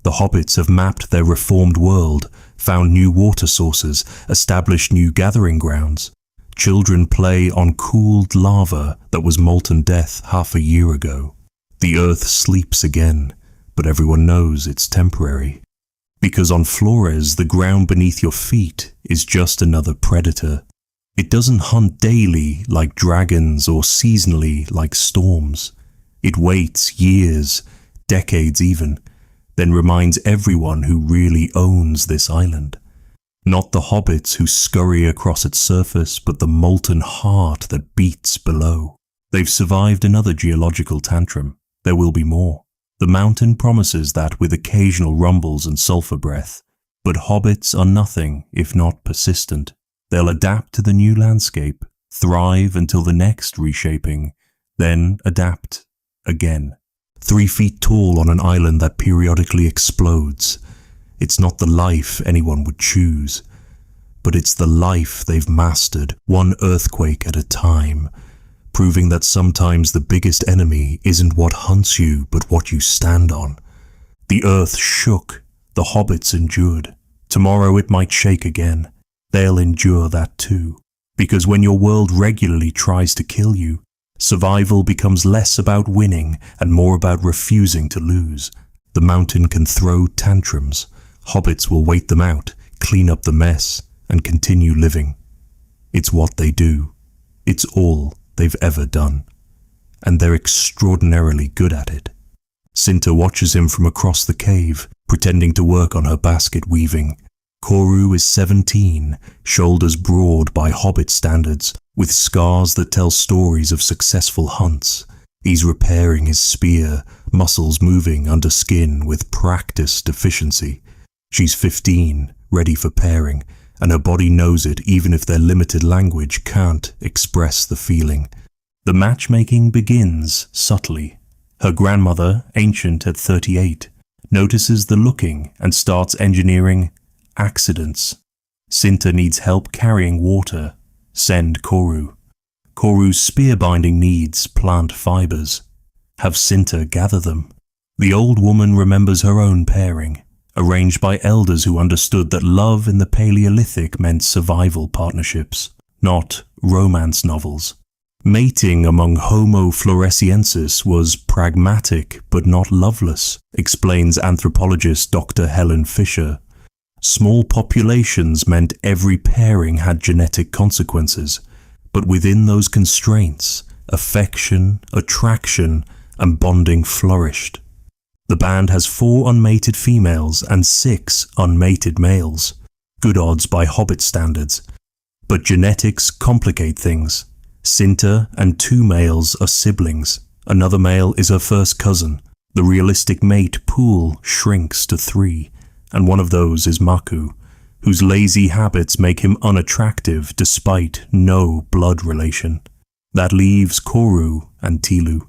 The hobbits have mapped their reformed world, found new water sources, established new gathering grounds. Children play on cooled lava that was molten death half a year ago. The earth sleeps again, but everyone knows it's temporary. Because on Flores, the ground beneath your feet is just another predator. It doesn't hunt daily like dragons or seasonally like storms. It waits years, decades even, then reminds everyone who really owns this island. Not the hobbits who scurry across its surface, but the molten heart that beats below. They've survived another geological tantrum. There will be more. The mountain promises that with occasional rumbles and sulfur breath. But hobbits are nothing if not persistent. They'll adapt to the new landscape, thrive until the next reshaping, then adapt again. 3 feet tall on an island that periodically explodes. It's not the life anyone would choose, but it's the life they've mastered, one earthquake at a time, proving that sometimes the biggest enemy isn't what hunts you, but what you stand on. The earth shook, the hobbits endured. Tomorrow it might shake again. They'll endure that too, because when your world regularly tries to kill you, survival becomes less about winning and more about refusing to lose. The mountain can throw tantrums. Hobbits will wait them out, clean up the mess, and continue living. It's what they do. It's all they've ever done. And they're extraordinarily good at it. Cinta watches him from across the cave, pretending to work on her basket weaving. Koru is 17, shoulders broad by hobbit standards, with scars that tell stories of successful hunts. He's repairing his spear, muscles moving under skin with practiced efficiency. She's 15, ready for pairing, and her body knows it even if their limited language can't express the feeling. The matchmaking begins subtly. Her grandmother, ancient at 38, notices the looking and starts engineering accidents. Cinta needs help carrying water. Send Koru. Koru's spear binding needs plant fibers. Have Cinta gather them. The old woman remembers her own pairing, arranged by elders who understood that love in the Paleolithic meant survival partnerships, not romance novels. Mating among Homo floresiensis was pragmatic but not loveless, explains anthropologist Dr. Helen Fisher. Small populations meant every pairing had genetic consequences, but within those constraints, affection, attraction, and bonding flourished. The band has 4 unmated females and 6 unmated males, good odds by Hobbit standards. But genetics complicate things. Cinta and 2 males are siblings. Another male is her first cousin. The realistic mate pool shrinks to 3. And one of those is Maku, whose lazy habits make him unattractive despite no blood relation. That leaves Koru and Tilu.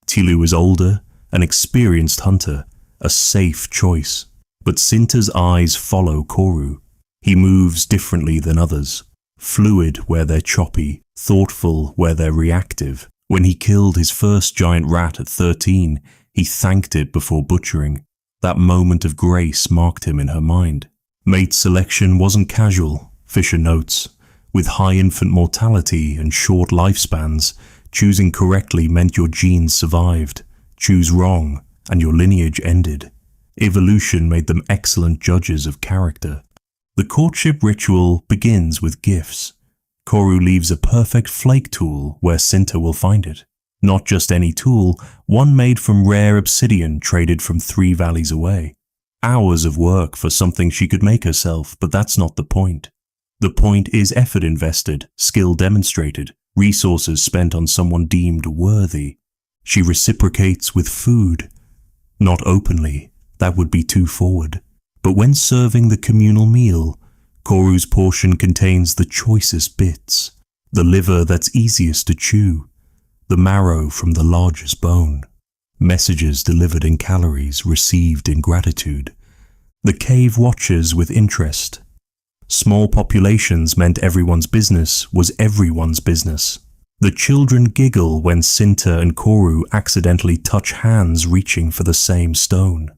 Tilu is older, an experienced hunter, a safe choice. But Cinta's eyes follow Koru. He moves differently than others. Fluid where they're choppy, thoughtful where they're reactive. When he killed his first giant rat at 13, he thanked it before butchering. That moment of grace marked him in her mind. Mate selection wasn't casual, Fisher notes. With high infant mortality and short lifespans, choosing correctly meant your genes survived. Choose wrong, and your lineage ended. Evolution made them excellent judges of character. The courtship ritual begins with gifts. Koru leaves a perfect flake tool where Cinta will find it. Not just any tool, one made from rare obsidian traded from 3 valleys away. Hours of work for something she could make herself, but that's not the point. The point is effort invested, skill demonstrated, resources spent on someone deemed worthy. She reciprocates with food. Not openly, that would be too forward. But when serving the communal meal, Koru's portion contains the choicest bits, the liver that's easiest to chew, the marrow from the largest bone, messages delivered in calories received in gratitude. The cave watches with interest. Small populations meant everyone's business was everyone's business. The children giggle when Cinta and Koru accidentally touch hands reaching for the same stone.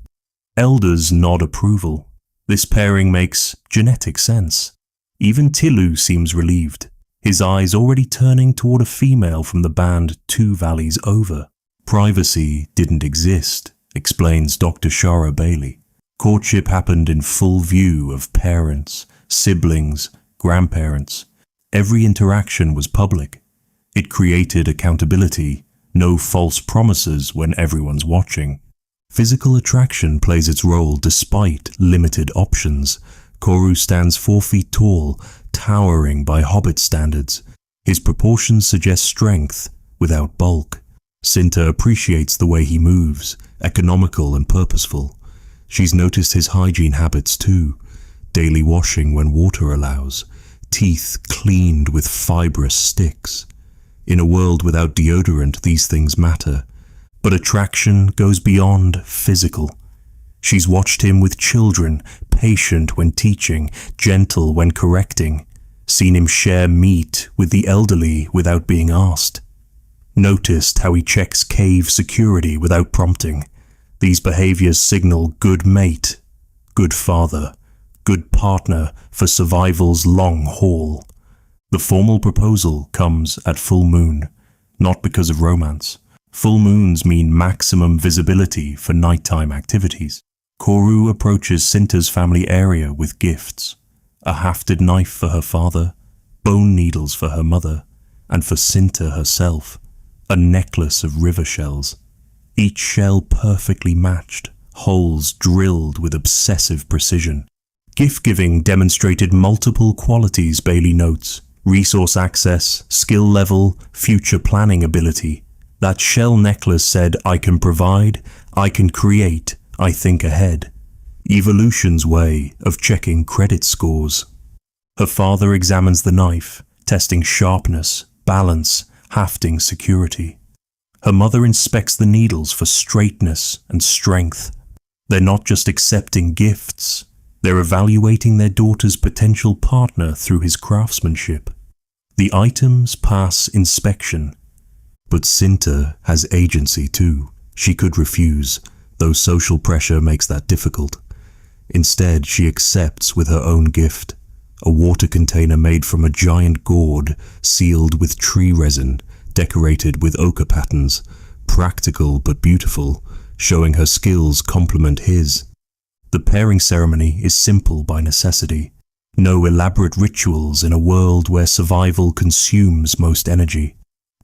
Elders nod approval. This pairing makes genetic sense. Even Tilu seems relieved, his eyes already turning toward a female from the band 2 valleys over. Privacy didn't exist, explains Dr. Shara Bailey. Courtship happened in full view of parents, siblings, grandparents. Every interaction was public. It created accountability, no false promises when everyone's watching. Physical attraction plays its role despite limited options. Koru stands 4 feet tall, towering by Hobbit standards. His proportions suggest strength without bulk. Cinta appreciates the way he moves, economical and purposeful. She's noticed his hygiene habits too. Daily washing when water allows, teeth cleaned with fibrous sticks. In a world without deodorant, these things matter. But attraction goes beyond physical. She's watched him with children, patient when teaching, gentle when correcting, seen him share meat with the elderly without being asked. Noticed how he checks cave security without prompting. These behaviors signal good mate, good father, good partner for survival's long haul. The formal proposal comes at full moon, not because of romance. Full moons mean maximum visibility for nighttime activities. Koru approaches Cinta's family area with gifts. A hafted knife for her father, bone needles for her mother, and for Cinta herself, a necklace of river shells. Each shell perfectly matched, holes drilled with obsessive precision. Gift-giving demonstrated multiple qualities, Bailey notes. Resource access, skill level, future planning ability. That shell necklace said, I can provide, I can create, I think ahead. Evolution's way of checking credit scores. Her father examines the knife, testing sharpness, balance, hafting security. Her mother inspects the needles for straightness and strength. They're not just accepting gifts, they're evaluating their daughter's potential partner through his craftsmanship. The items pass inspection. But Cinta has agency too. She could refuse, though social pressure makes that difficult. Instead, she accepts with her own gift, a water container made from a giant gourd, sealed with tree resin, decorated with ochre patterns, practical but beautiful, showing her skills complement his. The pairing ceremony is simple by necessity. No elaborate rituals in a world where survival consumes most energy.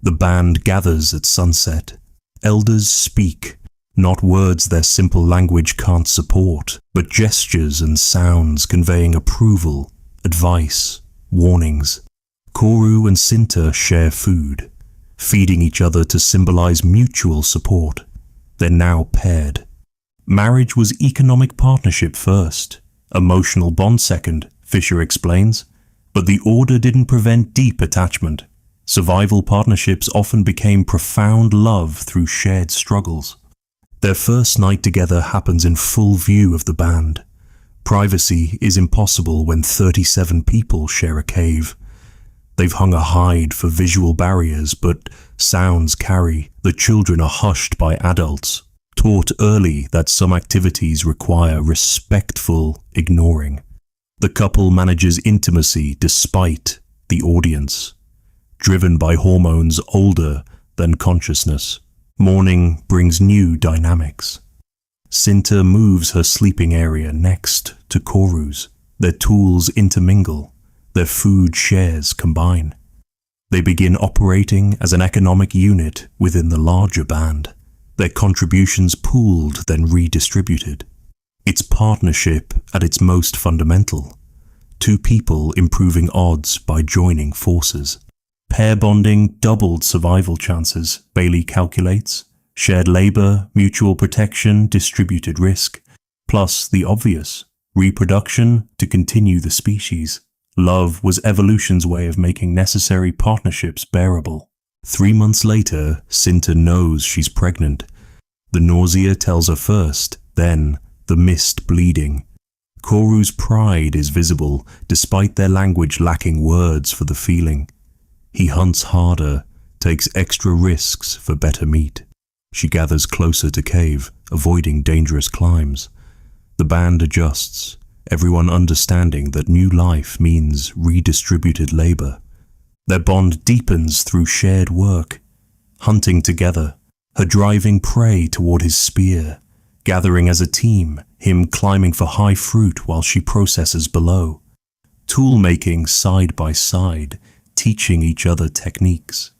The band gathers at sunset. Elders speak, not words their simple language can't support, but gestures and sounds conveying approval, advice, warnings. Koru and Cinta share food, feeding each other to symbolize mutual support. They're now paired. Marriage was economic partnership first, emotional bond second, Fisher explains, but the order didn't prevent deep attachment. Survival partnerships often became profound love through shared struggles. Their first night together happens in full view of the band. Privacy is impossible when 37 people share a cave. They've hung a hide for visual barriers, but sounds carry. The children are hushed by adults, taught early that some activities require respectful ignoring. The couple manages intimacy despite the audience, driven by hormones older than consciousness. Morning brings new dynamics. Cinta moves her sleeping area next to Koru's. Their tools intermingle. Their food shares combine. They begin operating as an economic unit within the larger band, their contributions pooled then redistributed. It's partnership at its most fundamental. Two people improving odds by joining forces. Pair bonding doubled survival chances, Bailey calculates. Shared labor, mutual protection, distributed risk. Plus the obvious, reproduction to continue the species. Love was evolution's way of making necessary partnerships bearable. 3 months later, Cinta knows she's pregnant. The nausea tells her first, then the mist bleeding. Koru's pride is visible, despite their language lacking words for the feeling. He hunts harder, takes extra risks for better meat. She gathers closer to cave, avoiding dangerous climbs. The band adjusts, everyone understanding that new life means redistributed labor. Their bond deepens through shared work, hunting together, her driving prey toward his spear, gathering as a team, him climbing for high fruit while she processes below. Tool making side by side, teaching each other techniques.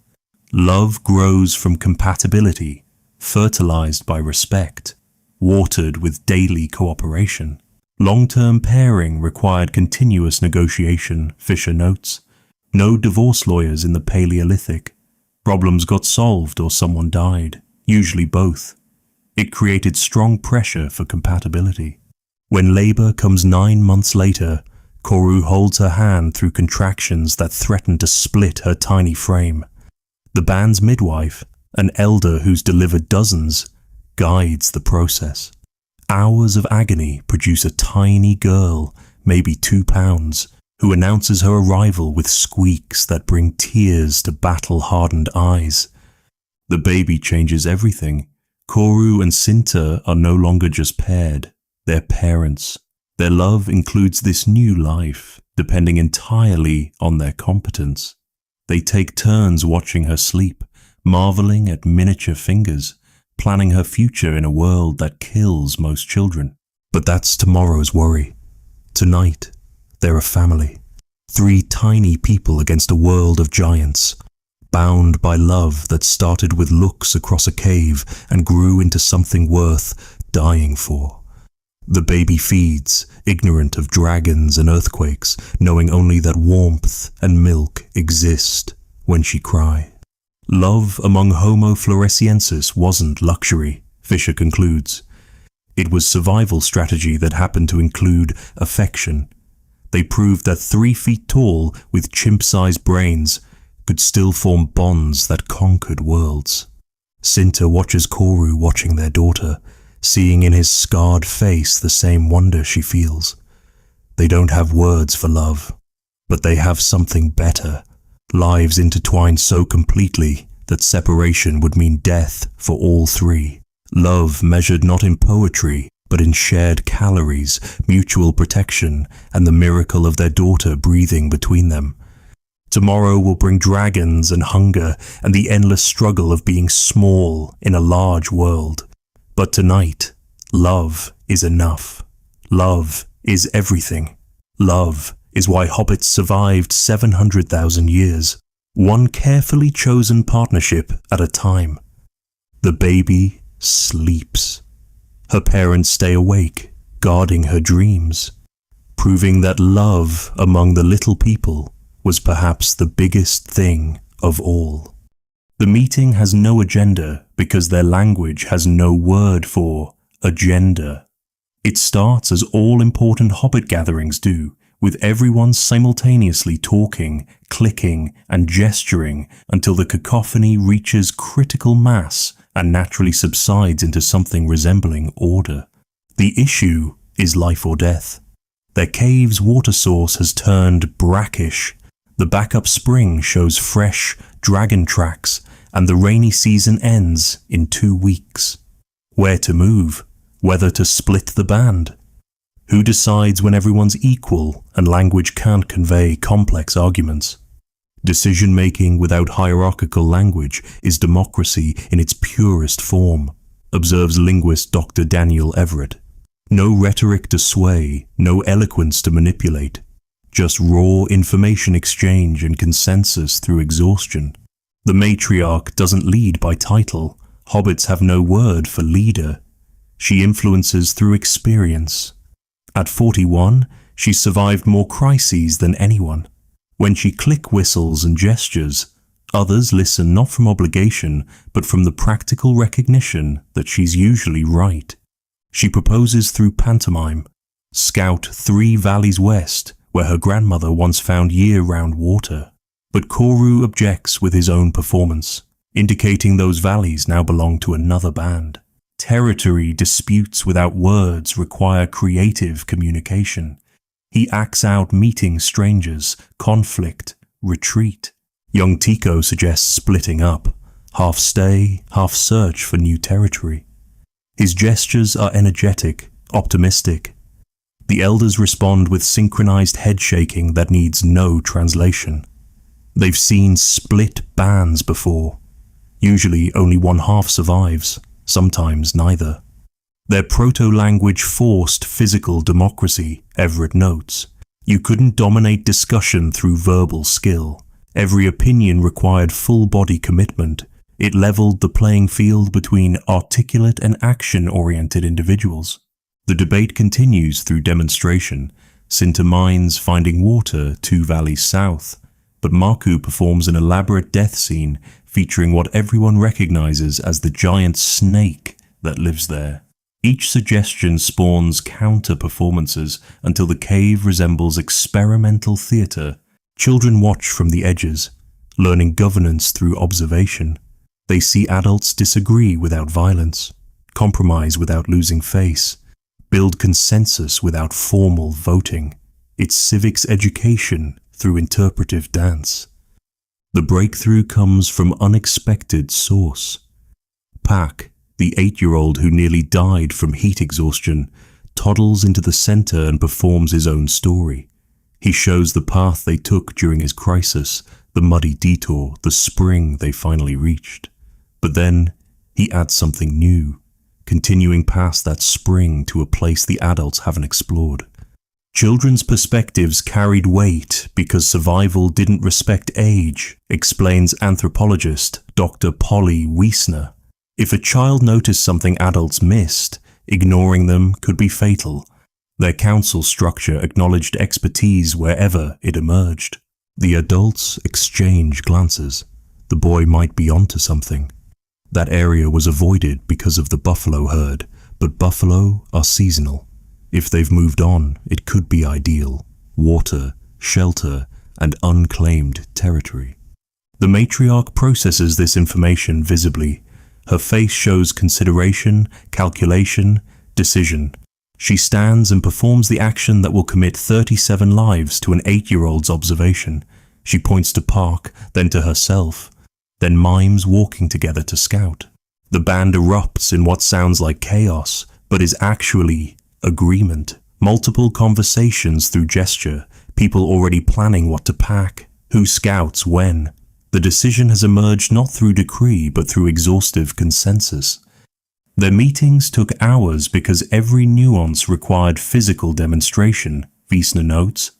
Love grows from compatibility, fertilized by respect, watered with daily cooperation. Long-term pairing required continuous negotiation, Fisher notes. No divorce lawyers in the Paleolithic. Problems got solved or someone died, usually both. It created strong pressure for compatibility. When labor comes 9 months later, Koru holds her hand through contractions that threaten to split her tiny frame. The band's midwife, an elder who's delivered dozens, guides the process. Hours of agony produce a tiny girl, maybe 2 pounds, who announces her arrival with squeaks that bring tears to battle-hardened eyes. The baby changes everything. Koru and Cinta are no longer just paired, they're parents. Their love includes this new life, depending entirely on their competence. They take turns watching her sleep, marveling at miniature fingers, planning her future in a world that kills most children. But that's tomorrow's worry. Tonight, they're a family. 3 tiny people against a world of giants, bound by love that started with looks across a cave and grew into something worth dying for. The baby feeds, ignorant of dragons and earthquakes, knowing only that warmth and milk exist when she cries. Love among Homo floresiensis wasn't luxury, Fisher concludes. It was survival strategy that happened to include affection. They proved that 3 feet tall, with chimp-sized brains, could still form bonds that conquered worlds. Cinta watches Koru watching their daughter, seeing in his scarred face the same wonder she feels. They don't have words for love, but they have something better. Lives intertwined so completely that separation would mean death for all 3. Love measured not in poetry, but in shared calories, mutual protection, and the miracle of their daughter breathing between them. Tomorrow will bring dragons and hunger and the endless struggle of being small in a large world. But tonight, love is enough. Love is everything. Love is why hobbits survived 700,000 years, one carefully chosen partnership at a time. The baby sleeps. Her parents stay awake, guarding her dreams, proving that love among the little people was perhaps the biggest thing of all. The meeting has no agenda because their language has no word for agenda. It starts as all important hobbit gatherings do, with everyone simultaneously talking, clicking, and gesturing until the cacophony reaches critical mass and naturally subsides into something resembling order. The issue is life or death. Their cave's water source has turned brackish. The backup spring shows fresh dragon tracks, and the rainy season ends in 2 weeks. Where to move? Whether to split the band? Who decides when everyone's equal and language can't convey complex arguments? Decision-making without hierarchical language is democracy in its purest form, observes linguist Dr. Daniel Everett. No rhetoric to sway, no eloquence to manipulate, just raw information exchange and consensus through exhaustion. The matriarch doesn't lead by title. Hobbits have no word for leader. She influences through experience. At 41, she survived more crises than anyone. When she click whistles and gestures, others listen not from obligation, but from the practical recognition that she's usually right. She proposes through pantomime. Scout 3 valleys west, where her grandmother once found year-round water. But Koru objects with his own performance, indicating those valleys now belong to another band. Territory disputes without words require creative communication. He acts out meeting strangers, conflict, retreat. Young Tico suggests splitting up, half stay, half search for new territory. His gestures are energetic, optimistic. The elders respond with synchronized head shaking that needs no translation. They've seen split bands before. Usually only one half survives, sometimes neither. Their proto-language forced physical democracy, Everett notes. You couldn't dominate discussion through verbal skill. Every opinion required full-body commitment. It leveled the playing field between articulate and action-oriented individuals. The debate continues through demonstration. Sinter mines finding water 2 valleys south, but Marku performs an elaborate death scene featuring what everyone recognizes as the giant snake that lives there. Each suggestion spawns counter-performances until the cave resembles experimental theater. Children watch from the edges, learning governance through observation. They see adults disagree without violence, compromise without losing face, build consensus without formal voting. It's civics education through interpretive dance. The breakthrough comes from unexpected source. Pak, the 8-year-old who nearly died from heat exhaustion, toddles into the center and performs his own story. He shows the path they took during his crisis, the muddy detour, the spring they finally reached. But then, he adds something new, continuing past that spring to a place the adults haven't explored. Children's perspectives carried weight because survival didn't respect age, explains anthropologist Dr. Polly Wiesner. If a child noticed something adults missed, ignoring them could be fatal. Their council structure acknowledged expertise wherever it emerged. The adults exchange glances. The boy might be onto something. That area was avoided because of the buffalo herd, but buffalo are seasonal. If they've moved on, it could be ideal. Water, shelter, and unclaimed territory. The matriarch processes this information visibly. Her face shows consideration, calculation, decision. She stands and performs the action that will commit 37 lives to an 8-year-old's observation. She points to Park, then to herself, then mimes walking together to scout. The band erupts in what sounds like chaos, but is actually agreement. Multiple conversations through gesture, people already planning what to pack, who scouts when. The decision has emerged not through decree, but through exhaustive consensus. Their meetings took hours because every nuance required physical demonstration, Wiesner notes.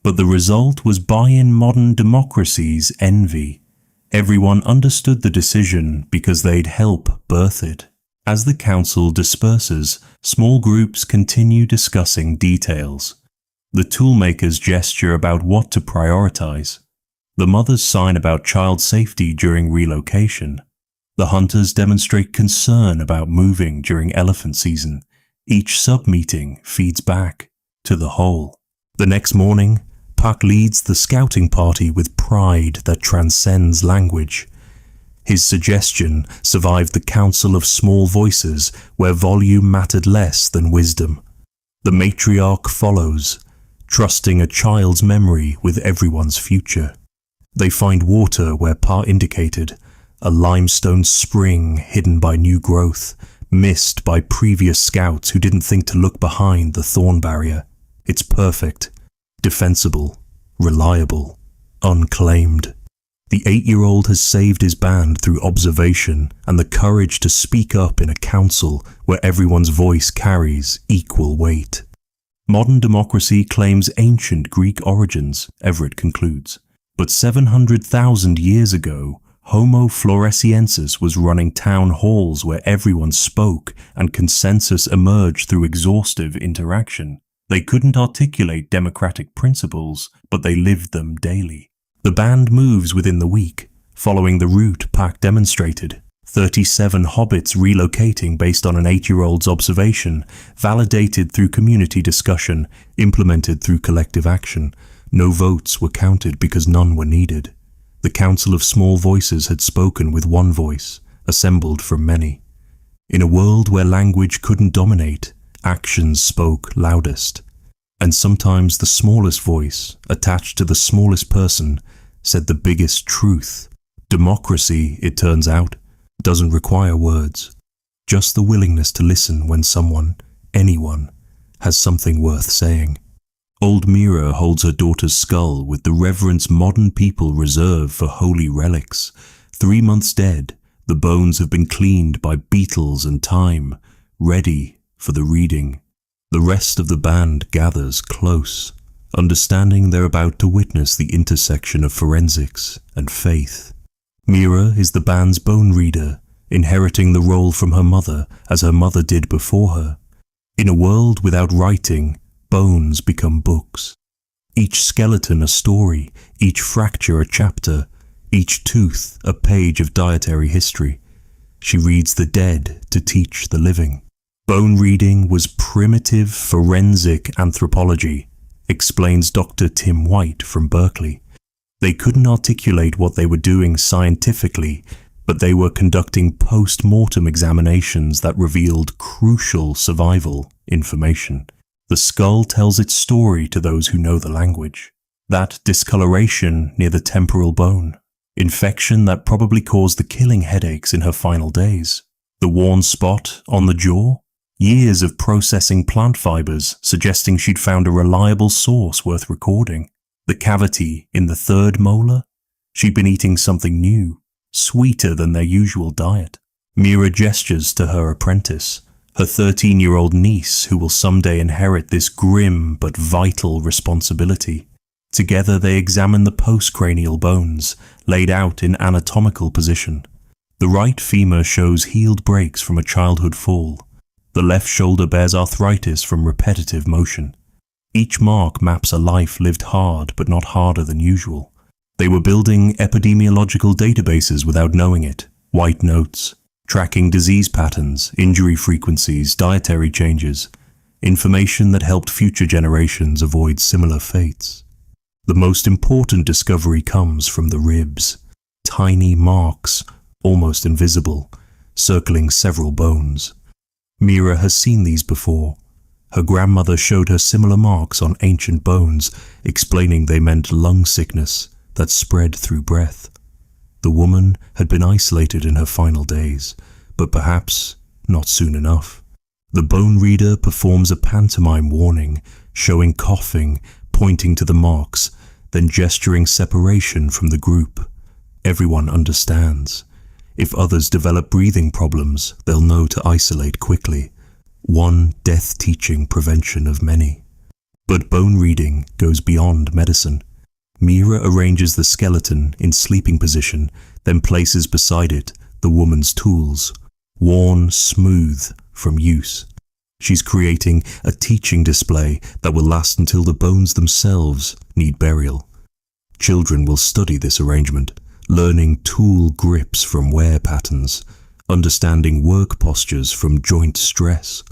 But the result was buy-in modern democracy's envy. Everyone understood the decision because they'd help birth it. As the council disperses, small groups continue discussing details. The toolmakers gesture about what to prioritize. The mothers sign about child safety during relocation. The hunters demonstrate concern about moving during elephant season. Each sub-meeting feeds back to the whole. The next morning, Pak leads the scouting party with pride that transcends language. His suggestion survived the council of small voices where volume mattered less than wisdom. The matriarch follows, trusting a child's memory with everyone's future. They find water where Pa indicated, a limestone spring hidden by new growth, missed by previous scouts who didn't think to look behind the thorn barrier. It's perfect, defensible, reliable, unclaimed. The 8-year-old has saved his band through observation and the courage to speak up in a council where everyone's voice carries equal weight. Modern democracy claims ancient Greek origins, Everett concludes. But 700,000 years ago, Homo floresiensis was running town halls where everyone spoke and consensus emerged through exhaustive interaction. They couldn't articulate democratic principles, but they lived them daily. The band moves within the week, following the route Pack demonstrated. 37 hobbits relocating based on an 8-year-old's observation, validated through community discussion, implemented through collective action. No votes were counted because none were needed. The Council of Small Voices had spoken with one voice, assembled from many. In a world where language couldn't dominate, actions spoke loudest. And sometimes the smallest voice, attached to the smallest person, said the biggest truth. Democracy, it turns out, doesn't require words. Just the willingness to listen when someone, anyone, has something worth saying. Old Mira holds her daughter's skull with the reverence modern people reserve for holy relics. 3 months dead, the bones have been cleaned by beetles and time, ready for the reading. The rest of the band gathers close, understanding they're about to witness the intersection of forensics and faith. Mira is the band's bone reader, inheriting the role from her mother as her mother did before her. In a world without writing, bones become books. Each skeleton a story, each fracture a chapter, each tooth a page of dietary history. She reads the dead to teach the living. Bone reading was primitive forensic anthropology, explains Dr. Tim White from Berkeley. They couldn't articulate what they were doing scientifically, but they were conducting post-mortem examinations that revealed crucial survival information. The skull tells its story to those who know the language. That discoloration near the temporal bone, infection that probably caused the killing headaches in her final days. The worn spot on the jaw, years of processing plant fibers suggesting she'd found a reliable source worth recording. The cavity in the third molar, she'd been eating something new, sweeter than their usual diet. Mira gestures to her apprentice, her 13-year-old niece who will someday inherit this grim but vital responsibility. Together they examine the postcranial bones, laid out in anatomical position. The right femur shows healed breaks from a childhood fall. The left shoulder bears arthritis from repetitive motion. Each mark maps a life lived hard but not harder than usual. They were building epidemiological databases without knowing it, white notes, tracking disease patterns, injury frequencies, dietary changes, information that helped future generations avoid similar fates. The most important discovery comes from the ribs, tiny marks, almost invisible, circling several bones. Mira has seen these before. Her grandmother showed her similar marks on ancient bones, explaining they meant lung sickness that spread through breath. The woman had been isolated in her final days, but perhaps not soon enough. The bone reader performs a pantomime warning, showing coughing, pointing to the marks, then gesturing separation from the group. Everyone understands. If others develop breathing problems, they'll know to isolate quickly. One death-teaching prevention of many. But bone reading goes beyond medicine. Mira arranges the skeleton in sleeping position, then places beside it the woman's tools, worn smooth from use. She's creating a teaching display that will last until the bones themselves need burial. Children will study this arrangement, learning tool grips from wear patterns, understanding work postures from joint stress.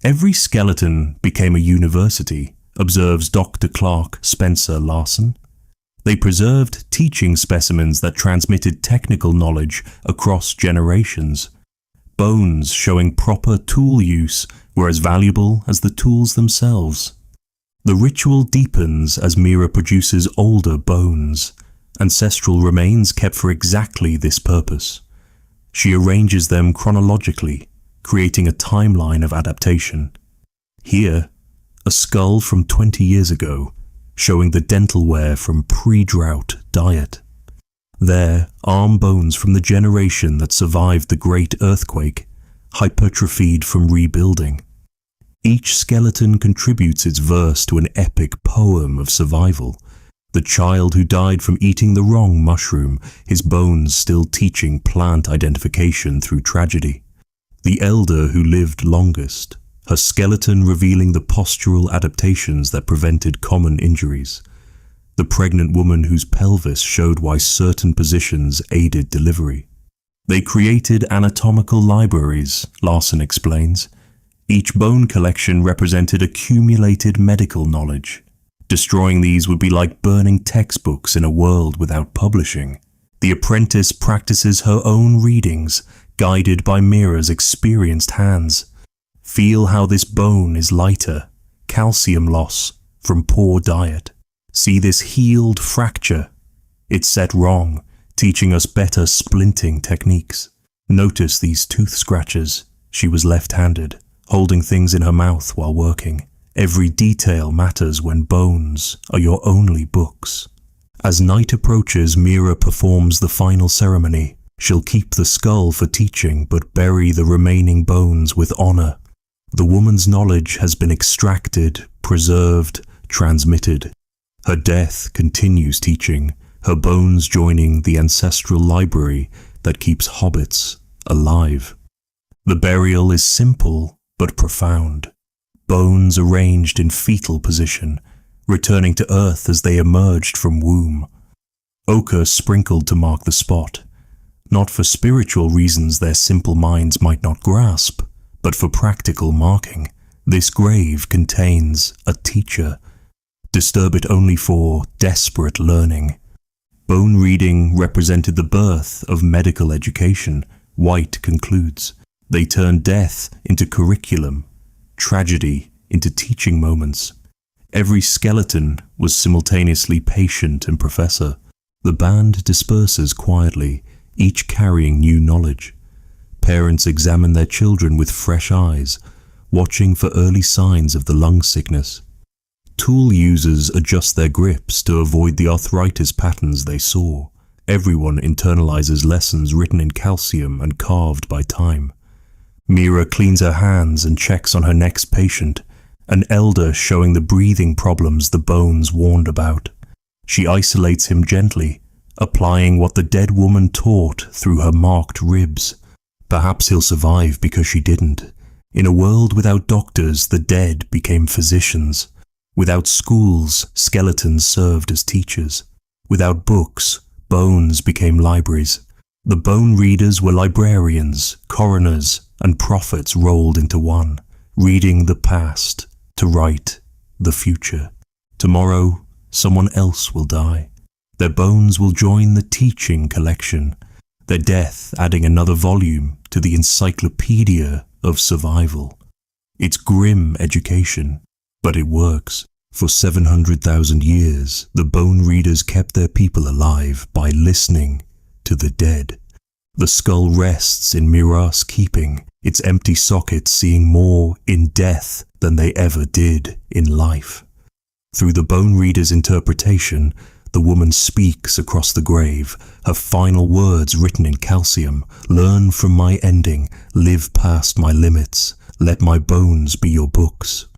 Every skeleton became a university, observes Dr. Clark Spencer Larson. They preserved teaching specimens that transmitted technical knowledge across generations. Bones showing proper tool use were as valuable as the tools themselves. The ritual deepens as Mira produces older bones, ancestral remains kept for exactly this purpose. She arranges them chronologically, creating a timeline of adaptation. Here, a skull from 20 years ago, showing the dental wear from pre-drought diet. There, arm bones from the generation that survived the Great Earthquake, hypertrophied from rebuilding. Each skeleton contributes its verse to an epic poem of survival. The child who died from eating the wrong mushroom, his bones still teaching plant identification through tragedy. The elder who lived longest, her skeleton revealing the postural adaptations that prevented common injuries. The pregnant woman whose pelvis showed why certain positions aided delivery. They created anatomical libraries, Larson explains. Each bone collection represented accumulated medical knowledge. Destroying these would be like burning textbooks in a world without publishing. The apprentice practices her own readings, guided by Mira's experienced hands. Feel how this bone is lighter, calcium loss from poor diet. See this healed fracture. It's set wrong, teaching us better splinting techniques. Notice these tooth scratches. She was left-handed, holding things in her mouth while working. Every detail matters when bones are your only books. As night approaches, Mira performs the final ceremony. She'll keep the skull for teaching, but bury the remaining bones with honor. The woman's knowledge has been extracted, preserved, transmitted. Her death continues teaching, her bones joining the ancestral library that keeps hobbits alive. The burial is simple but profound. Bones arranged in fetal position, returning to earth as they emerged from womb. Ochre sprinkled to mark the spot, not for spiritual reasons their simple minds might not grasp, but for practical marking. This grave contains a teacher. Disturb it only for desperate learning. Bone reading represented the birth of medical education, White concludes. They turned death into curriculum, tragedy into teaching moments. Every skeleton was simultaneously patient and professor. The band disperses quietly, each carrying new knowledge. Parents examine their children with fresh eyes, watching for early signs of the lung sickness. Tool users adjust their grips to avoid the arthritis patterns they saw. Everyone internalizes lessons written in calcium and carved by time. Mira cleans her hands and checks on her next patient, an elder showing the breathing problems the bones warned about. She isolates him gently, applying what the dead woman taught through her marked ribs. Perhaps he'll survive because she didn't. In a world without doctors, the dead became physicians. Without schools, skeletons served as teachers. Without books, bones became libraries. The bone readers were librarians, coroners, and prophets rolled into one, reading the past to write the future. Tomorrow, someone else will die. Their bones will join the teaching collection, their death adding another volume to the encyclopedia of survival. It's grim education, but it works. For 700,000 years, the bone readers kept their people alive by listening to the dead. The skull rests in Mira's keeping, its empty sockets seeing more in death than they ever did in life. Through the bone reader's interpretation, the woman speaks across the grave, her final words written in calcium. Learn from my ending, live past my limits, let my bones be your books.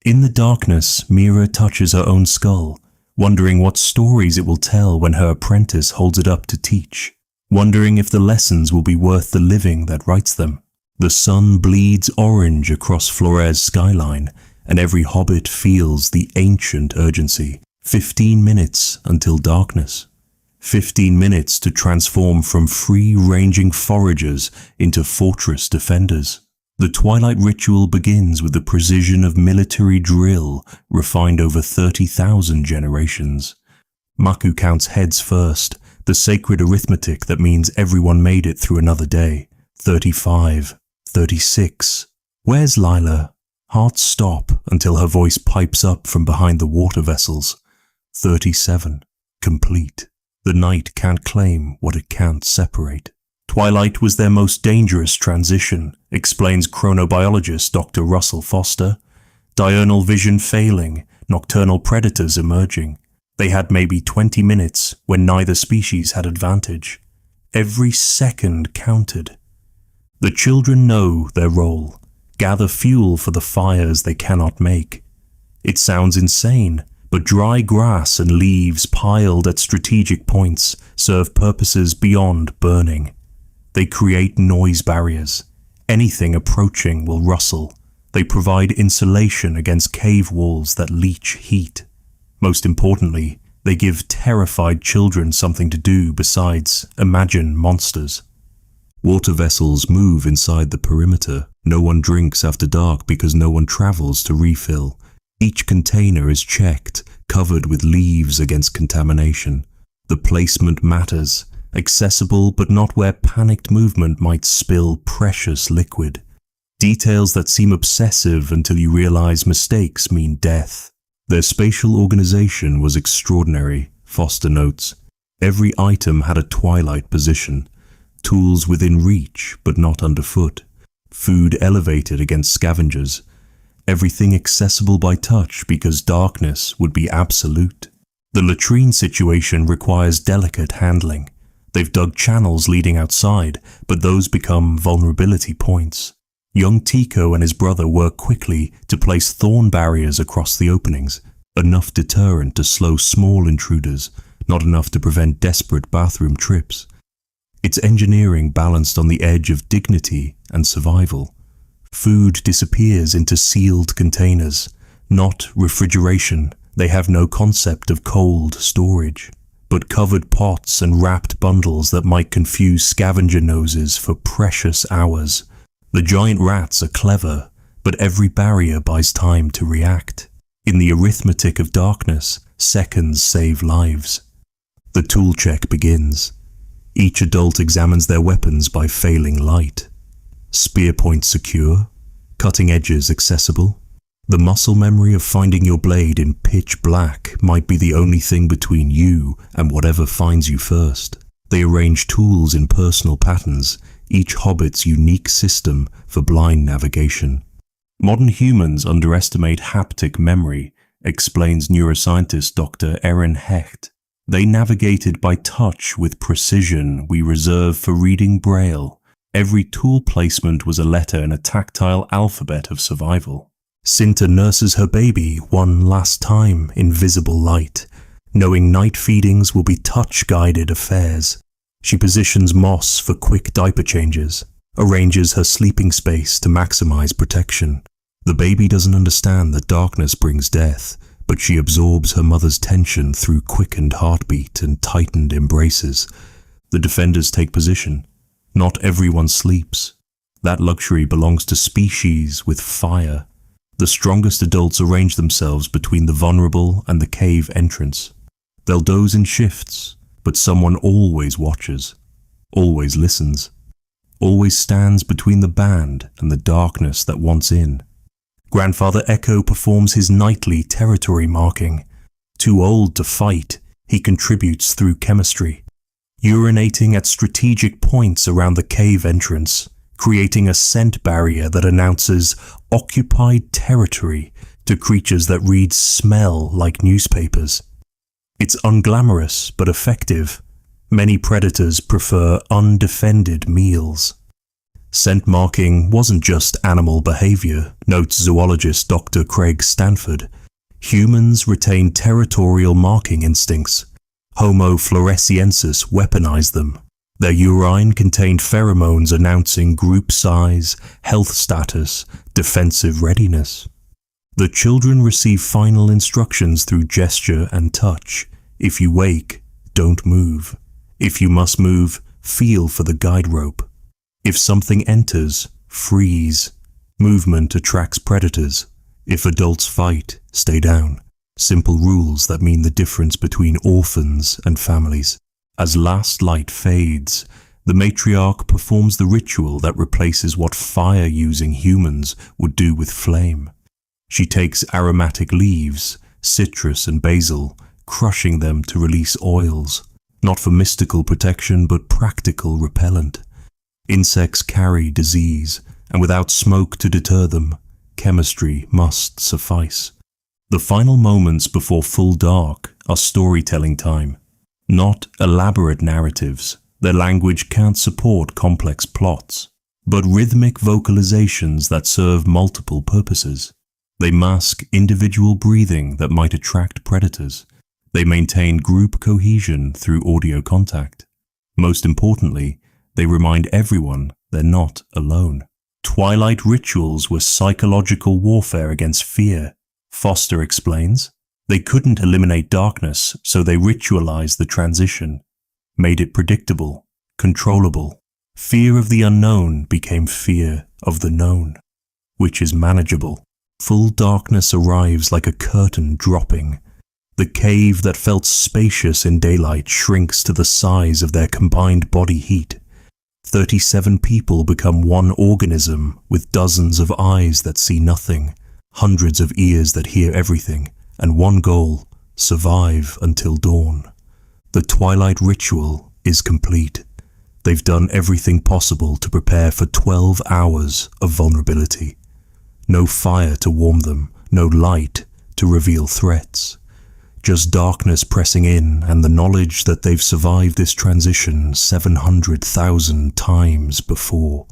In the darkness, Mira touches her own skull, wondering what stories it will tell when her apprentice holds it up to teach, wondering if the lessons will be worth the living that writes them. The sun bleeds orange across Flores' skyline, and every hobbit feels the ancient urgency. 15 minutes until darkness. 15 minutes to transform from free-ranging foragers into fortress defenders. The Twilight Ritual begins with the precision of military drill refined over 30,000 generations. Maku counts heads first, the sacred arithmetic that means everyone made it through another day. 35, 36. Where's Lila? Hearts stop until her voice pipes up from behind the water vessels. 37. Complete. The night can't claim what it can't separate. Twilight was their most dangerous transition, explains chronobiologist Dr. Russell Foster. Diurnal vision failing, nocturnal predators emerging. They had maybe 20 minutes when neither species had advantage. Every second counted. The children know their role. Gather fuel for the fires they cannot make. It sounds insane, but dry grass and leaves piled at strategic points serve purposes beyond burning. They create noise barriers. Anything approaching will rustle. They provide insulation against cave walls that leach heat. Most importantly, they give terrified children something to do besides imagine monsters. Water vessels move inside the perimeter. No one drinks after dark because no one travels to refill. Each container is checked, covered with leaves against contamination. The placement matters, accessible but not where panicked movement might spill precious liquid. Details that seem obsessive until you realize mistakes mean death. Their spatial organization was extraordinary, Foster notes. Every item had a twilight position. Tools within reach but not underfoot. Food elevated against scavengers. Everything accessible by touch because darkness would be absolute. The latrine situation requires delicate handling. They've dug channels leading outside, but those become vulnerability points. Young Tico and his brother work quickly to place thorn barriers across the openings, enough deterrent to slow small intruders, not enough to prevent desperate bathroom trips. It's engineering balanced on the edge of dignity and survival. Food disappears into sealed containers, not refrigeration. They have no concept of cold storage, but covered pots and wrapped bundles that might confuse scavenger noses for precious hours. The giant rats are clever, but every barrier buys time to react. In the arithmetic of darkness, seconds save lives. The tool check begins. Each adult examines their weapons by failing light. Spear points secure, cutting edges accessible. The muscle memory of finding your blade in pitch black might be the only thing between you and whatever finds you first. They arrange tools in personal patterns, each hobbit's unique system for blind navigation. Modern humans underestimate haptic memory, explains neuroscientist Dr. Erin Hecht. They navigated by touch with precision we reserve for reading Braille. Every tool placement was a letter in a tactile alphabet of survival. Cinta nurses her baby one last time in visible light, knowing night feedings will be touch-guided affairs. She positions moss for quick diaper changes, arranges her sleeping space to maximize protection. The baby doesn't understand that darkness brings death, but she absorbs her mother's tension through quickened heartbeat and tightened embraces. The defenders take position. Not everyone sleeps. That luxury belongs to species with fire. The strongest adults arrange themselves between the vulnerable and the cave entrance. They'll doze in shifts, but someone always watches, always listens, always stands between the band and the darkness that wants in. Grandfather Echo performs his nightly territory marking. Too old to fight, he contributes through chemistry, urinating at strategic points around the cave entrance, creating a scent barrier that announces occupied territory to creatures that read smell like newspapers. It's unglamorous but effective. Many predators prefer undefended meals. Scent marking wasn't just animal behavior, notes zoologist Dr. Craig Stanford. Humans retain territorial marking instincts. Homo floresiensis weaponized them. Their urine contained pheromones announcing group size, health status, defensive readiness. The children receive final instructions through gesture and touch. If you wake, don't move. If you must move, feel for the guide rope. If something enters, freeze. Movement attracts predators. If adults fight, stay down. Simple rules that mean the difference between orphans and families. As last light fades, the matriarch performs the ritual that replaces what fire-using humans would do with flame. She takes aromatic leaves, citrus and basil, crushing them to release oils. not for mystical protection but practical repellent. Insects carry disease, and without smoke to deter them, chemistry must suffice. The final moments before full dark are storytelling time, not elaborate narratives. Their language can't support complex plots, but rhythmic vocalizations that serve multiple purposes. They mask individual breathing that might attract predators. They maintain group cohesion through audio contact. Most importantly, they remind everyone they're not alone. Twilight Rituals were psychological warfare against fear. Foster explains, they couldn't eliminate darkness, so they ritualized the transition, made it predictable, controllable. Fear of the unknown became fear of the known, which is manageable. Full darkness arrives like a curtain dropping. The cave that felt spacious in daylight shrinks to the size of their combined body heat. 37 people become one organism with dozens of eyes that see nothing, hundreds of ears that hear everything, and one goal: survive until dawn. The Twilight Ritual is complete. They've done everything possible to prepare for 12 hours of vulnerability. No fire to warm them, no light to reveal threats. Just darkness pressing in and the knowledge that they've survived this transition 700,000 times before.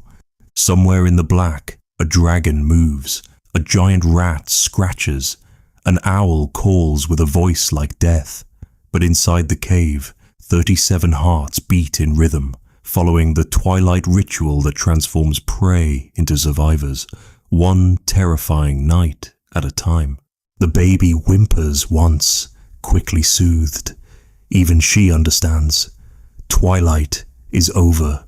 Somewhere in the black, a dragon moves, a giant rat scratches, an owl calls with a voice like death. But inside the cave, 37 hearts beat in rhythm, following the Twilight Ritual that transforms prey into survivors, one terrifying night at a time. The baby whimpers once, quickly soothed. Even she understands. Twilight is over.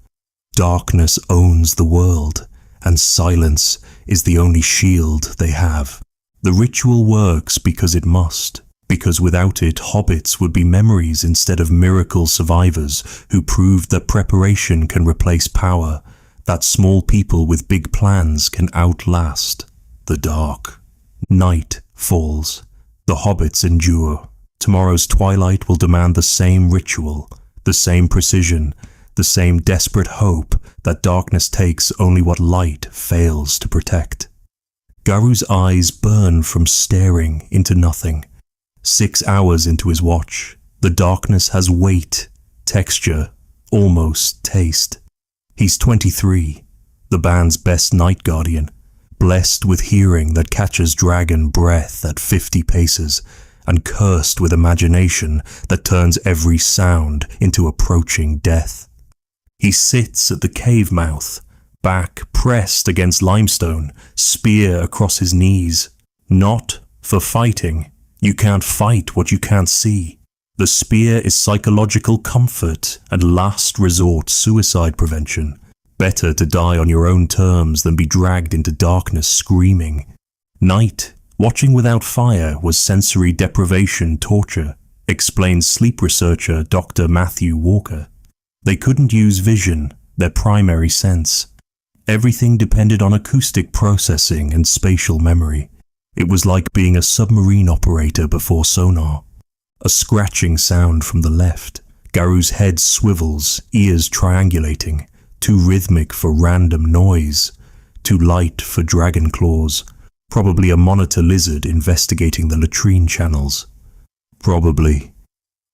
Darkness owns the world, and silence is the only shield they have. The ritual works because it must, because without it, hobbits would be memories instead of miracle survivors who proved that preparation can replace power, that small people with big plans can outlast the dark. Night falls. The hobbits endure. Tomorrow's twilight will demand the same ritual, the same precision, the same desperate hope that darkness takes only what light fails to protect. Garu's eyes burn from staring into nothing. 6 hours into his watch, the darkness has weight, texture, almost taste. He's 23, the band's best night guardian, blessed with hearing that catches dragon breath at 50 paces, and cursed with imagination that turns every sound into approaching death. He sits at the cave mouth, back pressed against limestone, spear across his knees. Not for fighting. You can't fight what you can't see. The spear is psychological comfort and last resort suicide prevention. Better to die on your own terms than be dragged into darkness screaming. Night, watching without fire, was sensory deprivation torture, explains sleep researcher Dr. Matthew Walker. They couldn't use vision, their primary sense. Everything depended on acoustic processing and spatial memory. It was like being a submarine operator before sonar. A scratching sound from the left. Garu's head swivels, ears triangulating. Too rhythmic for random noise. Too light for dragon claws. Probably a monitor lizard investigating the latrine channels. Probably.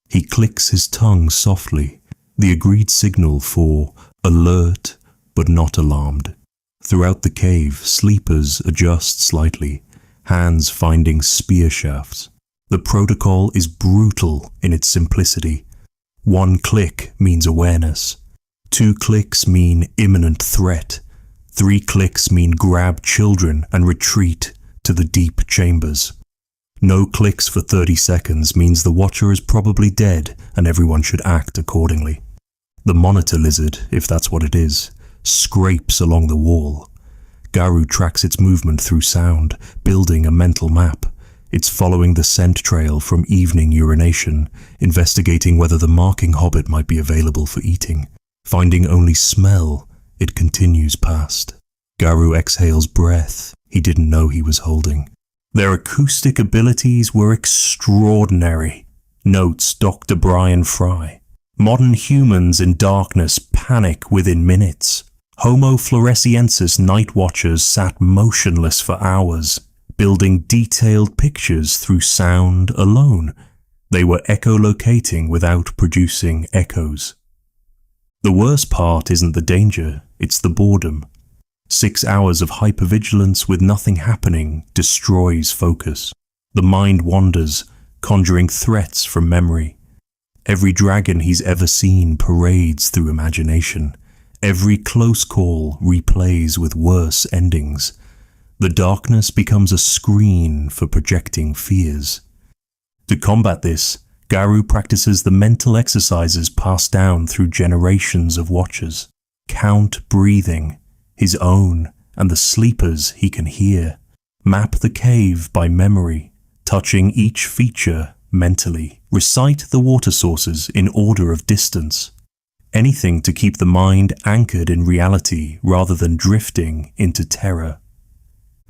He clicks his tongue softly, the agreed signal for alert but not alarmed. Throughout the cave, sleepers adjust slightly, hands finding spear shafts. The protocol is brutal in its simplicity. 1 click means awareness. 2 clicks mean imminent threat. 3 clicks mean grab children and retreat to the deep chambers. No clicks for 30 seconds means the watcher is probably dead and everyone should act accordingly. The monitor lizard, if that's what it is, scrapes along the wall. Garu tracks its movement through sound, building a mental map. It's following the scent trail from evening urination, investigating whether the marking hobbit might be available for eating. Finding only smell, it continues past. Garu exhales breath he didn't know he was holding. Their acoustic abilities were extraordinary, notes Dr. Brian Fry. Modern humans in darkness panic within minutes. Homo floresiensis night watchers sat motionless for hours, building detailed pictures through sound alone. They were echolocating without producing echoes. The worst part isn't the danger, it's the boredom. 6 hours of hypervigilance with nothing happening destroys focus. The mind wanders, conjuring threats from memory. Every dragon he's ever seen parades through imagination. Every close call replays with worse endings. The darkness becomes a screen for projecting fears. To combat this, Garu practices the mental exercises passed down through generations of watchers. Count breathing, his own and the sleepers he can hear. Map the cave by memory, touching each feature mentally. Recite the water sources in order of distance. Anything to keep the mind anchored in reality rather than drifting into terror.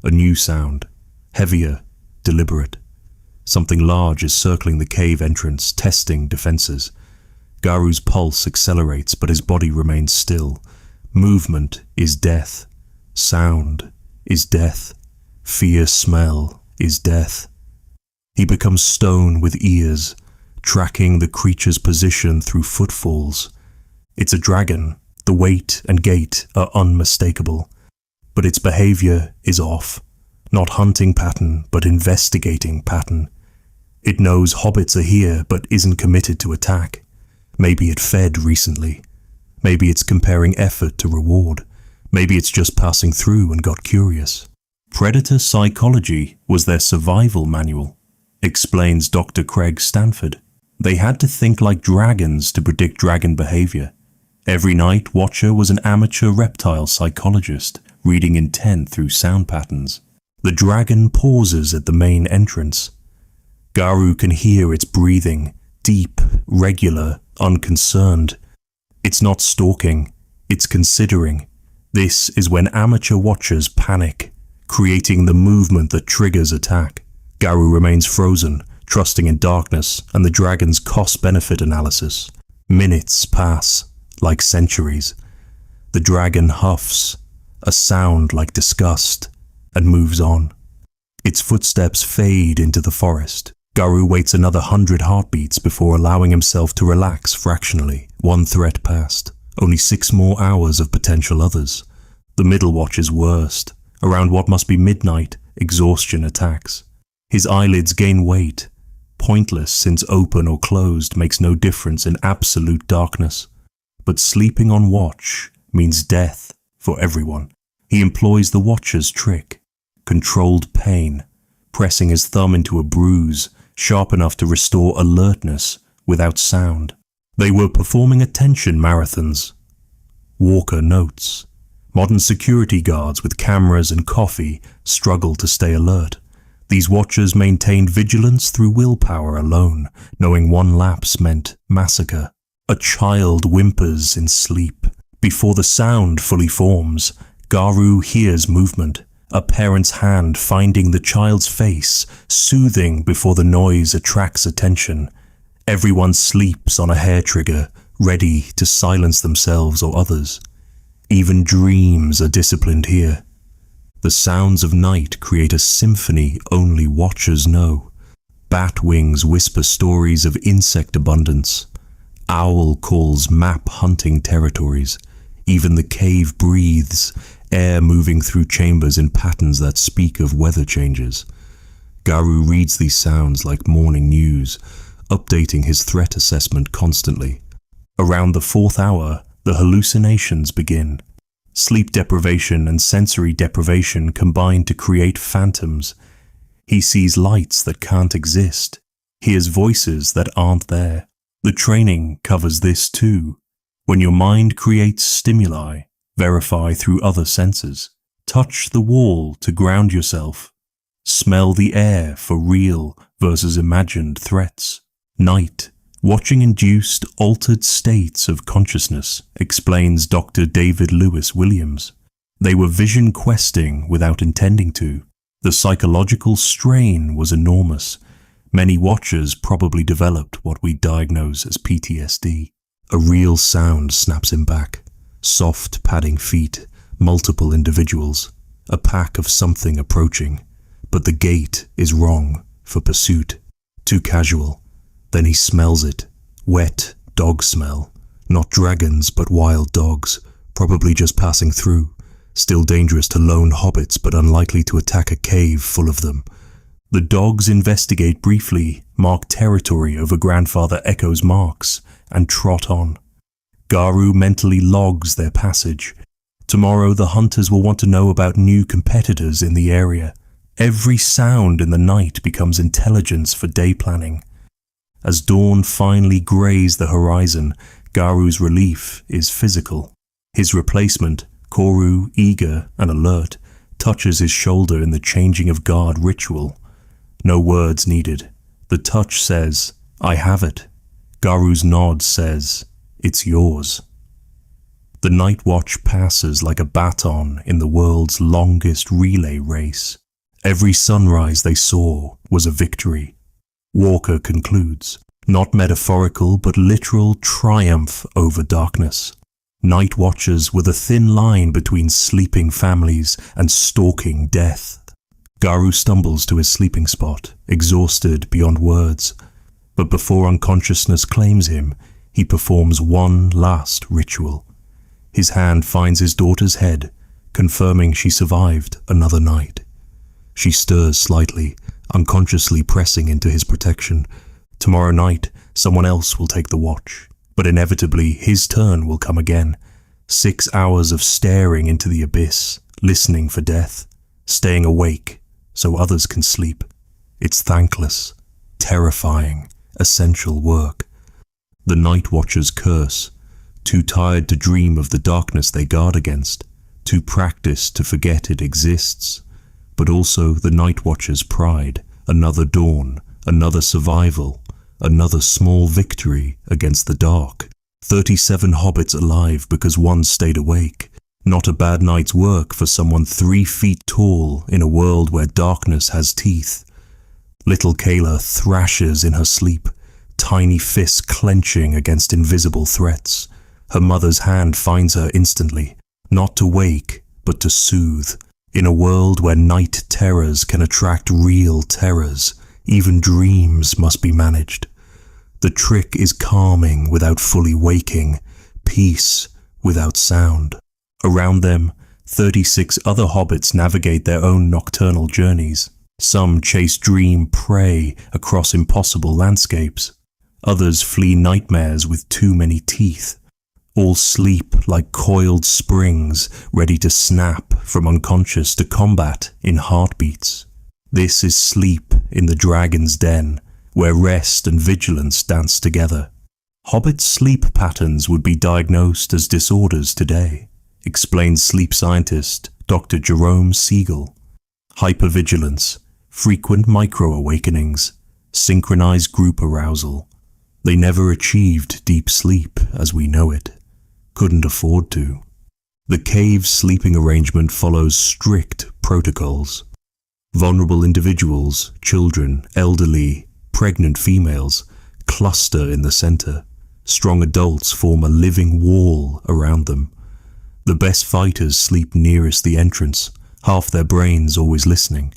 A new sound, heavier, deliberate. Something large is circling the cave entrance, testing defenses. Garu's pulse accelerates, but his body remains still. Movement is death. Sound is death. Fear smell is death. He becomes stone with ears, tracking the creature's position through footfalls. It's a dragon. The weight and gait are unmistakable, but its behavior is off. Not hunting pattern, but investigating pattern. It knows hobbits are here, but isn't committed to attack. Maybe it fed recently. Maybe it's comparing effort to reward. Maybe it's just passing through and got curious. Predator psychology was their survival manual, explains Dr. Craig Stanford. They had to think like dragons to predict dragon behavior. Every night watcher was an amateur reptile psychologist, reading intent through sound patterns. The dragon pauses at the main entrance. Garu can hear its breathing, deep, regular, unconcerned. It's not stalking, it's considering. This is when amateur watchers panic, creating the movement that triggers attack. Garu remains frozen, trusting in darkness and the dragon's cost-benefit analysis. Minutes pass, like centuries. The dragon huffs, a sound like disgust, and moves on. Its footsteps fade into the forest. Garu waits another 100 heartbeats before allowing himself to relax fractionally. One threat passed. Only 6 more hours of potential others. The middle watch is worst. Around what must be midnight, exhaustion attacks. His eyelids gain weight. Pointless, since open or closed makes no difference in absolute darkness. But sleeping on watch means death for everyone. He employs the watcher's trick. Controlled pain. Pressing his thumb into a bruise, sharp enough to restore alertness without sound. They were performing attention marathons. Walker notes. Modern security guards with cameras and coffee struggle to stay alert. These watchers maintained vigilance through willpower alone, knowing one lapse meant massacre. A child whimpers in sleep. Before the sound fully forms, Garu hears movement. A parent's hand finding the child's face, soothing before the noise attracts attention. Everyone sleeps on a hair trigger, ready to silence themselves or others. Even dreams are disciplined here. The sounds of night create a symphony only watchers know. Bat wings whisper stories of insect abundance. Owl calls map hunting territories. Even the cave breathes, air moving through chambers in patterns that speak of weather changes. Garu reads these sounds like morning news, updating his threat assessment constantly. Around the 4th hour, the hallucinations begin. Sleep deprivation and sensory deprivation combine to create phantoms. He sees lights that can't exist, hears voices that aren't there. The training covers this too. When your mind creates stimuli, verify through other senses. Touch the wall to ground yourself. Smell the air for real versus imagined threats. Night, watching induced altered states of consciousness, explains Dr. David Lewis Williams. They were vision questing without intending to. The psychological strain was enormous. Many watchers probably developed what we diagnose as PTSD. A real sound snaps him back. Soft padding feet, multiple individuals, a pack of something approaching. But the gait is wrong for pursuit. Too casual. Then he smells it. Wet dog smell. Not dragons, but wild dogs, probably just passing through. Still dangerous to lone hobbits, but unlikely to attack a cave full of them. The dogs investigate briefly, mark territory over Grandfather Echo's marks, and trot on. Garu mentally logs their passage. Tomorrow the hunters will want to know about new competitors in the area. Every sound in the night becomes intelligence for day planning. As dawn finally greys the horizon, Garu's relief is physical. His replacement, Koru, eager and alert, touches his shoulder in the changing of guard ritual. No words needed. The touch says, "I have it." Garu's nod says, "It's yours." The night watch passes like a baton in the world's longest relay race. Every sunrise they saw was a victory. Walker concludes, not metaphorical but literal triumph over darkness. Night watchers were the thin line between sleeping families and stalking death. Garu stumbles to his sleeping spot, exhausted beyond words. But before unconsciousness claims him, he performs one last ritual. His hand finds his daughter's head, confirming she survived another night. She stirs slightly, unconsciously pressing into his protection. Tomorrow night, someone else will take the watch. But inevitably, his turn will come again. 6 hours of staring into the abyss, listening for death, staying awake so others can sleep. It's thankless, terrifying, essential work. The night watchers curse, too tired to dream of the darkness they guard against, too practiced to forget it exists. But also the night watchers' pride, another dawn, another survival, another small victory against the dark. 37 hobbits alive because one stayed awake. Not a bad night's work for someone 3 feet tall in a world where darkness has teeth. Little Kayla thrashes in her sleep, tiny fists clenching against invisible threats. Her mother's hand finds her instantly, not to wake, but to soothe. In a world where night terrors can attract real terrors, even dreams must be managed. The trick is calming without fully waking, peace without sound. Around them, 36 other hobbits navigate their own nocturnal journeys. Some chase dream prey across impossible landscapes. Others flee nightmares with too many teeth. All sleep like coiled springs, ready to snap from unconscious to combat in heartbeats. This is sleep in the dragon's den, where rest and vigilance dance together. Hobbit sleep patterns would be diagnosed as disorders today, explains sleep scientist Dr. Jerome Siegel. Hypervigilance, frequent micro-awakenings, synchronized group arousal. They never achieved deep sleep as we know it. Couldn't afford to. The cave's sleeping arrangement follows strict protocols. Vulnerable individuals, children, elderly, pregnant females, cluster in the center. Strong adults form a living wall around them. The best fighters sleep nearest the entrance, half their brains always listening.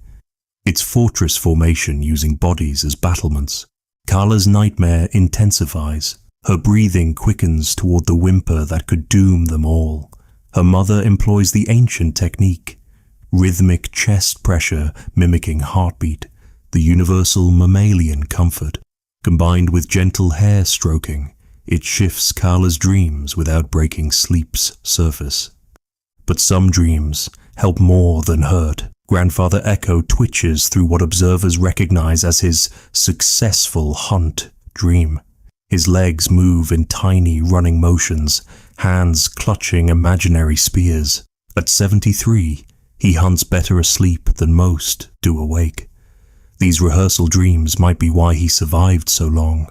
It's fortress formation using bodies as battlements. Kala's nightmare intensifies. Her breathing quickens toward the whimper that could doom them all. Her mother employs the ancient technique, rhythmic chest pressure mimicking heartbeat, the universal mammalian comfort. Combined with gentle hair stroking, it shifts Kala's dreams without breaking sleep's surface. But some dreams help more than hurt. Grandfather Echo twitches through what observers recognize as his successful hunt dream. His legs move in tiny running motions, hands clutching imaginary spears. At 73, he hunts better asleep than most do awake. These rehearsal dreams might be why he survived so long.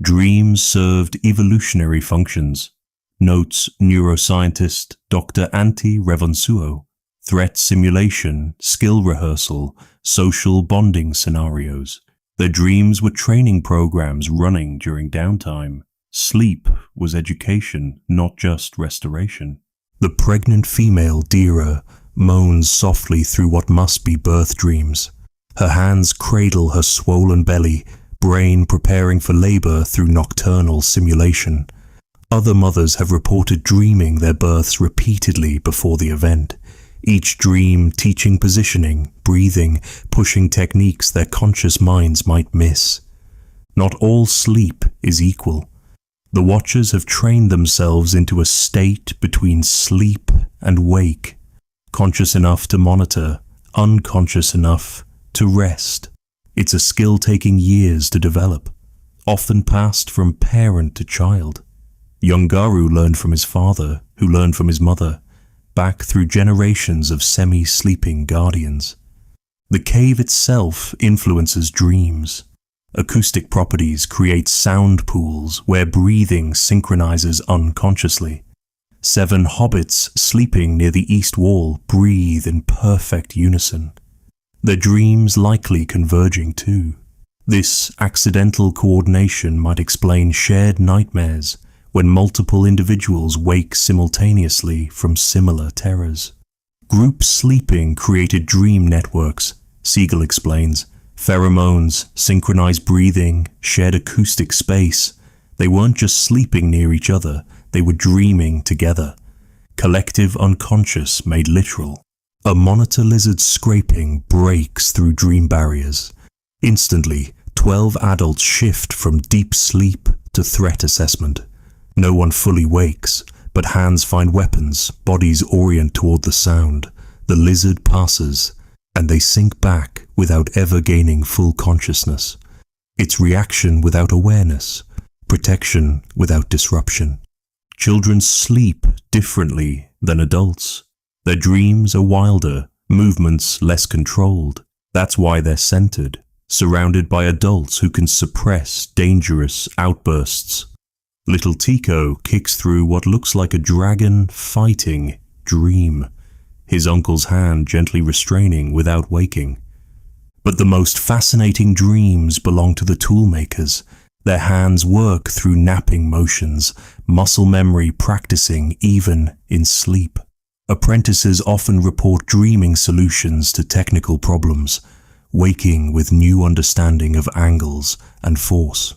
Dreams served evolutionary functions, notes neuroscientist Dr. Antti Revonsuo. Threat simulation, skill rehearsal, social bonding scenarios. Their dreams were training programs running during downtime. Sleep was education, not just restoration. The pregnant female Dira moans softly through what must be birth dreams. Her hands cradle her swollen belly, brain preparing for labor through nocturnal simulation. Other mothers have reported dreaming their births repeatedly before the event, each dream teaching positioning, breathing, pushing techniques their conscious minds might miss. Not all sleep is equal. The watchers have trained themselves into a state between sleep and wake, conscious enough to monitor, unconscious enough to rest. It's a skill taking years to develop, often passed from parent to child. Young Garu learned from his father, who learned from his mother, back through generations of semi-sleeping guardians. The cave itself influences dreams. Acoustic properties create sound pools where breathing synchronizes unconsciously. 7 hobbits sleeping near the east wall breathe in perfect unison, their dreams likely converging too. This accidental coordination might explain shared nightmares when multiple individuals wake simultaneously from similar terrors. Group sleeping created dream networks, Siegel explains. Pheromones, synchronized breathing, shared acoustic space. They weren't just sleeping near each other, they were dreaming together. Collective unconscious made literal. A monitor lizard scraping breaks through dream barriers. Instantly, 12 adults shift from deep sleep to threat assessment. No one fully wakes, but hands find weapons, bodies orient toward the sound. The lizard passes, and they sink back without ever gaining full consciousness. It's reaction without awareness, protection without disruption. Children sleep differently than adults. Their dreams are wilder, movements less controlled. That's why they're centered, surrounded by adults who can suppress dangerous outbursts. Little Tico kicks through what looks like a dragon fighting dream, his uncle's hand gently restraining without waking. But the most fascinating dreams belong to the toolmakers. Their hands work through napping motions, muscle memory practicing even in sleep. Apprentices often report dreaming solutions to technical problems, waking with new understanding of angles and force.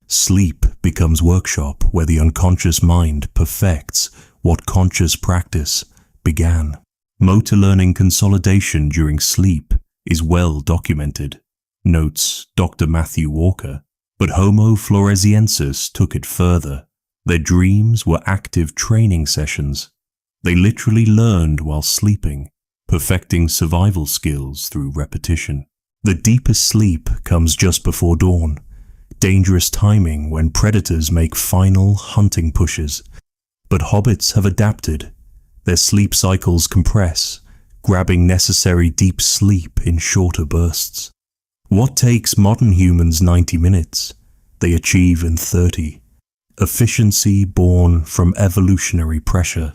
Sleep becomes workshop where the unconscious mind perfects what conscious practice began. Motor learning consolidation during sleep is well documented, notes Dr. Matthew Walker. But Homo floresiensis took it further. Their dreams were active training sessions. They literally learned while sleeping, perfecting survival skills through repetition. The deepest sleep comes just before dawn, dangerous timing when predators make final hunting pushes. But hobbits have adapted. Their sleep cycles compress, grabbing necessary deep sleep in shorter bursts. What takes modern humans 90 minutes, they achieve in 30. Efficiency born from evolutionary pressure.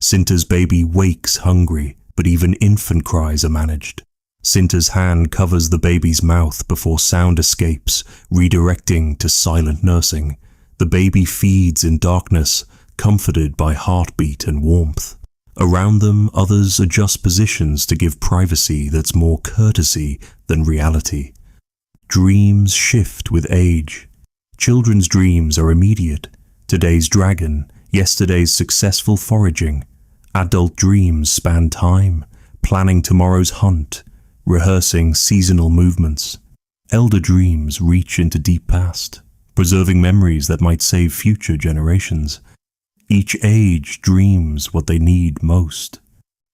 Cinta's baby wakes hungry, but even infant cries are managed. Cinta's hand covers the baby's mouth before sound escapes, redirecting to silent nursing. The baby feeds in darkness, comforted by heartbeat and warmth. Around them, others adjust positions to give privacy that's more courtesy than reality. Dreams shift with age. Children's dreams are immediate. Today's dragon, yesterday's successful foraging. Adult dreams span time, planning tomorrow's hunt, rehearsing seasonal movements. Elder dreams reach into deep past, preserving memories that might save future generations. Each age dreams what they need most.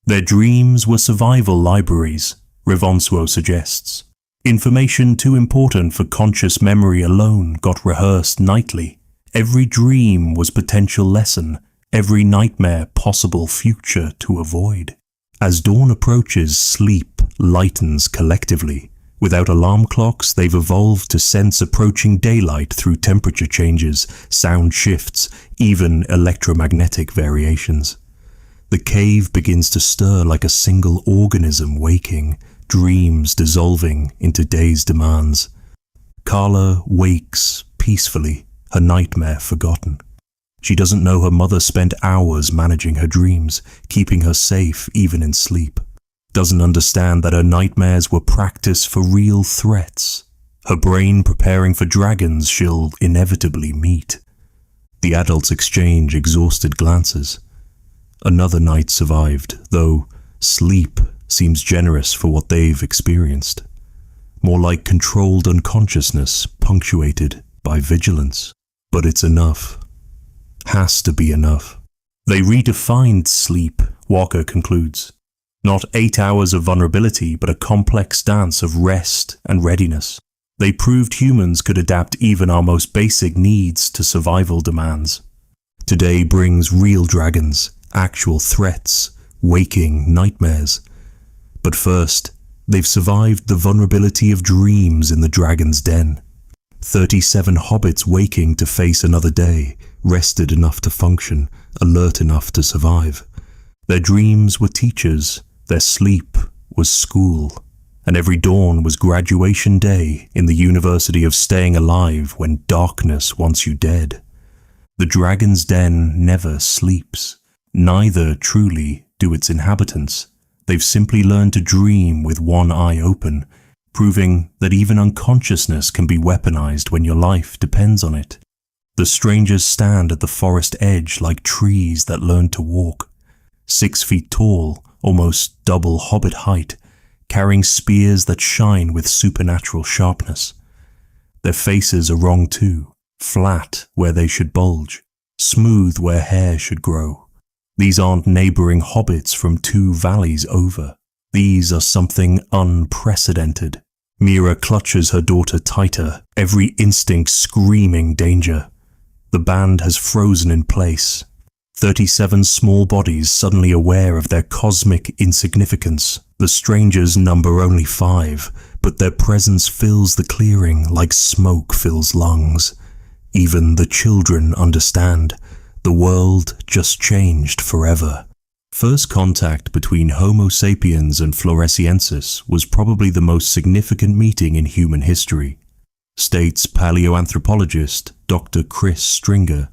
Their dreams were survival libraries, Revonsuo suggests. Information too important for conscious memory alone got rehearsed nightly. Every dream was potential lesson, every nightmare possible future to avoid. As dawn approaches, sleep lightens collectively. Without alarm clocks, they've evolved to sense approaching daylight through temperature changes, sound shifts, even electromagnetic variations. The cave begins to stir like a single organism waking, dreams dissolving into day's demands. Carla wakes peacefully, her nightmare forgotten. She doesn't know her mother spent hours managing her dreams, keeping her safe even in sleep. Doesn't understand that her nightmares were practice for real threats. Her brain preparing for dragons she'll inevitably meet. The adults exchange exhausted glances. Another night survived, though sleep seems generous for what they've experienced. More like controlled unconsciousness punctuated by vigilance. But it's enough. Has to be enough. They redefined sleep, Walker concludes. Not 8 hours of vulnerability, but a complex dance of rest and readiness. They proved humans could adapt even our most basic needs to survival demands. Today brings real dragons, actual threats, waking nightmares. But first, they've survived the vulnerability of dreams in the dragon's den. 37 hobbits waking to face another day, rested enough to function, alert enough to survive. Their dreams were teachers, their sleep was school, and every dawn was graduation day in the University of Staying Alive when darkness wants you dead. The dragon's den never sleeps, neither truly do its inhabitants. They've simply learned to dream with one eye open, proving that even unconsciousness can be weaponized when your life depends on it. The strangers stand at the forest edge like trees that learn to walk. 6 feet tall, almost double hobbit height, carrying spears that shine with supernatural sharpness. Their faces are wrong too, flat where they should bulge, smooth where hair should grow. These aren't neighboring hobbits from 2 valleys over. These are something unprecedented. Mira clutches her daughter tighter, every instinct screaming danger. The band has frozen in place. 37 small bodies suddenly aware of their cosmic insignificance. The strangers number only 5, but their presence fills the clearing like smoke fills lungs. Even the children understand. The world just changed forever. First contact between Homo sapiens and Floresiensis was probably the most significant meeting in human history, states paleoanthropologist Dr. Chris Stringer.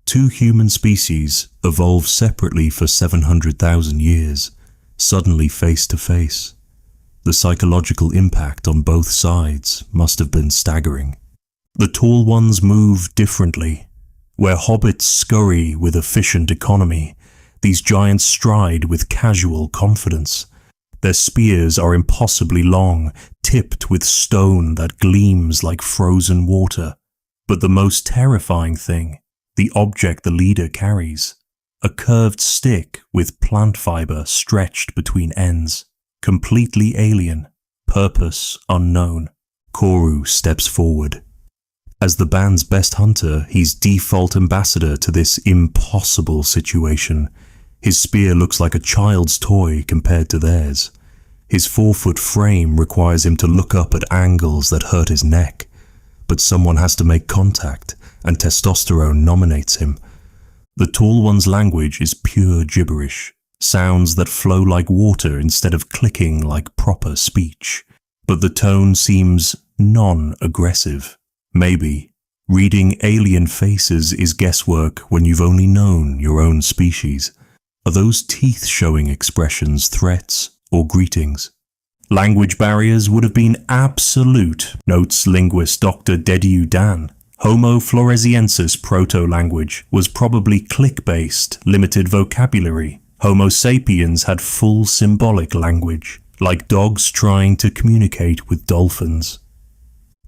2 human species evolved separately for 700,000 years, suddenly face to face. The psychological impact on both sides must have been staggering. The tall ones move differently. Where hobbits scurry with efficient economy, these giants stride with casual confidence. Their spears are impossibly long, tipped with stone that gleams like frozen water. But the most terrifying thing, the object the leader carries, a curved stick with plant fiber stretched between ends, completely alien, purpose unknown. Koru steps forward. As the band's best hunter, he's default ambassador to this impossible situation. His spear looks like a child's toy compared to theirs. His 4-foot frame requires him to look up at angles that hurt his neck. But someone has to make contact, and testosterone nominates him. The tall one's language is pure gibberish, sounds that flow like water instead of clicking like proper speech. But the tone seems non-aggressive. Maybe reading alien faces is guesswork when you've only known your own species. Are those teeth showing expressions threats or greetings? Language barriers would have been absolute, notes linguist Dr. Dediu Dan. Homo floresiensis proto-language was probably click-based, limited vocabulary. Homo sapiens had full symbolic language, like dogs trying to communicate with dolphins.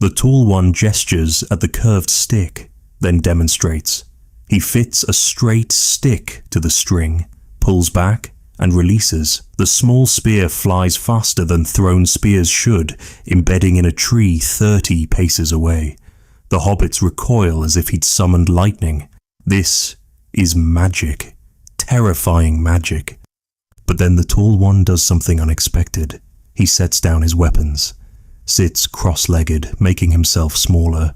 The tall one gestures at the curved stick, then demonstrates. He fits a straight stick to the string, pulls back, and releases. The small spear flies faster than thrown spears should, embedding in a tree 30 paces away. The hobbits recoil as if he'd summoned lightning. This is magic. Terrifying magic. But then the tall one does something unexpected. He sets down his weapons, sits cross-legged, making himself smaller,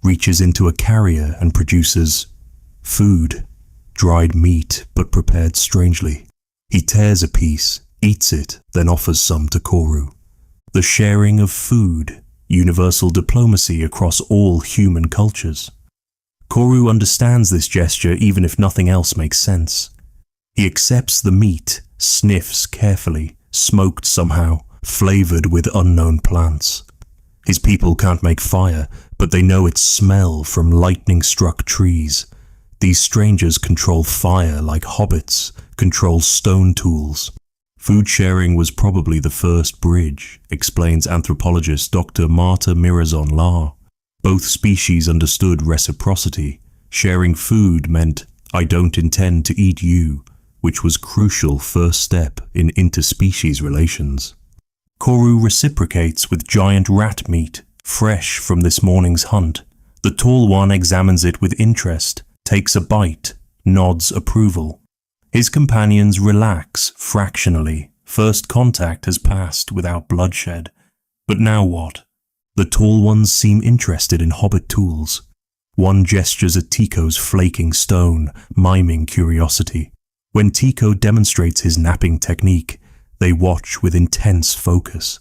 reaches into a carrier and produces food, dried meat but prepared strangely. He tears a piece, eats it, then offers some to Koru. The sharing of food, universal diplomacy across all human cultures. Koru understands this gesture even if nothing else makes sense. He accepts the meat, sniffs carefully, smoked somehow, flavored with unknown plants. His people can't make fire, but they know its smell from lightning-struck trees. These strangers control fire like hobbits control stone tools. Food sharing was probably the first bridge, explains anthropologist Dr. Marta Mirazon-Lar. Both species understood reciprocity. Sharing food meant, I don't intend to eat you, which was crucial first step in interspecies relations. Koru reciprocates with giant rat meat, fresh from this morning's hunt. The tall one examines it with interest, takes a bite, nods approval. His companions relax fractionally. First contact has passed without bloodshed. But now what? The tall ones seem interested in hobbit tools. One gestures at Tico's flaking stone, miming curiosity. When Tico demonstrates his napping technique, they watch with intense focus.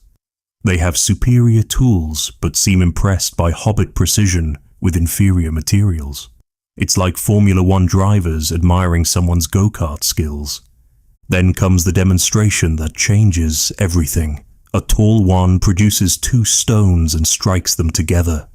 They have superior tools, but seem impressed by hobbit precision with inferior materials. It's like Formula One drivers admiring someone's go-kart skills. Then comes the demonstration that changes everything. A tall one produces 2 stones and strikes them together.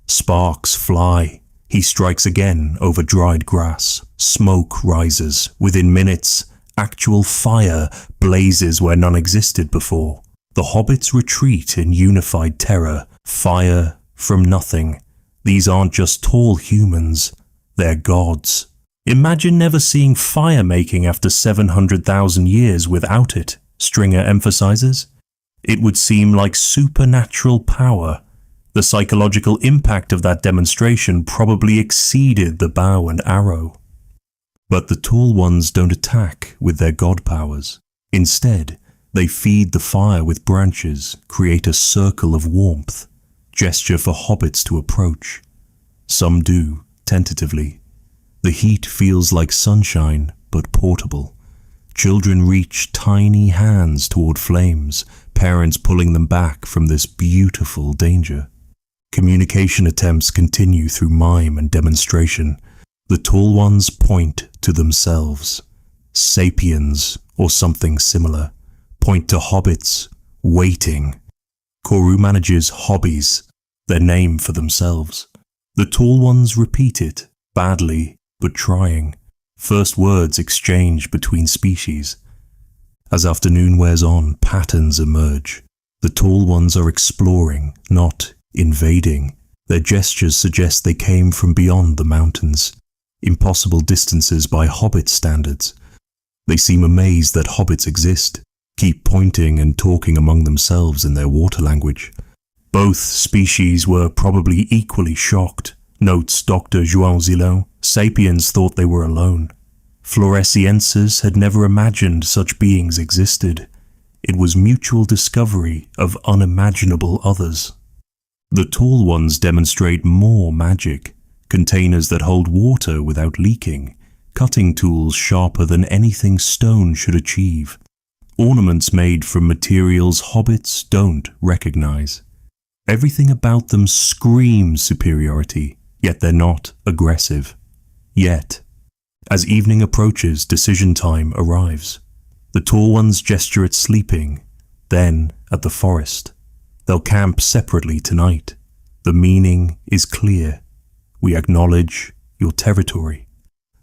Sparks fly. He strikes again over dried grass. Smoke rises. Within minutes, actual fire blazes where none existed before. The hobbits retreat in unified terror. Fire from nothing. These aren't just tall humans. They're gods. Imagine never seeing fire making after 700,000 years without it, Stringer emphasizes. It would seem like supernatural power. The psychological impact of that demonstration probably exceeded the bow and arrow. But the tall ones don't attack with their god powers. Instead, they feed the fire with branches, create a circle of warmth, gesture for hobbits to approach. Some do, tentatively. The heat feels like sunshine, but portable. Children reach tiny hands toward flames, parents pulling them back from this beautiful danger. Communication attempts continue through mime and demonstration. The tall ones point to themselves. Sapiens, or something similar, point to hobbits, waiting. Koru manages hobbies, their name for themselves. The tall ones repeat it, badly, but trying. First words exchanged between species. As afternoon wears on, patterns emerge. The tall ones are exploring, not invading. Their gestures suggest they came from beyond the mountains. Impossible distances by hobbit standards. They seem amazed that hobbits exist, keep pointing and talking among themselves in their water language. Both species were probably equally shocked, notes Dr. João Zilão. Sapiens thought they were alone. Floresienses had never imagined such beings existed. It was mutual discovery of unimaginable others. The tall ones demonstrate more magic, containers that hold water without leaking, cutting tools sharper than anything stone should achieve, ornaments made from materials hobbits don't recognize. Everything about them screams superiority, yet they're not aggressive. Yet, as evening approaches, decision time arrives. The tall ones gesture at sleeping, then at the forest. They'll camp separately tonight. The meaning is clear. We acknowledge your territory.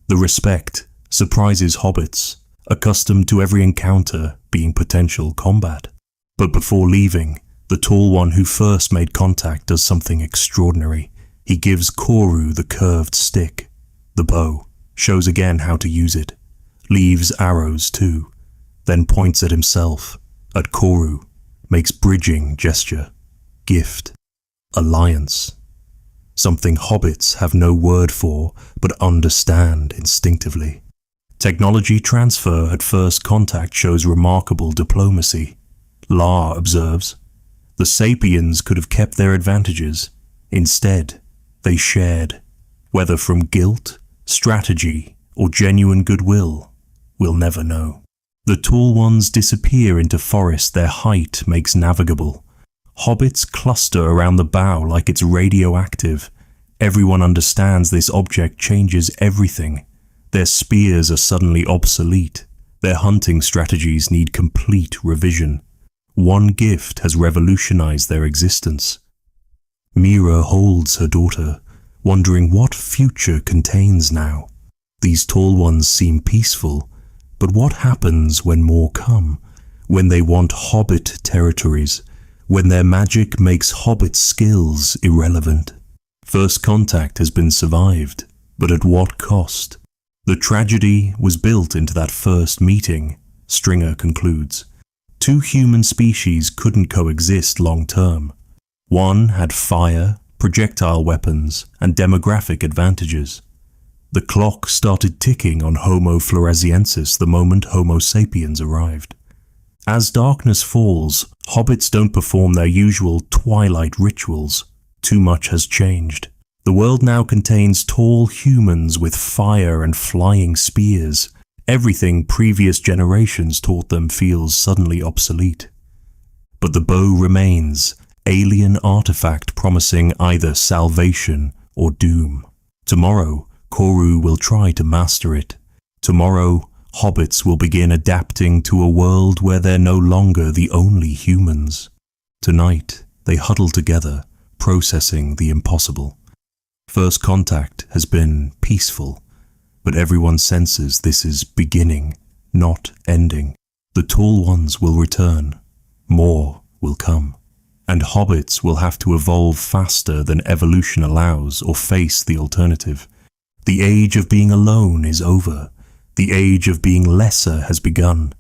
The respect surprises hobbits, accustomed to every encounter being potential combat. But before leaving, the tall one who first made contact does something extraordinary. He gives Koru the curved stick. The bow, shows again how to use it, leaves arrows too, then points at himself, at Koru, makes bridging gesture, gift, alliance. Something hobbits have no word for, but understand instinctively. Technology transfer at first contact shows remarkable diplomacy. Lar observes, the sapiens could have kept their advantages. Instead, they shared, whether from guilt, strategy, or genuine goodwill, we'll never know. The tall ones disappear into forest their height makes navigable. Hobbits cluster around the bow like it's radioactive. Everyone understands this object changes everything. Their spears are suddenly obsolete. Their hunting strategies need complete revision. One gift has revolutionized their existence. Mira holds her daughter, wondering what future contains now. These tall ones seem peaceful, but what happens when more come? When they want hobbit territories? When their magic makes hobbit skills irrelevant? First contact has been survived, but at what cost? The tragedy was built into that first meeting, Stringer concludes. Two human species couldn't coexist long term. One had fire, projectile weapons, and demographic advantages. The clock started ticking on Homo floresiensis the moment Homo sapiens arrived. As darkness falls, hobbits don't perform their usual Twilight Rituals. Too much has changed. The world now contains tall humans with fire and flying spears. Everything previous generations taught them feels suddenly obsolete. But the bow remains, alien artifact promising either salvation or doom. Tomorrow, Koru will try to master it. Tomorrow, hobbits will begin adapting to a world where they're no longer the only humans. Tonight, they huddle together, processing the impossible. First contact has been peaceful, but everyone senses this is beginning, not ending. The tall ones will return. More will come. And hobbits will have to evolve faster than evolution allows or face the alternative. The age of being alone is over. The age of being lesser has begun.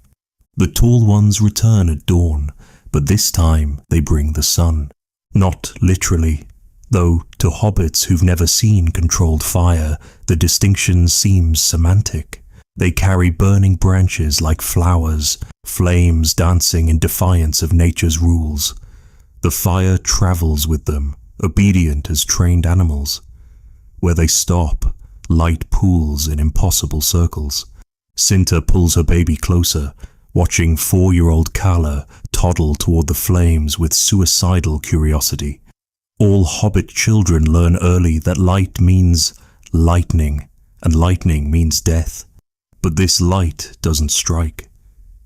The tall ones return at dawn, but this time they bring the sun. Not literally, though to hobbits who've never seen controlled fire, the distinction seems semantic. They carry burning branches like flowers, flames dancing in defiance of nature's rules. The fire travels with them, obedient as trained animals. Where they stop, light pools in impossible circles. Cinta pulls her baby closer, watching 4-year-old Kala toddle toward the flames with suicidal curiosity. All hobbit children learn early that light means lightning, and lightning means death. But this light doesn't strike.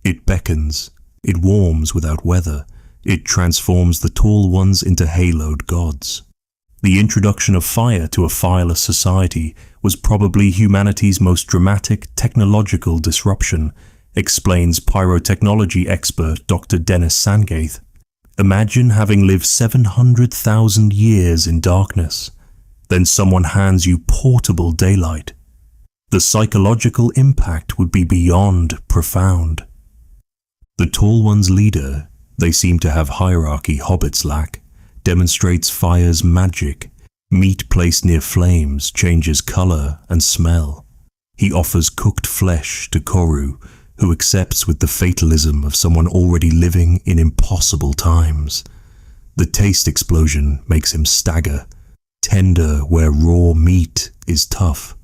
It beckons, it warms without weather, it transforms the tall ones into haloed gods. The introduction of fire to a fireless society was probably humanity's most dramatic technological disruption, explains pyrotechnology expert Dr. Dennis Sangaith. Imagine having lived 700,000 years in darkness. Then someone hands you portable daylight. The psychological impact would be beyond profound. The Tall One's leader, they seem to have hierarchy hobbits lack, demonstrates fire's magic. Meat placed near flames changes color and smell. He offers cooked flesh to Koru, who accepts with the fatalism of someone already living in impossible times. The taste explosion makes him stagger, tender where raw meat is tough,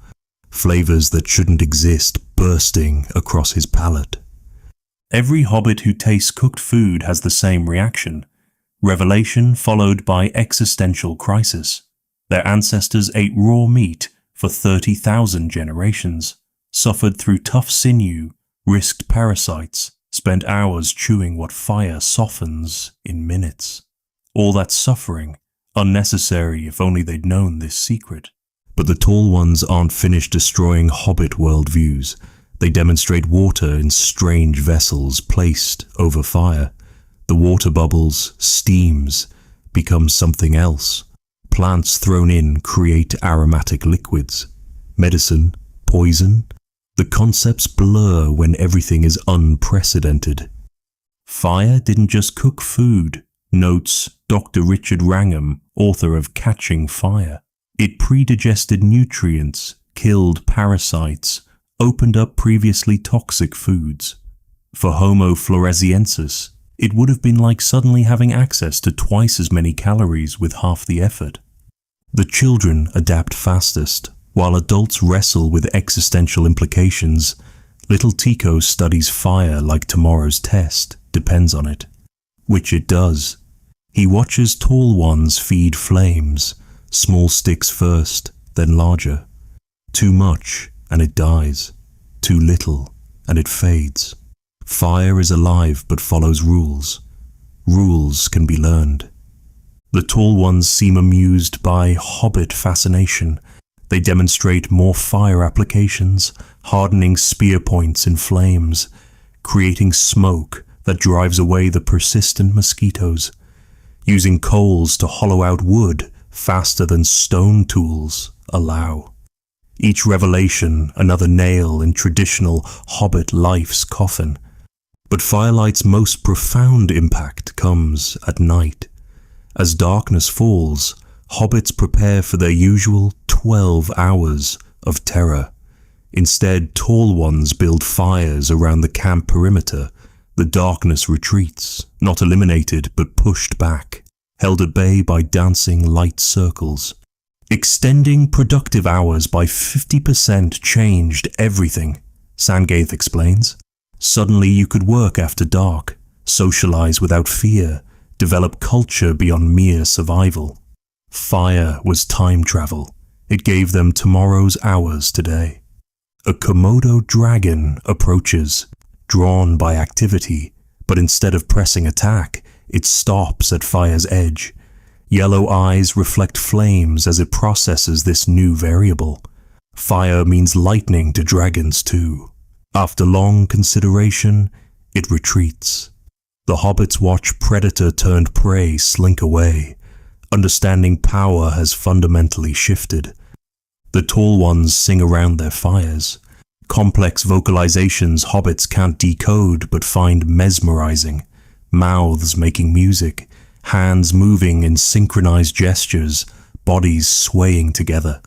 flavors that shouldn't exist bursting across his palate. Every hobbit who tastes cooked food has the same reaction, revelation followed by existential crisis. Their ancestors ate raw meat for 30,000 generations, suffered through tough sinew, risked parasites, spent hours chewing what fire softens in minutes. All that suffering, unnecessary if only they'd known this secret. But the Tall Ones aren't finished destroying hobbit worldviews. They demonstrate water in strange vessels placed over fire. The water bubbles, steams, become something else. Plants thrown in create aromatic liquids. Medicine, poison. The concepts blur when everything is unprecedented. Fire didn't just cook food, notes Dr. Richard Wrangham, author of Catching Fire. It predigested nutrients, killed parasites, opened up previously toxic foods. For Homo floresiensis, it would have been like suddenly having access to twice as many calories with half the effort. The children adapt fastest. While adults wrestle with existential implications, little Tico studies fire like tomorrow's test depends on it. Which it does. He watches Tall Ones feed flames, Small sticks first, then larger. Too much, and it dies. Too little, and it fades. Fire is alive but follows rules. Rules can be learned. The tall ones seem amused by hobbit fascination. They demonstrate more fire applications, hardening spear points in flames, creating smoke that drives away the persistent mosquitoes, using coals to hollow out wood faster than stone tools allow. Each revelation another nail in traditional hobbit life's coffin. But firelight's most profound impact comes at night. As darkness falls, hobbits prepare for their usual 12 hours of terror. Instead, tall ones build fires around the camp perimeter. The darkness retreats, not eliminated but pushed back, held at bay by dancing light circles. Extending productive hours by 50% changed everything, Sangaith explains. Suddenly you could work after dark, socialize without fear, develop culture beyond mere survival. Fire was time travel. It gave them tomorrow's hours today. A Komodo dragon approaches, drawn by activity, but instead of pressing attack, it stops at fire's edge. Yellow eyes reflect flames as it processes this new variable. Fire means lightning to dragons too. After long consideration, it retreats. The hobbits watch predator turned prey slink away. Understanding power has fundamentally shifted. The tall ones sing around their fires. Complex vocalizations hobbits can't decode but find mesmerizing. Mouths making music, hands moving in synchronized gestures, bodies swaying together.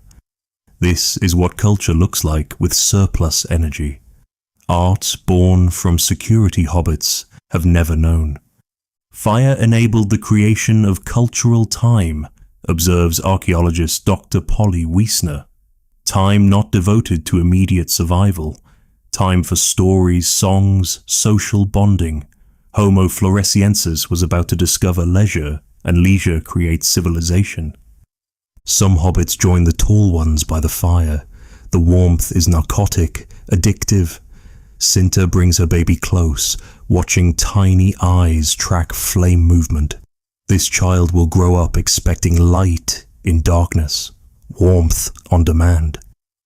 This is what culture looks like with surplus energy. Art born from security hobbits have never known. Fire enabled the creation of cultural time, observes archaeologist Dr. Polly Wiesner. Time not devoted to immediate survival. Time for stories, songs, social bonding. Homo floresiensis was about to discover leisure, and leisure creates civilization. Some hobbits join the tall ones by the fire. The warmth is narcotic, addictive. Cinta brings her baby close, watching tiny eyes track flame movement. This child will grow up expecting light in darkness, warmth on demand.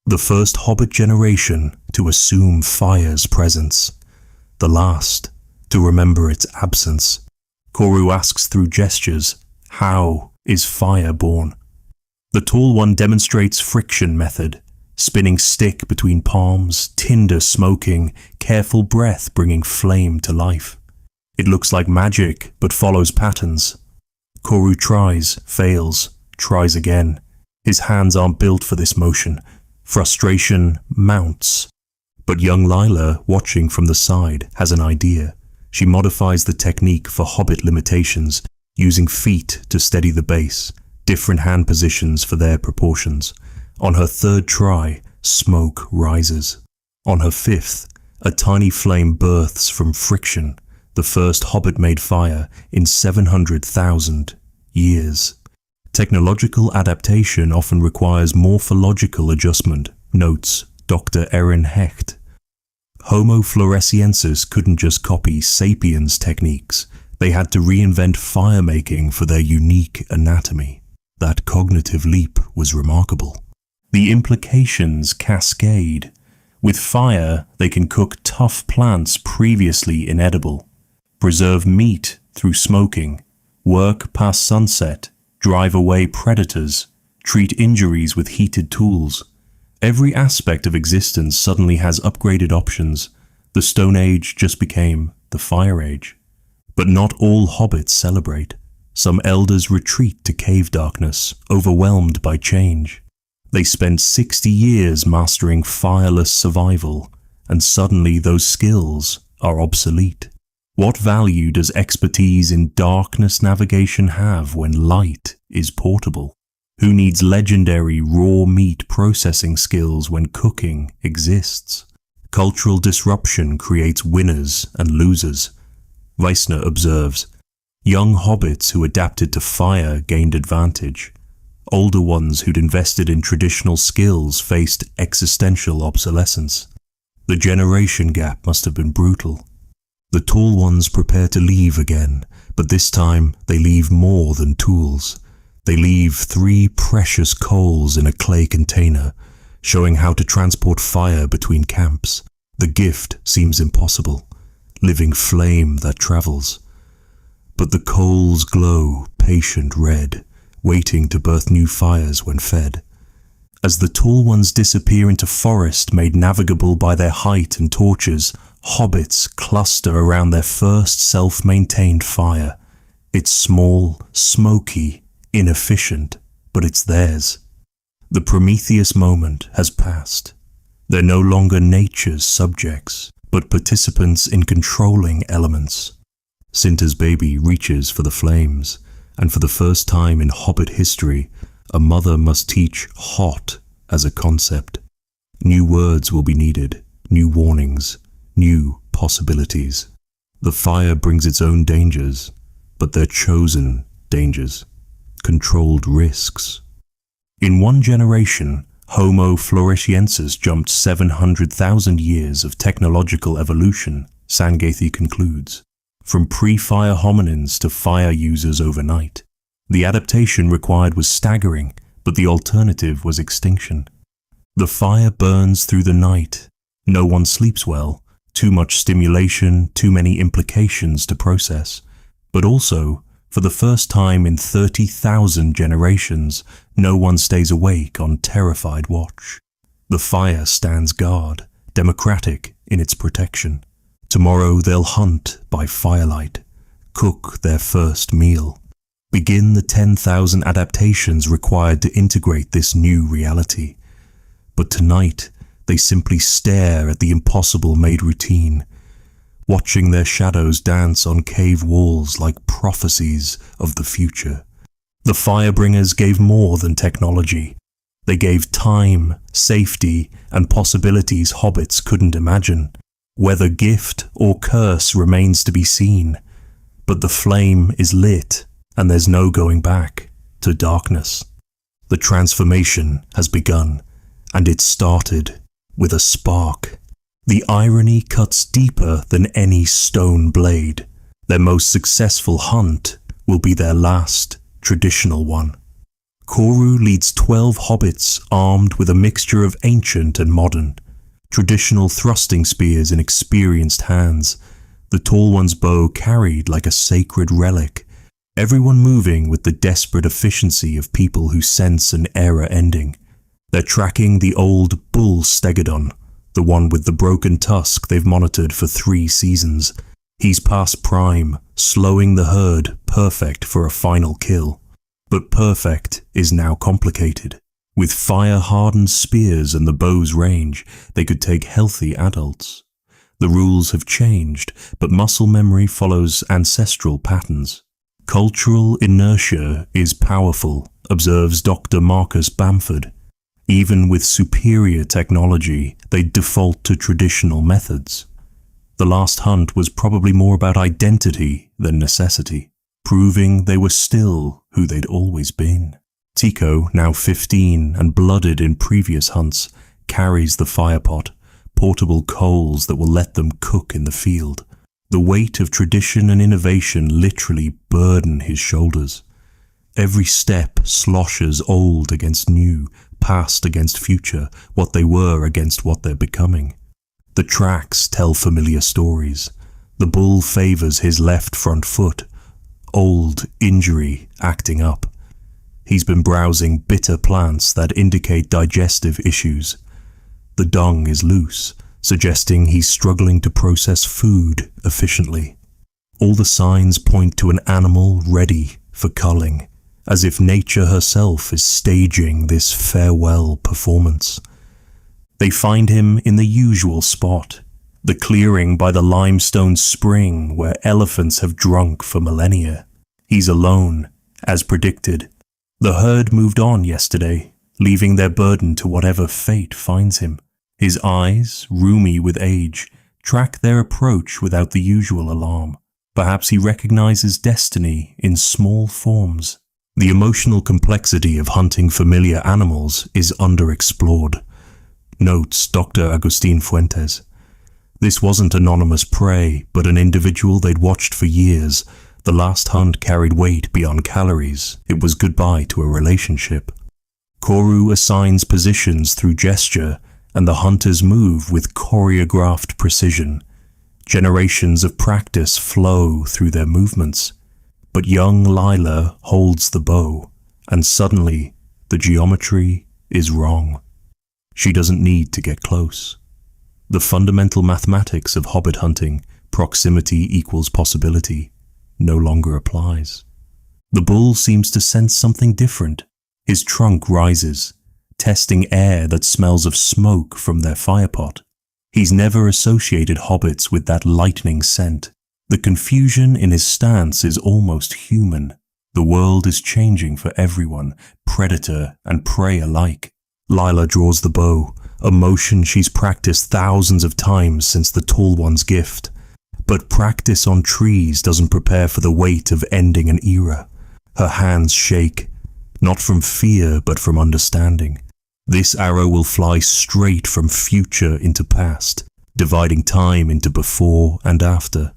The first hobbit generation to assume fire's presence. The last to remember its absence. Koru asks through gestures, how is fire born? The tall one demonstrates friction method, spinning stick between palms, tinder smoking, careful breath bringing flame to life. It looks like magic, but follows patterns. Koru tries, fails, tries again. His hands aren't built for this motion. Frustration mounts. But young Lila, watching from the side, has an idea. She modifies the technique for hobbit limitations, using feet to steady the base, different hand positions for their proportions. On her third try, smoke rises. On her fifth, a tiny flame births from friction, the first hobbit-made fire in 700,000 years. Technological adaptation often requires morphological adjustment, notes Dr. Erin Hecht. Homo floresiensis couldn't just copy sapiens techniques. They had to reinvent fire-making for their unique anatomy. That cognitive leap was remarkable. The implications cascade. With fire, they can cook tough plants previously inedible, preserve meat through smoking, work past sunset, drive away predators, treat injuries with heated tools. Every aspect of existence suddenly has upgraded options. The Stone Age just became the Fire Age. But not all hobbits celebrate. Some elders retreat to cave darkness, overwhelmed by change. They spend 60 years mastering fireless survival, and suddenly those skills are obsolete. What value does expertise in darkness navigation have when light is portable? Who needs legendary raw meat processing skills when cooking exists? Cultural disruption creates winners and losers. Wiesner observes, young hobbits who adapted to fire gained advantage. Older ones who'd invested in traditional skills faced existential obsolescence. The generation gap must have been brutal. The tall ones prepare to leave again, but this time they leave more than tools. They leave 3 precious coals in a clay container, showing how to transport fire between camps. The gift seems impossible, living flame that travels. But the coals glow patient red, waiting to birth new fires when fed. As the tall ones disappear into forest made navigable by their height and torches, hobbits cluster around their first self-maintained fire. It's small, smoky, inefficient, but it's theirs. The Prometheus moment has passed. They're no longer nature's subjects, but participants in controlling elements. Cinta's baby reaches for the flames, and for the first time in Hobbit history, a mother must teach hot as a concept. New words will be needed, new warnings, new possibilities. The fire brings its own dangers, but they're chosen dangers, controlled risks. In one generation, Homo floresiensis jumped 700,000 years of technological evolution, Sangathi concludes, from pre-fire hominins to fire users overnight. The adaptation required was staggering, but the alternative was extinction. The fire burns through the night. No one sleeps well. Too much stimulation, too many implications to process. But also, for the first time in 30,000 generations, no one stays awake on terrified watch. The fire stands guard, democratic in its protection. Tomorrow they'll hunt by firelight, cook their first meal, begin the 10,000 adaptations required to integrate this new reality. But tonight, they simply stare at the impossible made routine, watching their shadows dance on cave walls like prophecies of the future. The Firebringers gave more than technology. They gave time, safety, and possibilities hobbits couldn't imagine. Whether gift or curse remains to be seen, but the flame is lit and there's no going back to darkness. The transformation has begun, and it started with a spark. The irony cuts deeper than any stone blade. Their most successful hunt will be their last traditional one. Koru leads 12 hobbits armed with a mixture of ancient and modern. Traditional thrusting spears in experienced hands, the tall one's bow carried like a sacred relic, everyone moving with the desperate efficiency of people who sense an era ending. They're tracking the old bull stegodon, the one with the broken tusk they've monitored for 3 seasons. He's past prime, slowing the herd, perfect for a final kill. But perfect is now complicated. With fire-hardened spears and the bow's range, they could take healthy adults. The rules have changed, but muscle memory follows ancestral patterns. Cultural inertia is powerful, observes Dr. Marcus Bamford. Even with superior technology, they default to traditional methods. The last hunt was probably more about identity than necessity, proving they were still who they'd always been. Tico, now 15 and blooded in previous hunts, carries the firepot, portable coals that will let them cook in the field. The weight of tradition and innovation literally burden his shoulders. Every step sloshes old against new, past against future, what they were against what they're becoming. The tracks tell familiar stories. The bull favors his left front foot, old injury acting up. He's been browsing bitter plants that indicate digestive issues. The dung is loose, suggesting he's struggling to process food efficiently. All the signs point to an animal ready for culling, as if nature herself is staging this farewell performance. They find him in the usual spot, the clearing by the limestone spring where elephants have drunk for millennia. He's alone, as predicted. The herd moved on yesterday, leaving their burden to whatever fate finds him. His eyes, rheumy with age, track their approach without the usual alarm. Perhaps he recognizes destiny in small forms. The emotional complexity of hunting familiar animals is underexplored, notes Dr. Agustin Fuentes. This wasn't anonymous prey, but an individual they'd watched for years. The last hunt carried weight beyond calories. It was goodbye to a relationship. Koru assigns positions through gesture, and the hunters move with choreographed precision. Generations of practice flow through their movements. But young Lila holds the bow, and suddenly the geometry is wrong. She doesn't need to get close. The fundamental mathematics of hobbit hunting, proximity equals possibility, no longer applies. The bull seems to sense something different. His trunk rises, testing air that smells of smoke from their firepot. He's never associated hobbits with that lightning scent. The confusion in his stance is almost human. The world is changing for everyone, predator and prey alike. Lila draws the bow, a motion she's practiced thousands of times since the Tall One's gift. But practice on trees doesn't prepare for the weight of ending an era. Her hands shake, not from fear but from understanding. This arrow will fly straight from future into past, dividing time into before and after.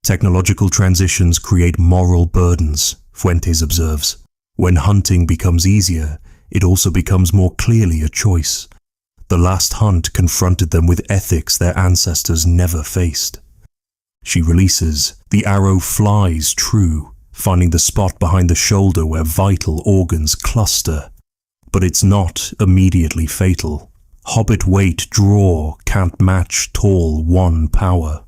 Technological transitions create moral burdens, Fuentes observes. When hunting becomes easier, it also becomes more clearly a choice. The last hunt confronted them with ethics their ancestors never faced. She releases. The arrow flies true, finding the spot behind the shoulder where vital organs cluster. But it's not immediately fatal. Hobbit weight draw can't match tall one power.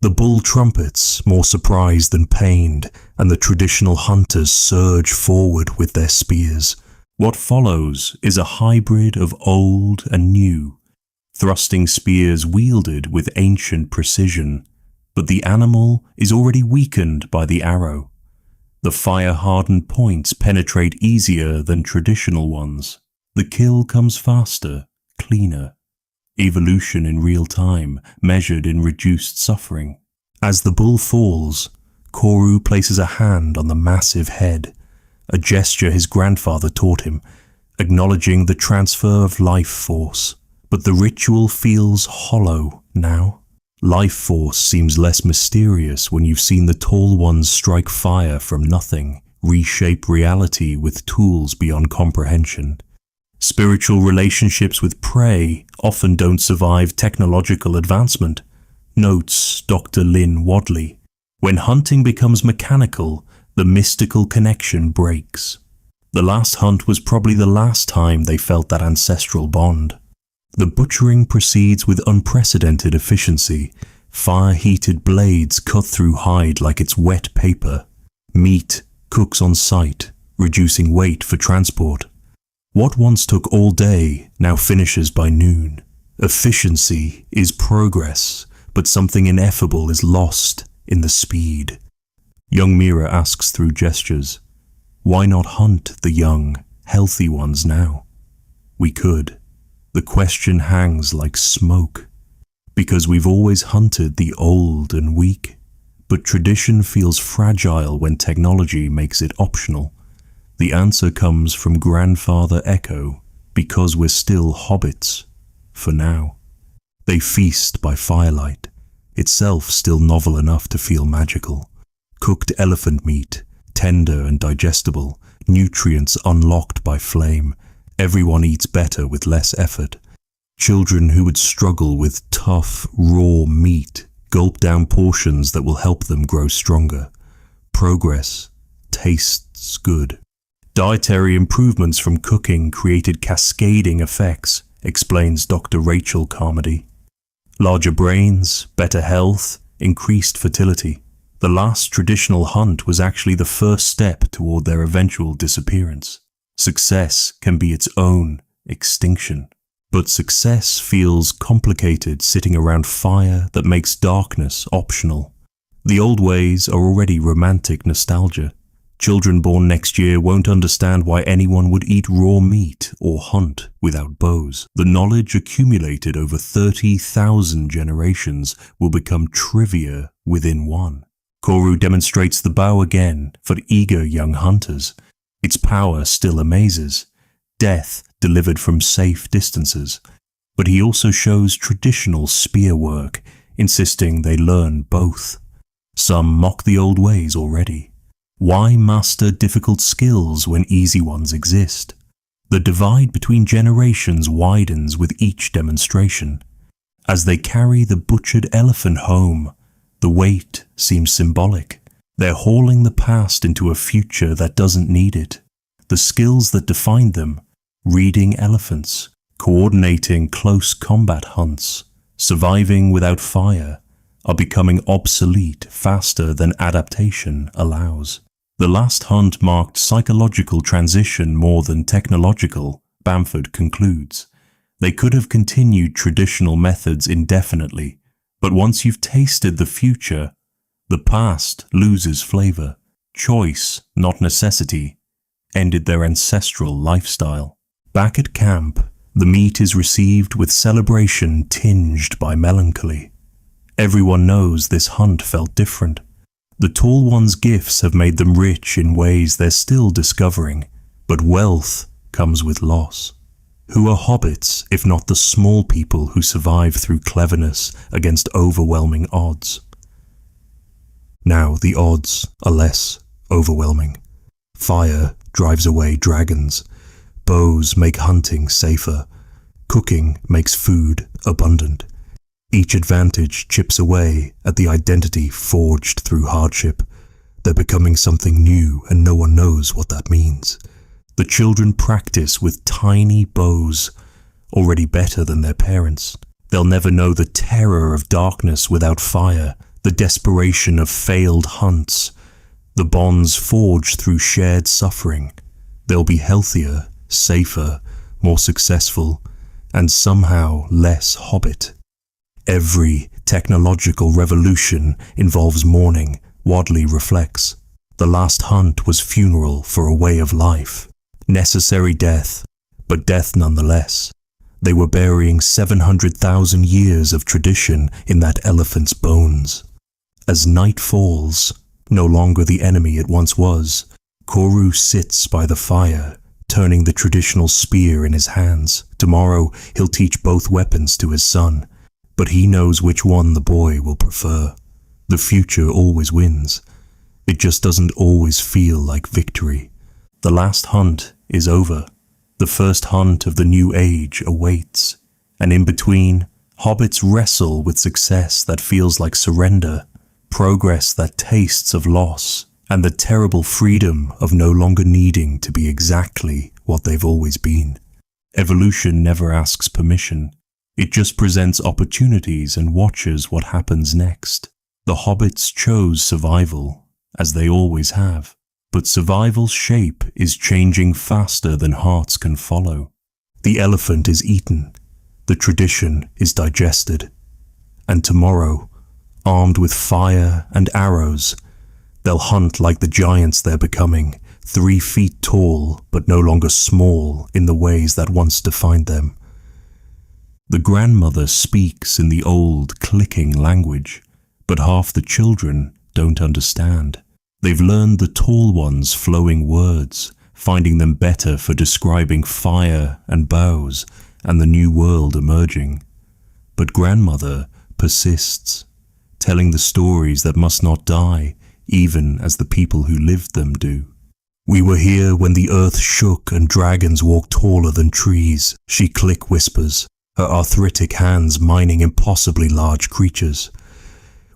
The bull trumpets, more surprised than pained, and the traditional hunters surge forward with their spears. What follows is a hybrid of old and new, thrusting spears wielded with ancient precision, but the animal is already weakened by the arrow. The fire-hardened points penetrate easier than traditional ones. The kill comes faster, cleaner. Evolution in real time, measured in reduced suffering. As the bull falls, Koru places a hand on the massive head, a gesture his grandfather taught him, acknowledging the transfer of life force. But the ritual feels hollow now. Life force seems less mysterious when you've seen the Tall Ones strike fire from nothing, reshape reality with tools beyond comprehension. Spiritual relationships with prey often don't survive technological advancement, notes Dr. Lynn Wadley. When hunting becomes mechanical, the mystical connection breaks. The last hunt was probably the last time they felt that ancestral bond. The butchering proceeds with unprecedented efficiency. Fire-heated blades cut through hide like it's wet paper. Meat cooks on site, reducing weight for transport. What once took all day now finishes by noon. Efficiency is progress, but something ineffable is lost in the speed. Young Mira asks through gestures, why not hunt the young, healthy ones now? We could. The question hangs like smoke, because we've always hunted the old and weak, but tradition feels fragile when technology makes it optional. The answer comes from Grandfather Echo, because we're still hobbits, for now. They feast by firelight, itself still novel enough to feel magical. Cooked elephant meat, tender and digestible, nutrients unlocked by flame. Everyone eats better with less effort. Children who would struggle with tough, raw meat gulp down portions that will help them grow stronger. Progress tastes good. Dietary improvements from cooking created cascading effects, explains Dr. Rachel Carmody. Larger brains, better health, increased fertility. The last traditional hunt was actually the first step toward their eventual disappearance. Success can be its own extinction. But success feels complicated sitting around fire that makes darkness optional. The old ways are already romantic nostalgia. Children born next year won't understand why anyone would eat raw meat or hunt without bows. The knowledge accumulated over 30,000 generations will become trivia within one. Koru demonstrates the bow again for eager young hunters. Its power still amazes, death delivered from safe distances. But he also shows traditional spear work, insisting they learn both. Some mock the old ways already. Why master difficult skills when easy ones exist? The divide between generations widens with each demonstration. As they carry the butchered elephant home, the weight seems symbolic. They're hauling the past into a future that doesn't need it. The skills that defined them, reading elephants, coordinating close combat hunts, surviving without fire, are becoming obsolete faster than adaptation allows. The last hunt marked psychological transition more than technological, Bamford concludes. They could have continued traditional methods indefinitely, but once you've tasted the future, the past loses flavor. Choice, not necessity, ended their ancestral lifestyle. Back at camp, the meat is received with celebration tinged by melancholy. Everyone knows this hunt felt different. The Tall One's gifts have made them rich in ways they're still discovering, but wealth comes with loss. Who are hobbits if not the small people who survive through cleverness against overwhelming odds? Now the odds are less overwhelming. Fire drives away dragons. Bows make hunting safer. Cooking makes food abundant. Each advantage chips away at the identity forged through hardship. They're becoming something new and no one knows what that means. The children practice with tiny bows, already better than their parents. They'll never know the terror of darkness without fire, the desperation of failed hunts, the bonds forged through shared suffering. They'll be healthier, safer, more successful, and somehow less hobbit. Every technological revolution involves mourning, Wadley reflects. The last hunt was funeral for a way of life. Necessary death, but death nonetheless. They were burying 700,000 years of tradition in that elephant's bones. As night falls, no longer the enemy it once was, Koru sits by the fire, turning the traditional spear in his hands. Tomorrow he'll teach both weapons to his son, but he knows which one the boy will prefer. The future always wins. It just doesn't always feel like victory. The last hunt is over. The first hunt of the new age awaits. And in between, hobbits wrestle with success that feels like surrender, progress that tastes of loss, and the terrible freedom of no longer needing to be exactly what they've always been. Evolution never asks permission. It just presents opportunities and watches what happens next. The hobbits chose survival, as they always have. But survival's shape is changing faster than hearts can follow. The elephant is eaten. The tradition is digested. And tomorrow, armed with fire and arrows, they'll hunt like the giants they're becoming, 3 feet tall but no longer small in the ways that once defined them. The grandmother speaks in the old, clicking language, but half the children don't understand. They've learned the Tall One's flowing words, finding them better for describing fire and boughs and the new world emerging. But grandmother persists, telling the stories that must not die, even as the people who lived them do. We were here when the earth shook and dragons walked taller than trees, she click whispers, her arthritic hands mining impossibly large creatures.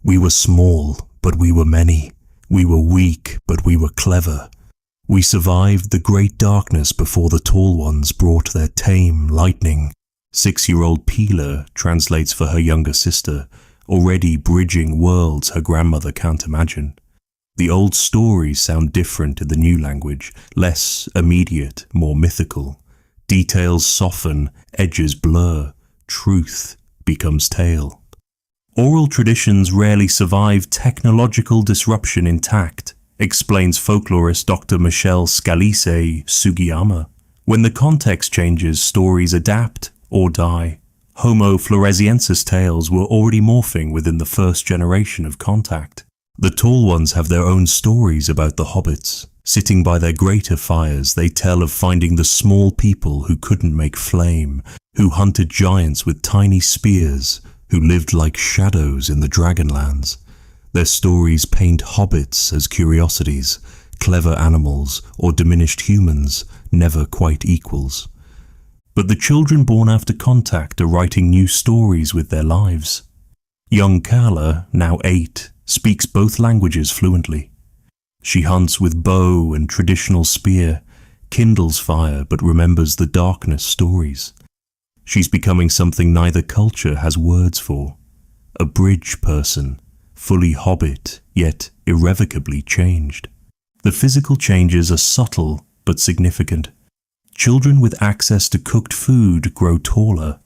We were small, but we were many. We were weak, but we were clever. We survived the great darkness before the Tall Ones brought their tame lightning. 6-year-old Peeler translates for her younger sister, already bridging worlds her grandmother can't imagine. The old stories sound different in the new language, less immediate, more mythical. Details soften, edges blur, truth becomes tale. Oral traditions rarely survive technological disruption intact, explains folklorist Dr. Michelle Scalise Sugiyama. When the context changes, stories adapt or die. Homo floresiensis tales were already morphing within the first generation of contact. The Tall Ones have their own stories about the hobbits. Sitting by their greater fires, they tell of finding the small people who couldn't make flame, who hunted giants with tiny spears, who lived like shadows in the Dragonlands. Their stories paint hobbits as curiosities, clever animals, or diminished humans, never quite equals. But the children born after contact are writing new stories with their lives. Young Carla, now 8, speaks both languages fluently. She hunts with bow and traditional spear, kindles fire but remembers the darkness stories. She's becoming something neither culture has words for. A bridge person, fully hobbit, yet irrevocably changed. The physical changes are subtle but significant. Children with access to cooked food grow taller,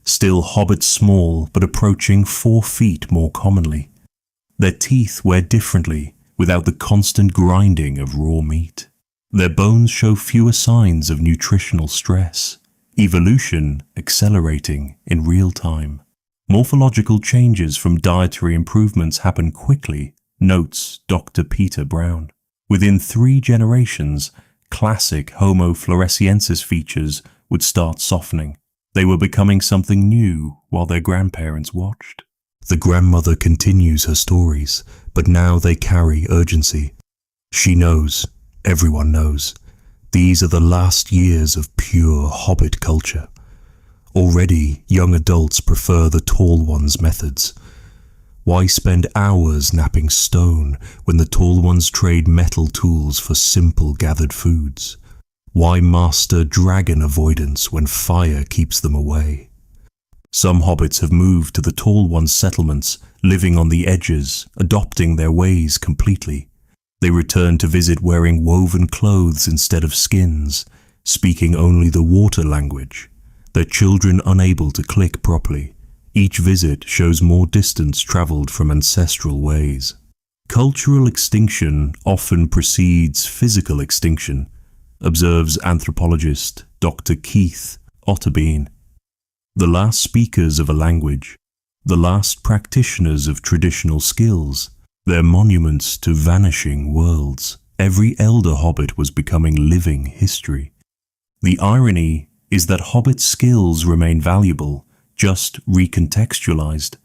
still hobbit small but approaching 4 feet more commonly. Their teeth wear differently, without the constant grinding of raw meat. Their bones show fewer signs of nutritional stress, evolution accelerating in real time. Morphological changes from dietary improvements happen quickly, notes Dr. Peter Brown. Within 3 generations, classic Homo floresiensis features would start softening. They were becoming something new while their grandparents watched. The grandmother continues her stories, but now they carry urgency. She knows, everyone knows, these are the last years of pure hobbit culture. Already, young adults prefer the Tall Ones' methods. Why spend hours napping stone when the Tall Ones trade metal tools for simple gathered foods? Why master dragon avoidance when fire keeps them away? Some hobbits have moved to the Tall Ones' settlements, living on the edges, adopting their ways completely. They return to visit wearing woven clothes instead of skins, speaking only the water language, their children unable to click properly. Each visit shows more distance traveled from ancestral ways. Cultural extinction often precedes physical extinction, observes anthropologist Dr. Keith Otterbein. The last speakers of a language, the last practitioners of traditional skills, their monuments to vanishing worlds. Every elder hobbit was becoming living history. The irony is that hobbit skills remain valuable, just recontextualized.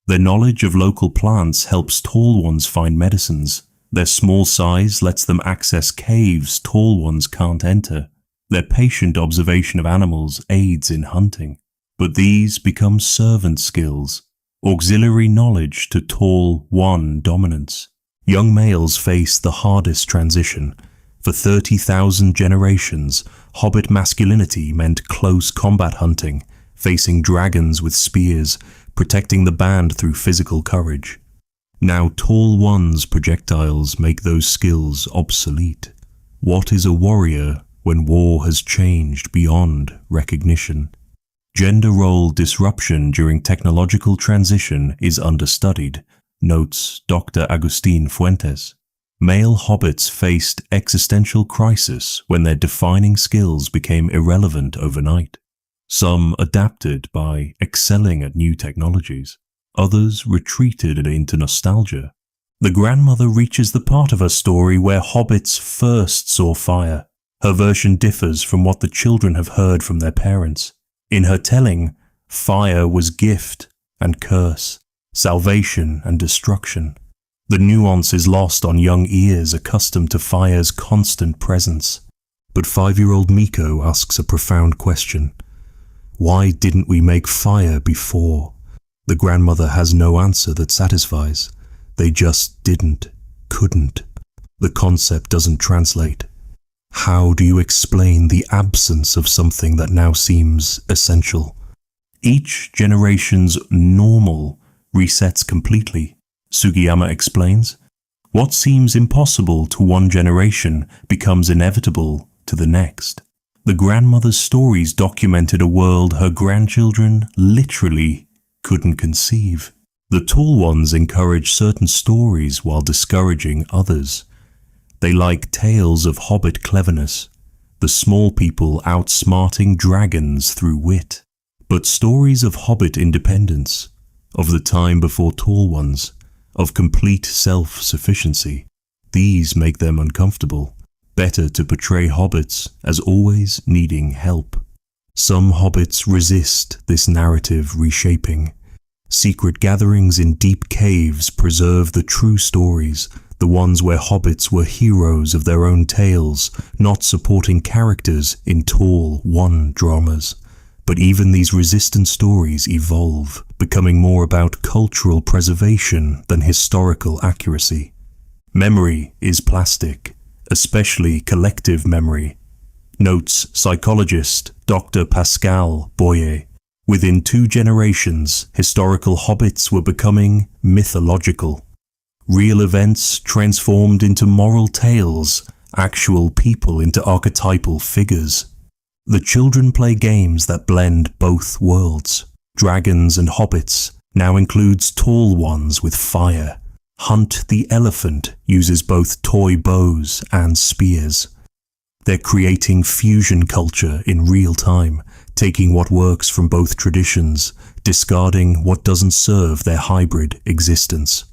Their knowledge of local plants helps Tall Ones find medicines. Their small size lets them access caves Tall Ones can't enter. Their patient observation of animals aids in hunting. But these become servant skills, auxiliary knowledge to Tall One dominance. Young males face the hardest transition. For 30,000 generations, hobbit masculinity meant close combat hunting, facing dragons with spears, protecting the band through physical courage. Now Tall One's projectiles make those skills obsolete. What is a warrior when war has changed beyond recognition? Gender role disruption during technological transition is understudied, notes Dr. Agustin Fuentes. Male hobbits faced existential crisis when their defining skills became irrelevant overnight. Some adapted by excelling at new technologies. Others retreated into nostalgia. The grandmother reaches the part of her story where hobbits first saw fire. Her version differs from what the children have heard from their parents. In her telling, fire was gift and curse, salvation and destruction. The nuance is lost on young ears accustomed to fire's constant presence. But 5-year-old Miko asks a profound question. Why didn't we make fire before? The grandmother has no answer that satisfies. They just didn't, couldn't. The concept doesn't translate. How do you explain the absence of something that now seems essential? Each generation's normal resets completely, Sugiyama explains. What seems impossible to one generation becomes inevitable to the next. The grandmother's stories documented a world her grandchildren literally couldn't conceive. The Tall Ones encourage certain stories while discouraging others. They like tales of hobbit cleverness, the small people outsmarting dragons through wit. But stories of hobbit independence, of the time before Tall Ones, of complete self-sufficiency. These make them uncomfortable. Better to portray hobbits as always needing help. Some hobbits resist this narrative reshaping. Secret gatherings in deep caves preserve the true stories, the ones where hobbits were heroes of their own tales, not supporting characters in tall one dramas. But even these resistant stories evolve, becoming more about cultural preservation than historical accuracy. Memory is plastic, especially collective memory, notes psychologist Dr. Pascal Boyer. Within 2 generations, historical hobbits were becoming mythological. Real events transformed into moral tales, actual people into archetypal figures. The children play games that blend both worlds. Dragons and hobbits now includes tall ones with fire. Hunt the Elephant uses both toy bows and spears. They're creating fusion culture in real time, taking what works from both traditions, discarding what doesn't serve their hybrid existence.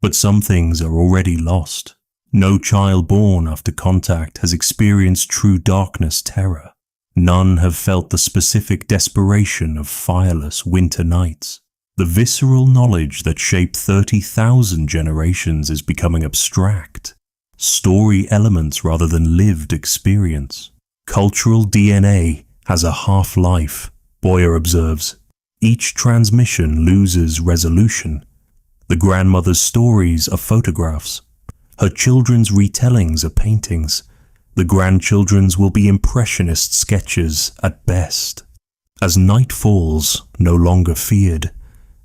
But some things are already lost. No child born after contact has experienced true darkness terror. None have felt the specific desperation of fireless winter nights. The visceral knowledge that shaped 30,000 generations is becoming abstract. Story elements rather than lived experience. Cultural DNA has a half-life, Boyer observes. Each transmission loses resolution. The grandmother's stories are photographs. Her children's retellings are paintings. The grandchildren's will be impressionist sketches at best. As night falls, no longer feared,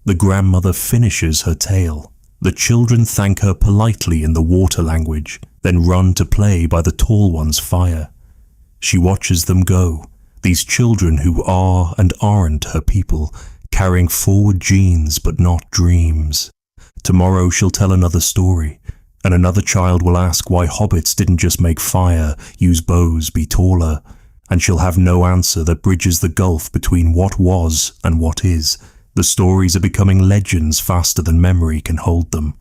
the grandmother finishes her tale. The children thank her politely in the water language, then run to play by the tall one's fire. She watches them go, these children who are and aren't her people, carrying forward genes but not dreams. Tomorrow she'll tell another story, and another child will ask why hobbits didn't just make fire, use bows, be taller, and she'll have no answer that bridges the gulf between what was and what is. The stories are becoming legends faster than memory can hold them.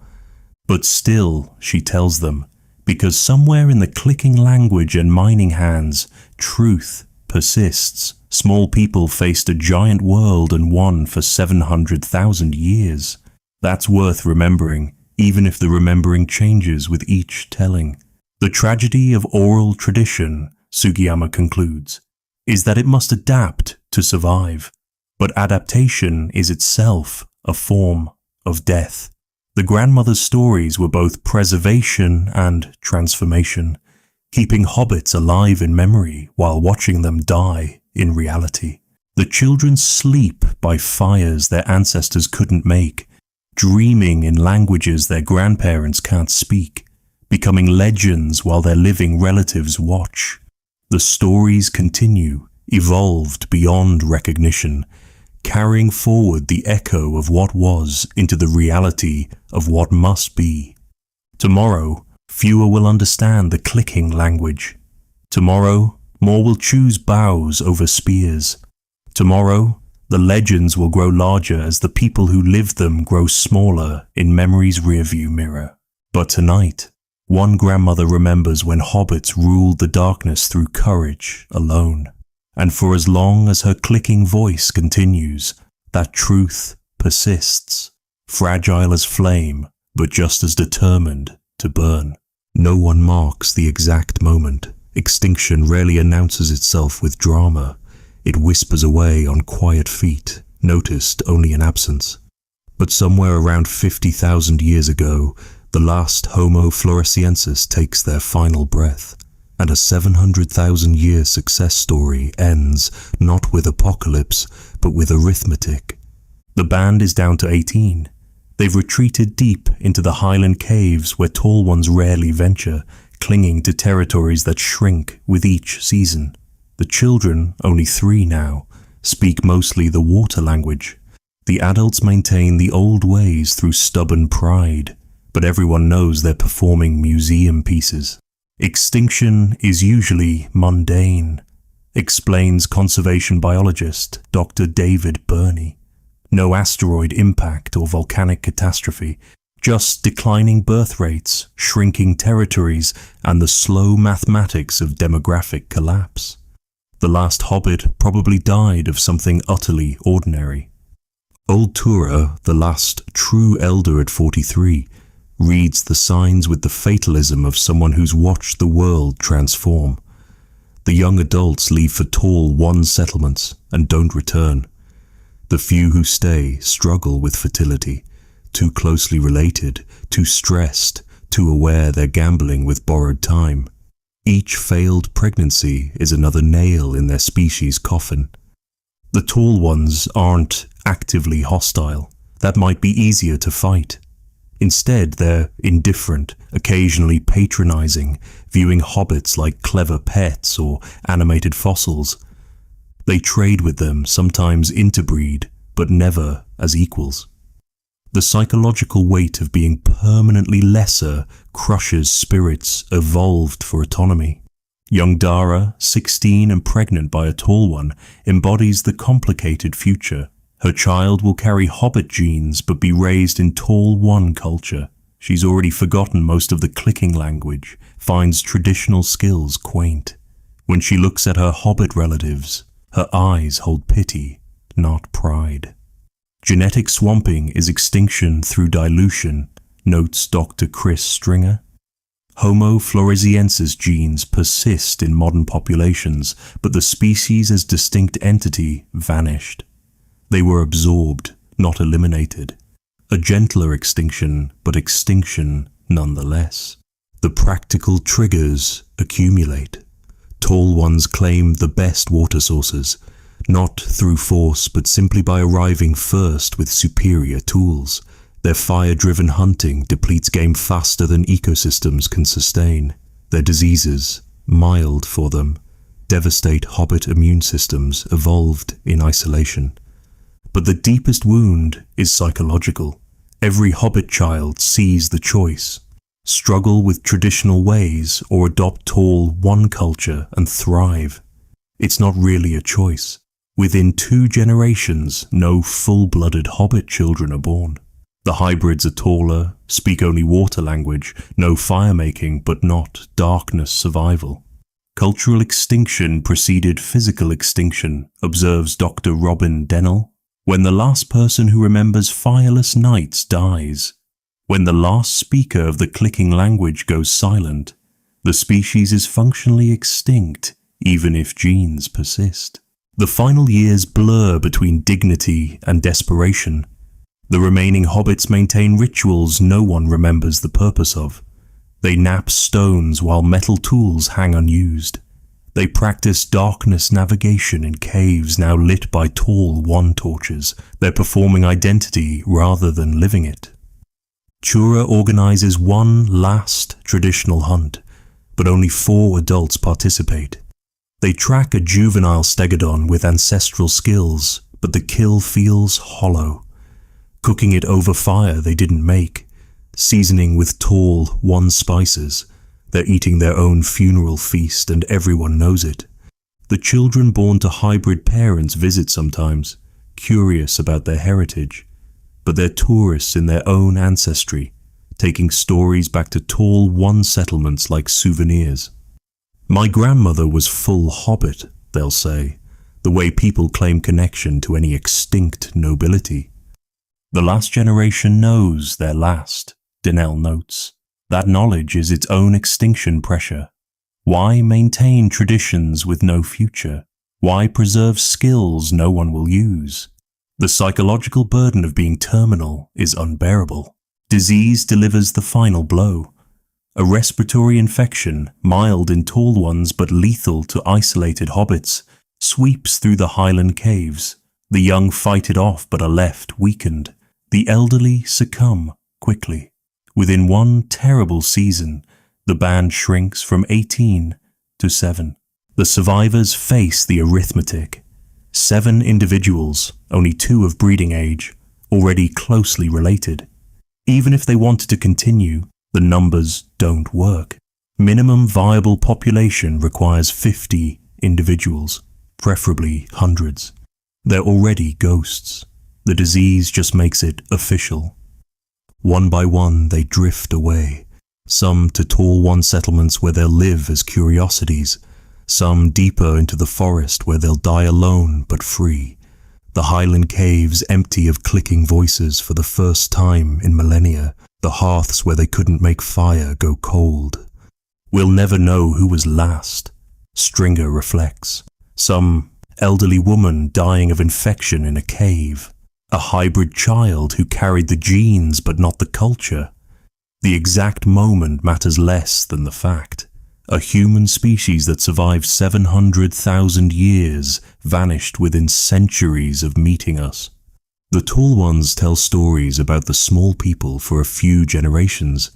But still, she tells them, because somewhere in the clicking language and mining hands, truth persists. Small people faced a giant world and won for 700,000 years. That's worth remembering, even if the remembering changes with each telling. The tragedy of oral tradition, Sugiyama concludes, is that it must adapt to survive. But adaptation is itself a form of death. The grandmother's stories were both preservation and transformation, keeping hobbits alive in memory while watching them die in reality. The children sleep by fires their ancestors couldn't make, dreaming in languages their grandparents can't speak, becoming legends while their living relatives watch. The stories continue, evolved beyond recognition, carrying forward the echo of what was into the reality of what must be. Tomorrow, fewer will understand the clicking language. Tomorrow, more will choose bows over spears. Tomorrow, the legends will grow larger as the people who live them grow smaller in memory's rearview mirror. But tonight, one grandmother remembers when hobbits ruled the darkness through courage alone. And for as long as her clicking voice continues, that truth persists, fragile as flame, but just as determined to burn. No one marks the exact moment. Extinction rarely announces itself with drama. It whispers away on quiet feet, noticed only in absence. But somewhere around 50,000 years ago, the last Homo floresiensis takes their final breath. And a 700,000-year success story ends not with apocalypse, but with arithmetic. The band is down to 18. They've retreated deep into the highland caves where tall ones rarely venture, clinging to territories that shrink with each season. The children, only 3 now, speak mostly the water language. The adults maintain the old ways through stubborn pride, but everyone knows they're performing museum pieces. Extinction is usually mundane, explains conservation biologist Dr. David Burney. No asteroid impact or volcanic catastrophe, Just declining birth rates, shrinking territories, and the slow mathematics of demographic collapse. The last hobbit probably died of something utterly ordinary. Old Tura, the last true elder at 43, reads the signs with the fatalism of someone who's watched the world transform. The young adults leave for tall one settlements and don't return. The few who stay struggle with fertility, too closely related, too stressed, too aware they're gambling with borrowed time. Each failed pregnancy is another nail in their species' coffin. The tall ones aren't actively hostile. That might be easier to fight. Instead, they're indifferent, occasionally patronizing, viewing hobbits like clever pets or animated fossils. They trade with them, sometimes interbreed, but never as equals. The psychological weight of being permanently lesser crushes spirits evolved for autonomy. Young Dara, 16 and pregnant by a tall one, embodies the complicated future. Her child will carry hobbit genes but be raised in tall one culture. She's already forgotten most of the clicking language, finds traditional skills quaint. When she looks at her hobbit relatives, her eyes hold pity, not pride. Genetic swamping is extinction through dilution, notes Dr. Chris Stringer. Homo floresiensis genes persist in modern populations, but the species as distinct entity vanished. They were absorbed, not eliminated. A gentler extinction, but extinction nonetheless. The practical triggers accumulate. Tall ones claim the best water sources, not through force but simply by arriving first with superior tools. Their fire-driven hunting depletes game faster than ecosystems can sustain. Their diseases, mild for them, devastate hobbit immune systems evolved in isolation. But the deepest wound is psychological. Every hobbit child sees the choice. Struggle with traditional ways or adopt tall one culture and thrive. It's not really a choice. Within 2 generations, no full-blooded hobbit children are born. The hybrids are taller, speak only water language, know fire-making but not darkness survival. Cultural extinction preceded physical extinction, observes Dr. Robin Dennell. When the last person who remembers fireless nights dies, when the last speaker of the clicking language goes silent, the species is functionally extinct, even if genes persist. The final years blur between dignity and desperation. The remaining hobbits maintain rituals no one remembers the purpose of. They nap stones while metal tools hang unused. They practice darkness navigation in caves now lit by tall one torches. They're performing identity rather than living it. Tura organizes one last traditional hunt, but only 4 adults participate. They track a juvenile stegodon with ancestral skills, but the kill feels hollow. Cooking it over fire they didn't make, seasoning with tall one spices. They're eating their own funeral feast and everyone knows it. The children born to hybrid parents visit sometimes, curious about their heritage, but they're tourists in their own ancestry, taking stories back to tall one settlements like souvenirs. My grandmother was full hobbit, they'll say, the way people claim connection to any extinct nobility. The last generation knows they're last, Dennell notes. That knowledge is its own extinction pressure. Why maintain traditions with no future? Why preserve skills no one will use? The psychological burden of being terminal is unbearable. Disease delivers the final blow. A respiratory infection, mild in tall ones but lethal to isolated hobbits, sweeps through the highland caves. The young fight it off but are left weakened. The elderly succumb quickly. Within one terrible season, the band shrinks from 18 to 7. The survivors face the arithmetic. 7 individuals, only 2 of breeding age, already closely related. Even if they wanted to continue, the numbers don't work. Minimum viable population requires 50 individuals, preferably hundreds. They're already ghosts. The disease just makes it official. One by one they drift away, some to tall one settlements where they'll live as curiosities, some deeper into the forest where they'll die alone but free, the highland caves empty of clicking voices for the first time in millennia, the hearths where they couldn't make fire go cold. We'll never know who was last, Stringer reflects. Some elderly woman dying of infection in a cave, a hybrid child who carried the genes but not the culture. The exact moment matters less than the fact. A human species that survived 700,000 years vanished within centuries of meeting us. The tall ones tell stories about the small people for a few generations.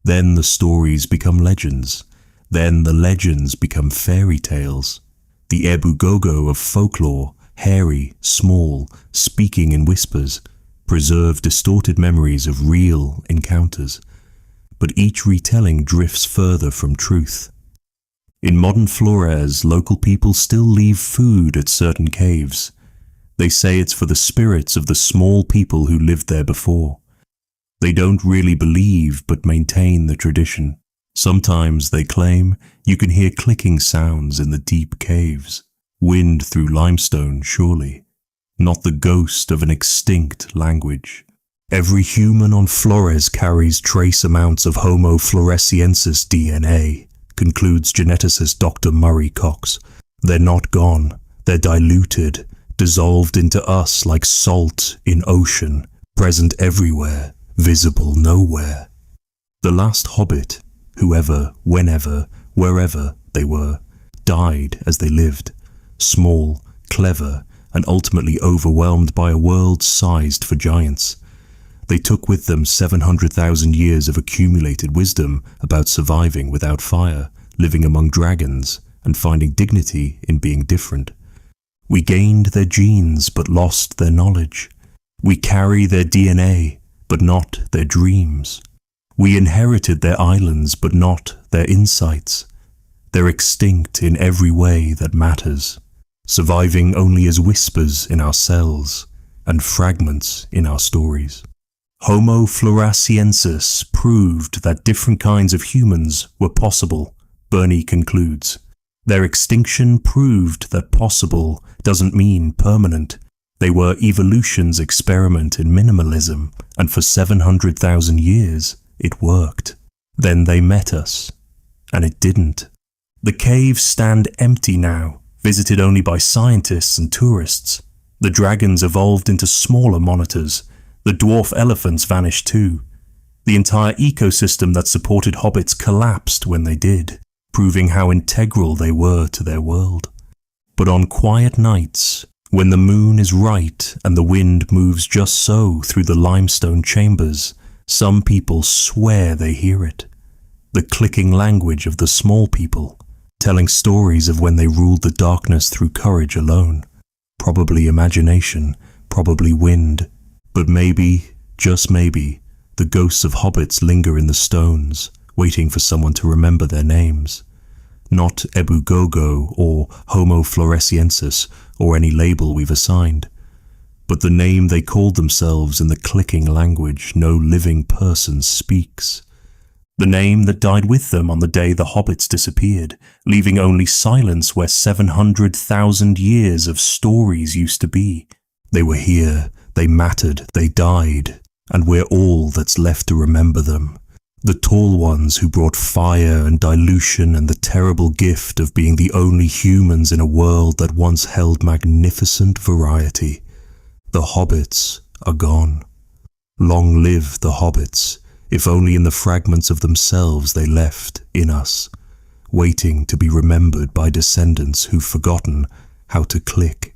Then the stories become legends. Then the legends become fairy tales. The Ebu-Gogo of folklore, hairy, small, speaking in whispers, preserve distorted memories of real encounters. But each retelling drifts further from truth. In modern Flores, local people still leave food at certain caves. They say it's for the spirits of the small people who lived there before. They don't really believe but maintain the tradition. Sometimes, they claim, you can hear clicking sounds in the deep caves. Wind through limestone, surely. Not the ghost of an extinct language. Every human on Flores carries trace amounts of Homo floresiensis DNA, concludes geneticist Dr. Murray Cox. They're not gone. They're diluted, dissolved into us like salt in ocean, present everywhere, visible nowhere. The last hobbit, whoever, whenever, wherever they were, died as they lived, small, clever, and ultimately overwhelmed by a world sized for giants. They took with them 700,000 years of accumulated wisdom about surviving without fire, living among dragons, and finding dignity in being different. We gained their genes but lost their knowledge. We carry their DNA but not their dreams. We inherited their islands but not their insights. They're extinct in every way that matters, surviving only as whispers in our cells and fragments in our stories. Homo floresiensis proved that different kinds of humans were possible, Burney concludes. Their extinction proved that possible doesn't mean permanent. They were evolution's experiment in minimalism, and for 700,000 years, it worked. Then they met us, and it didn't. The caves stand empty now, visited only by scientists and tourists. The dragons evolved into smaller monitors. The dwarf elephants vanished too. The entire ecosystem that supported hobbits collapsed when they did, proving how integral they were to their world. But on quiet nights, when the moon is right and the wind moves just so through the limestone chambers, some people swear they hear it. The clicking language of the small people, telling stories of when they ruled the darkness through courage alone. Probably imagination, probably wind. But maybe, just maybe, the ghosts of hobbits linger in the stones, waiting for someone to remember their names. Not Ebu-Gogo or Homo floresiensis or any label we've assigned, but the name they called themselves in the clicking language no living person speaks. The name that died with them on the day the hobbits disappeared, leaving only silence where 700,000 years of stories used to be. They were here, they mattered, they died, and we're all that's left to remember them. The tall ones who brought fire and dilution and the terrible gift of being the only humans in a world that once held magnificent variety. The hobbits are gone. Long live the hobbits, if only in the fragments of themselves they left in us, waiting to be remembered by descendants who've forgotten how to click